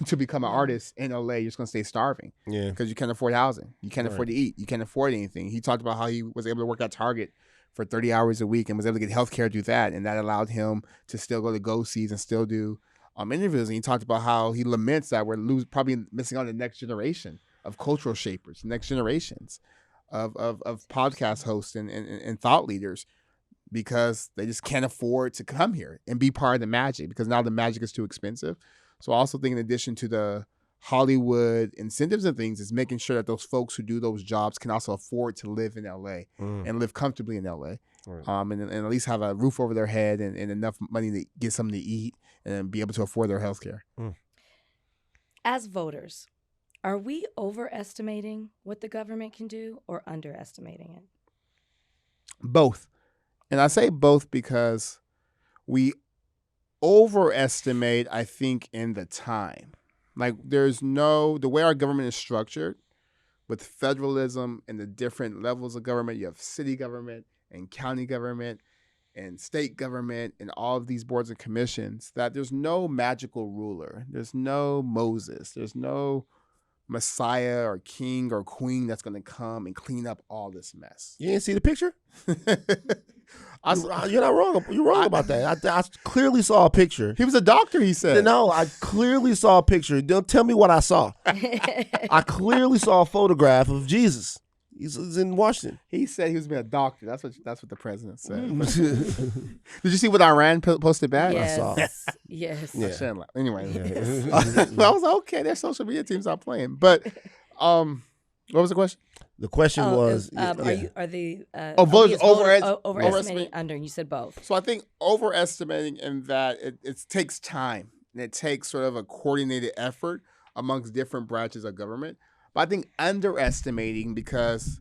to become an artist in LA. You're just going to stay starving. Yeah. Because you can't afford housing. You can't afford to eat. You can't afford anything. He talked about how he was able to work at Target for 30 hours a week and was able to get health care through that. And that allowed him to still go to go-sees and still do interviews. And he talked about how he laments that we're probably missing out on the next generation of cultural shapers, next generations of podcast hosts and thought leaders, because they just can't afford to come here and be part of the magic, because now the magic is too expensive. So I also think, in addition to the Hollywood incentives and things, is making sure that those folks who do those jobs can also afford to live in LA and live comfortably in LA, and at least have a roof over their head and enough money to get something to eat and be able to afford their health care. As voters, are we overestimating what the government can do or underestimating it? Both. And I say both because we overestimate, I think, in the time. Like, the way our government is structured with federalism and the different levels of government, you have city government and county government and state government and all of these boards and commissions, that there's no magical ruler. There's no Moses. There's no Messiah or king or queen that's going to come and clean up all this mess. You didn't see the picture? You're not wrong. You're wrong about that. I clearly saw a picture. He was a doctor, he said. No, I clearly saw a picture. Don't tell me what I saw. I clearly saw a photograph of Jesus. He's in Washington. He said he was being a doctor. That's what the president said. Did you see what Iran posted back? Yes. I saw. Yes. Yeah. Anyway, I was like, okay, their social media team's not playing. But what was the question? The question was, are they voters overestimating under? And you said both. So I think overestimating in that it takes time and it takes sort of a coordinated effort amongst different branches of government. But I think underestimating, because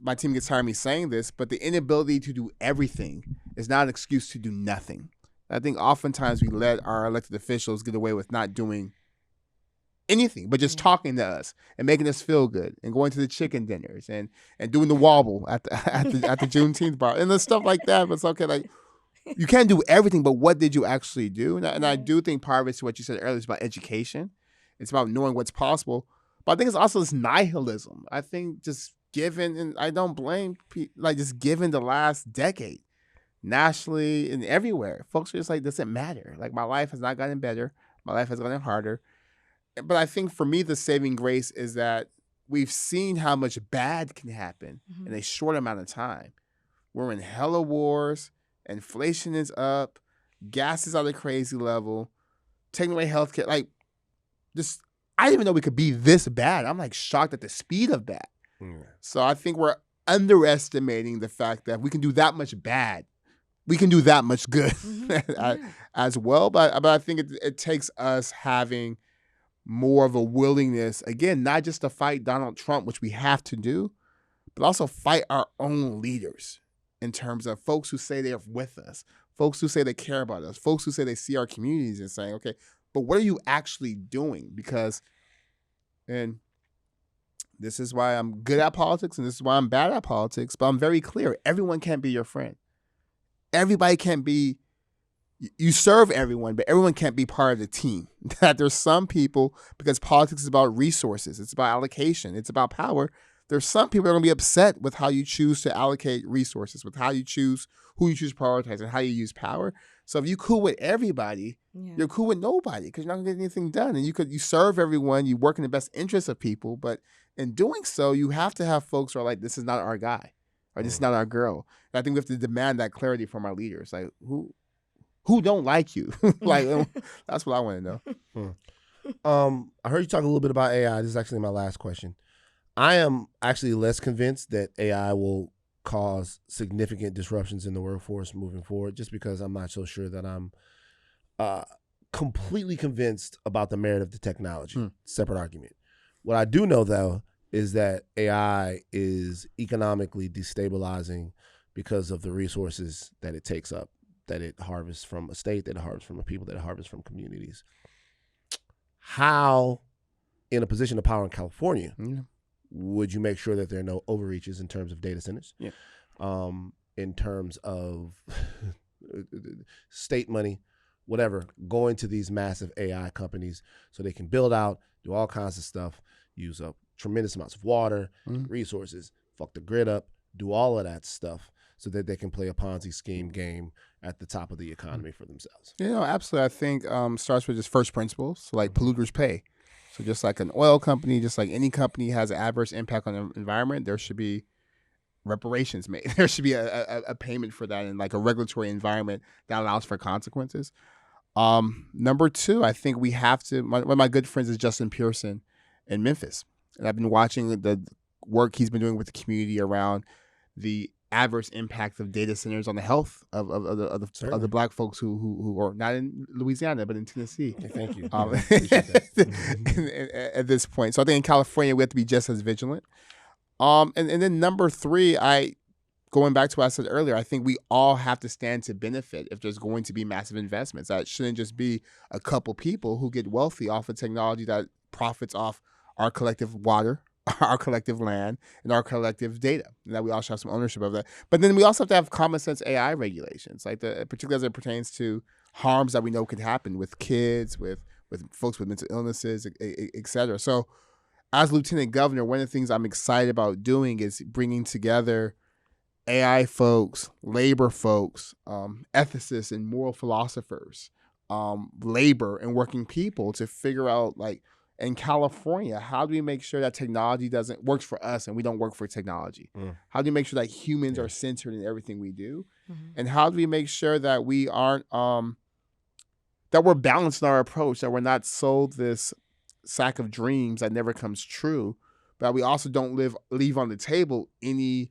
my team gets tired of me saying this, but the inability to do everything is not an excuse to do nothing. I think oftentimes we let our elected officials get away with not doing anything, but just talking to us and making us feel good and going to the chicken dinners and doing the wobble at the Juneteenth bar and the stuff like that. But it's okay, like, you can't do everything, but what did you actually do? And I do think part of it's what you said earlier, is about education. It's about knowing what's possible. But I think it's also this nihilism. I think just given, and I don't blame people, like just given the last decade, nationally and everywhere, folks are just like, doesn't matter. Like, my life has not gotten better. My life has gotten harder. But I think for me, the saving grace is that we've seen how much bad can happen in a short amount of time. We're in hella wars. Inflation is up. Gas is at a crazy level. Taking away healthcare. Like, just, I didn't even know we could be this bad. I'm like shocked at the speed of that. So I think we're underestimating the fact that we can do that much bad. We can do that much good as well. But I think it takes us having more of a willingness, again, not just to fight Donald Trump, which we have to do, but also fight our own leaders in terms of folks who say they're with us, folks who say they care about us, folks who say they see our communities and saying, okay, but what are you actually doing? Because And this is why I'm good at politics and this is why I'm bad at politics. But I'm very clear. Everyone can't be your friend. Everybody can't be, you serve everyone, but everyone can't be part of the team. That there's some people, because politics is about resources, it's about allocation, it's about power. There's some people that are going to be upset with how you choose to allocate resources, with how you choose, who you choose to prioritize, and how you use power. So if you cool with everybody, you're cool with nobody because you're not going to get anything done. And you serve everyone, you work in the best interest of people, but in doing so, you have to have folks who are like, this is not our guy, or this is not our girl. And I think we have to demand that clarity from our leaders. Like, who don't like you? Like, that's what I want to know. I heard you talk a little bit about AI. This is actually my last question. I am actually less convinced that AI will cause significant disruptions in the workforce moving forward, just because I'm not so sure that I'm completely convinced about the merit of the technology. Separate argument. What I do know, though, is that AI is economically destabilizing because of the resources that it takes up, that it harvests from a state, that it harvests from a people, that it harvests from communities. How, in a position of power in California, would you make sure that there are no overreaches in terms of data centers, in terms of state money, whatever, going to these massive AI companies so they can build out, do all kinds of stuff, use up tremendous amounts of water, resources, fuck the grid up, do all of that stuff so that they can play a Ponzi scheme game at the top of the economy for themselves? Yeah, no, absolutely. I think starts with just first principles, so like polluters pay. So just like an oil company, just like any company has an adverse impact on the environment, there should be reparations made. There should be a payment for that in like a regulatory environment that allows for consequences. Number two, I think we have to, one of my good friends is Justin Pearson in Memphis. And I've been watching the work he's been doing with the community around the adverse impact of data centers on the health of the Black folks who are not in Louisiana but in Tennessee. Okay, thank you. At this point, so I think in California we have to be just as vigilant. And then number three, going back to what I said earlier, I think we all have to stand to benefit if there's going to be massive investments. That shouldn't just be a couple people who get wealthy off of technology that profits off our collective water, our collective land, and our collective data, and that we all should have some ownership of that. But then we also have to have common sense AI regulations, like particularly as it pertains to harms that we know could happen with kids, with folks with mental illnesses, et cetera. So as Lieutenant Governor, one of the things I'm excited about doing is bringing together AI folks, labor folks, ethicists and moral philosophers, labor and working people to figure out, like, in California, how do we make sure that technology works for us and we don't work for technology? How do we make sure that humans are centered in everything we do? And how do we make sure that we aren't, that we're balanced in our approach, that we're not sold this sack of dreams that never comes true, but we also don't leave on the table any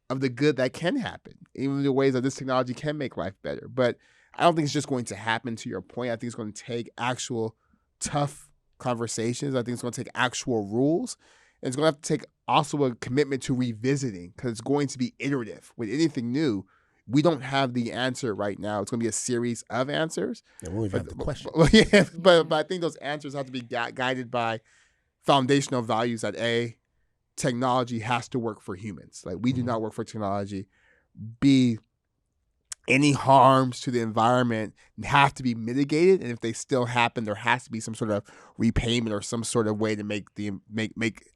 of the good that can happen, even the ways that this technology can make life better. But I don't think it's just going to happen, to your point. I think it's going to take actual tough conversations. I think it's going to take actual rules. And it's going to have to take also a commitment to revisiting, because it's going to be iterative. With anything new, we don't have the answer right now. It's going to be a series of answers. And we'll have the question. But I think those answers have to be guided by foundational values that technology has to work for humans. Like, we do not work for technology. B, any harms to the environment have to be mitigated, and if they still happen, there has to be some sort of repayment or some sort of way to make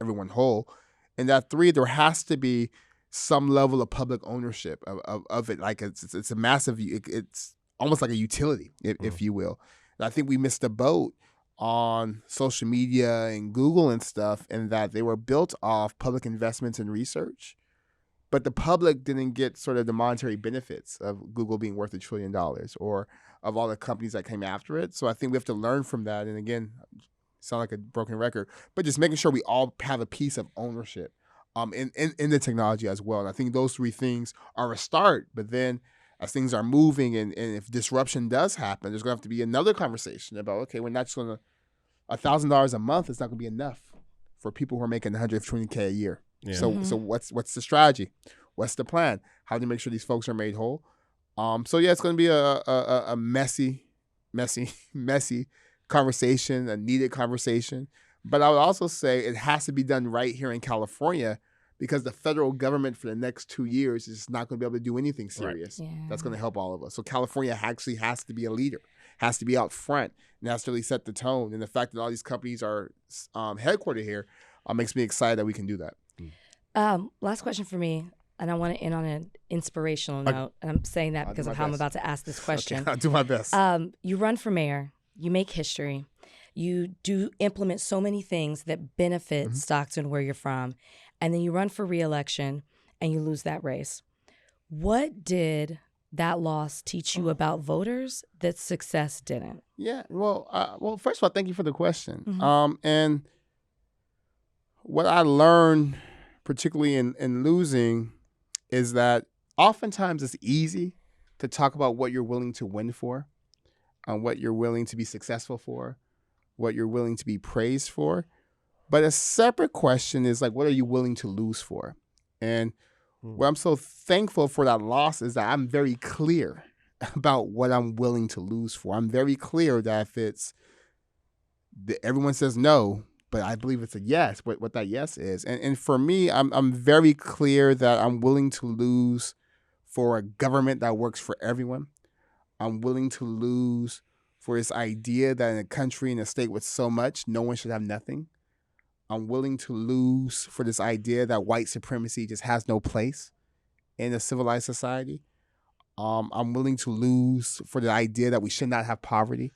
everyone whole. And that three, there has to be some level of public ownership of it. Like, it's a massive, it's almost like a utility, if you will. And I think we missed the boat on social media and Google and stuff, in that they were built off public investments in research, but the public didn't get sort of the monetary benefits of Google being worth $1 trillion or of all the companies that came after it. So I think we have to learn from that. And again, sound like a broken record, but just making sure we all have a piece of ownership in the technology as well. And I think those three things are a start, but then as things are moving and if disruption does happen, there's going to have to be another conversation about, okay, we're not just going to, $1,000 a month is not going to be enough for people who are making $120K a year. Yeah. So what's the strategy? What's the plan? How do you make sure these folks are made whole? So yeah, it's going to be a messy conversation, a needed conversation. But I would also say it has to be done right here in California, because the federal government for the next 2 years is not going to be able to do anything serious that's going to help all of us. So California actually has to be a leader, has to be out front, and has to really set the tone. And the fact that all these companies are headquartered here makes me excited that we can do that. Last question for me, and I want to end on an inspirational note. And I'm saying that because of how I'm about to ask this question. Okay, I'll do my best. You run for mayor. You make history. You do implement so many things that benefit Stockton, where you're from. And then you run for re-election and you lose that race. What did that loss teach you about voters that success didn't? Yeah, well, first of all, thank you for the question. And what I learned, particularly in losing, is that oftentimes it's easy to talk about what you're willing to win for, what you're willing to be successful for, what you're willing to be praised for. But a separate question is like, what are you willing to lose for? And what I'm so thankful for that loss is that I'm very clear about what I'm willing to lose for. I'm very clear that if it's, everyone says no, but I believe it's a yes, what that yes is. And for me, I'm very clear that I'm willing to lose for a government that works for everyone. I'm willing to lose for this idea that in a country, in a state with so much, no one should have nothing. I'm willing to lose for this idea that white supremacy just has no place in a civilized society. I'm willing to lose for the idea that we should not have poverty.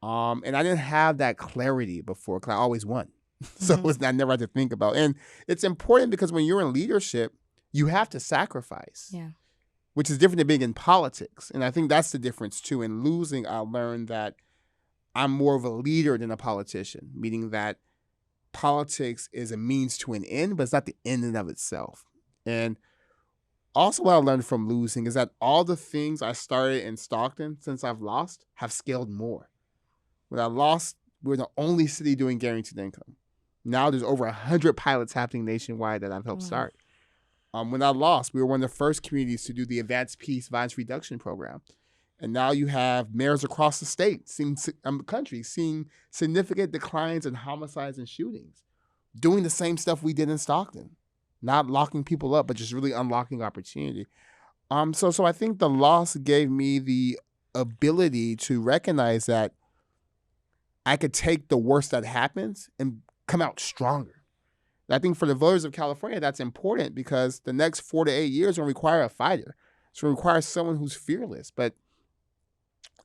And I didn't have that clarity before because I always won. So I never had to think about it. And it's important because when you're in leadership, you have to sacrifice, which is different than being in politics. And I think that's the difference too. In losing, I learned that I'm more of a leader than a politician, meaning that politics is a means to an end, but it's not the end in of itself. And also what I learned from losing is that all the things I started in Stockton since I've lost have scaled more. When I lost, we were the only city doing guaranteed income. Now there's over 100 pilots happening nationwide that I've helped start. When I lost, we were one of the first communities to do the Advanced Peace Violence Reduction Program. And now you have mayors across the state, country, seeing significant declines in homicides and shootings, doing the same stuff we did in Stockton, not locking people up, but just really unlocking opportunity. So I think the loss gave me the ability to recognize that I could take the worst that happens and come out stronger. And I think for the voters of California, that's important because the next 4 to 8 years will require a fighter. It's going to require someone who's fearless. But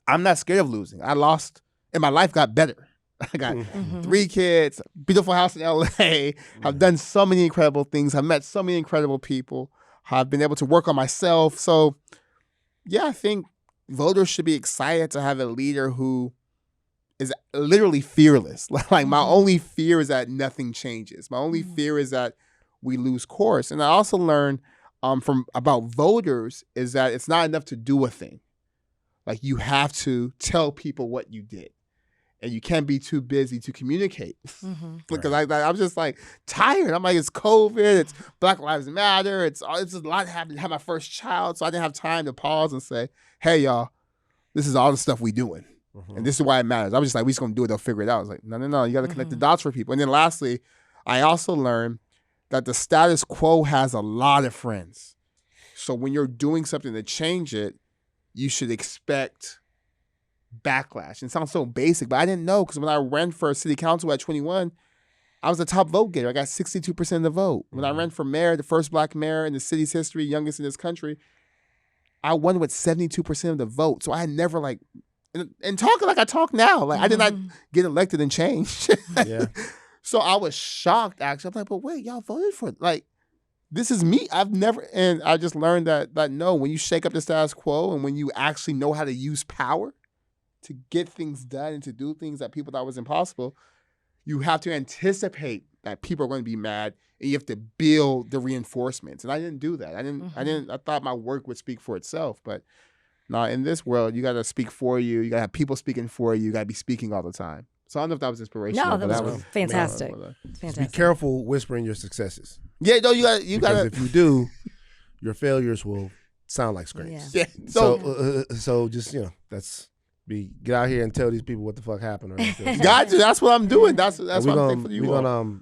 I'm not scared of losing. I lost, and my life got better. I got 3 kids, beautiful house in LA. I've done so many incredible things. I've met so many incredible people. I've been able to work on myself. So, yeah, I think voters should be excited to have a leader who is literally fearless. Like my only fear is that nothing changes. My only fear is that we lose course. And I also learned about voters is that it's not enough to do a thing. Like you have to tell people what you did. And you can't be too busy to communicate. Because I'm just like tired. I'm like, it's COVID, it's Black Lives Matter, it's just a lot happening. I had my first child, so I didn't have time to pause and say, hey, y'all, this is all the stuff we doing. And this is why it matters. I was just like, we just gonna do it, they'll figure it out. I was like, no, you gotta connect the dots for people. And then lastly, I also learned that the status quo has a lot of friends. So when you're doing something to change it, you should expect backlash. And it sounds so basic, but I didn't know because when I ran for city council at 21, I was the top vote getter. I got 62% of the vote. When I ran for mayor, the first Black mayor in the city's history, youngest in this country, I won with 72% of the vote. So I had never and talking like I talk now, like I did not get elected and change. So I was shocked actually. I'm like, but wait, y'all voted for it. This is me. And I just learned that no, when you shake up the status quo and when you actually know how to use power to get things done and to do things that people thought was impossible, you have to anticipate that people are going to be mad and you have to build the reinforcements. And I didn't do that. I thought my work would speak for itself, but no, in this world, you got to speak for you. You got to have people speaking for you. You got to be speaking all the time. So I don't know if that was inspirational. No, that was fantastic. Be careful whispering your successes. Yeah, no, you got to. Because if you do, your failures will sound like screams. Yeah. So just, that's Get out here and tell these people what the fuck happened. Got you. That's what I'm doing. That's what I'm thinking for you.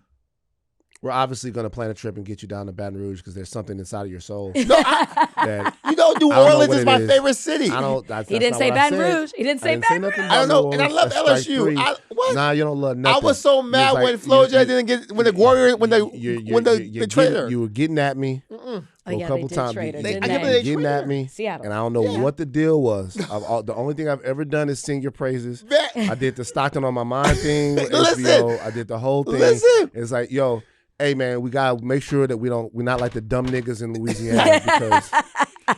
We're obviously going to plan a trip and get you down to Baton Rouge because there's something inside of your soul. No, New Orleans is my favorite city. He didn't say Baton Rouge. He didn't say Baton Rouge. I don't know, and I love LSU. What? Nah, you don't love nothing. I was so mad when Floja didn't get when the Warriors when the traitor. You were getting at me a couple times. They getting at me, Seattle. And I don't know what the deal was. The only thing I've ever done is sing your praises. I did the Stockton on My Mind thing with HBO. I did the whole thing. It's like, yo. Hey man, we gotta make sure that we're not like the dumb niggas in Louisiana because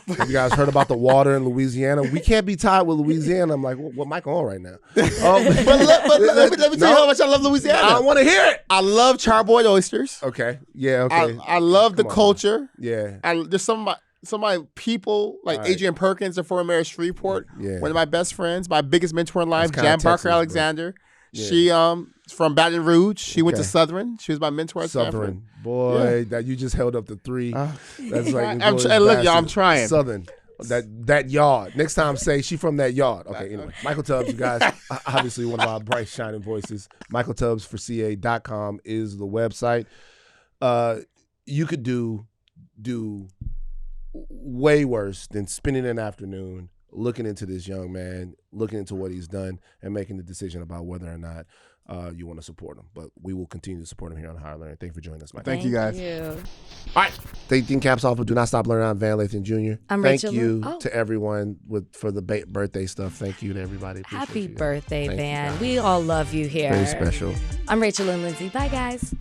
if you guys heard about the water in Louisiana, we can't be tied with Louisiana. I'm like, what mic on right now? But let me tell you how much I love Louisiana. I want to hear it. I love charboiled oysters. Okay, yeah, okay. I love the culture. Yeah, there's some of my people like Adrian Perkins, the former mayor of Shreveport. Yeah. One of my best friends, my biggest mentor in life, Jan Barker Alexander. Yeah. She from Baton Rouge. She went to Southern. She was my mentor at Southern. Boy, that you just held up the three. That's like look, y'all, I'm trying. Southern. That yard. Next time, say she from that yard. Okay, anyway. Michael Tubbs, you guys, obviously one of our bright, shining voices. MichaelTubbsForCA.com is the website. You could do way worse than spending an afternoon looking into this young man, looking into what he's done, and making the decision about whether or not you want to support him. But we will continue to support him here on Higher Learning. Thank you for joining us, Mike. Thank you, guys. All right. Thank you, Caps off of Do Not Stop Learning. I'm Van Lathan Jr. Thank you to everyone for the birthday stuff. Thank you to everybody. Appreciate Happy birthday, Van. We all love you here. Very special. I'm Rachel and Lindsay. Bye, guys.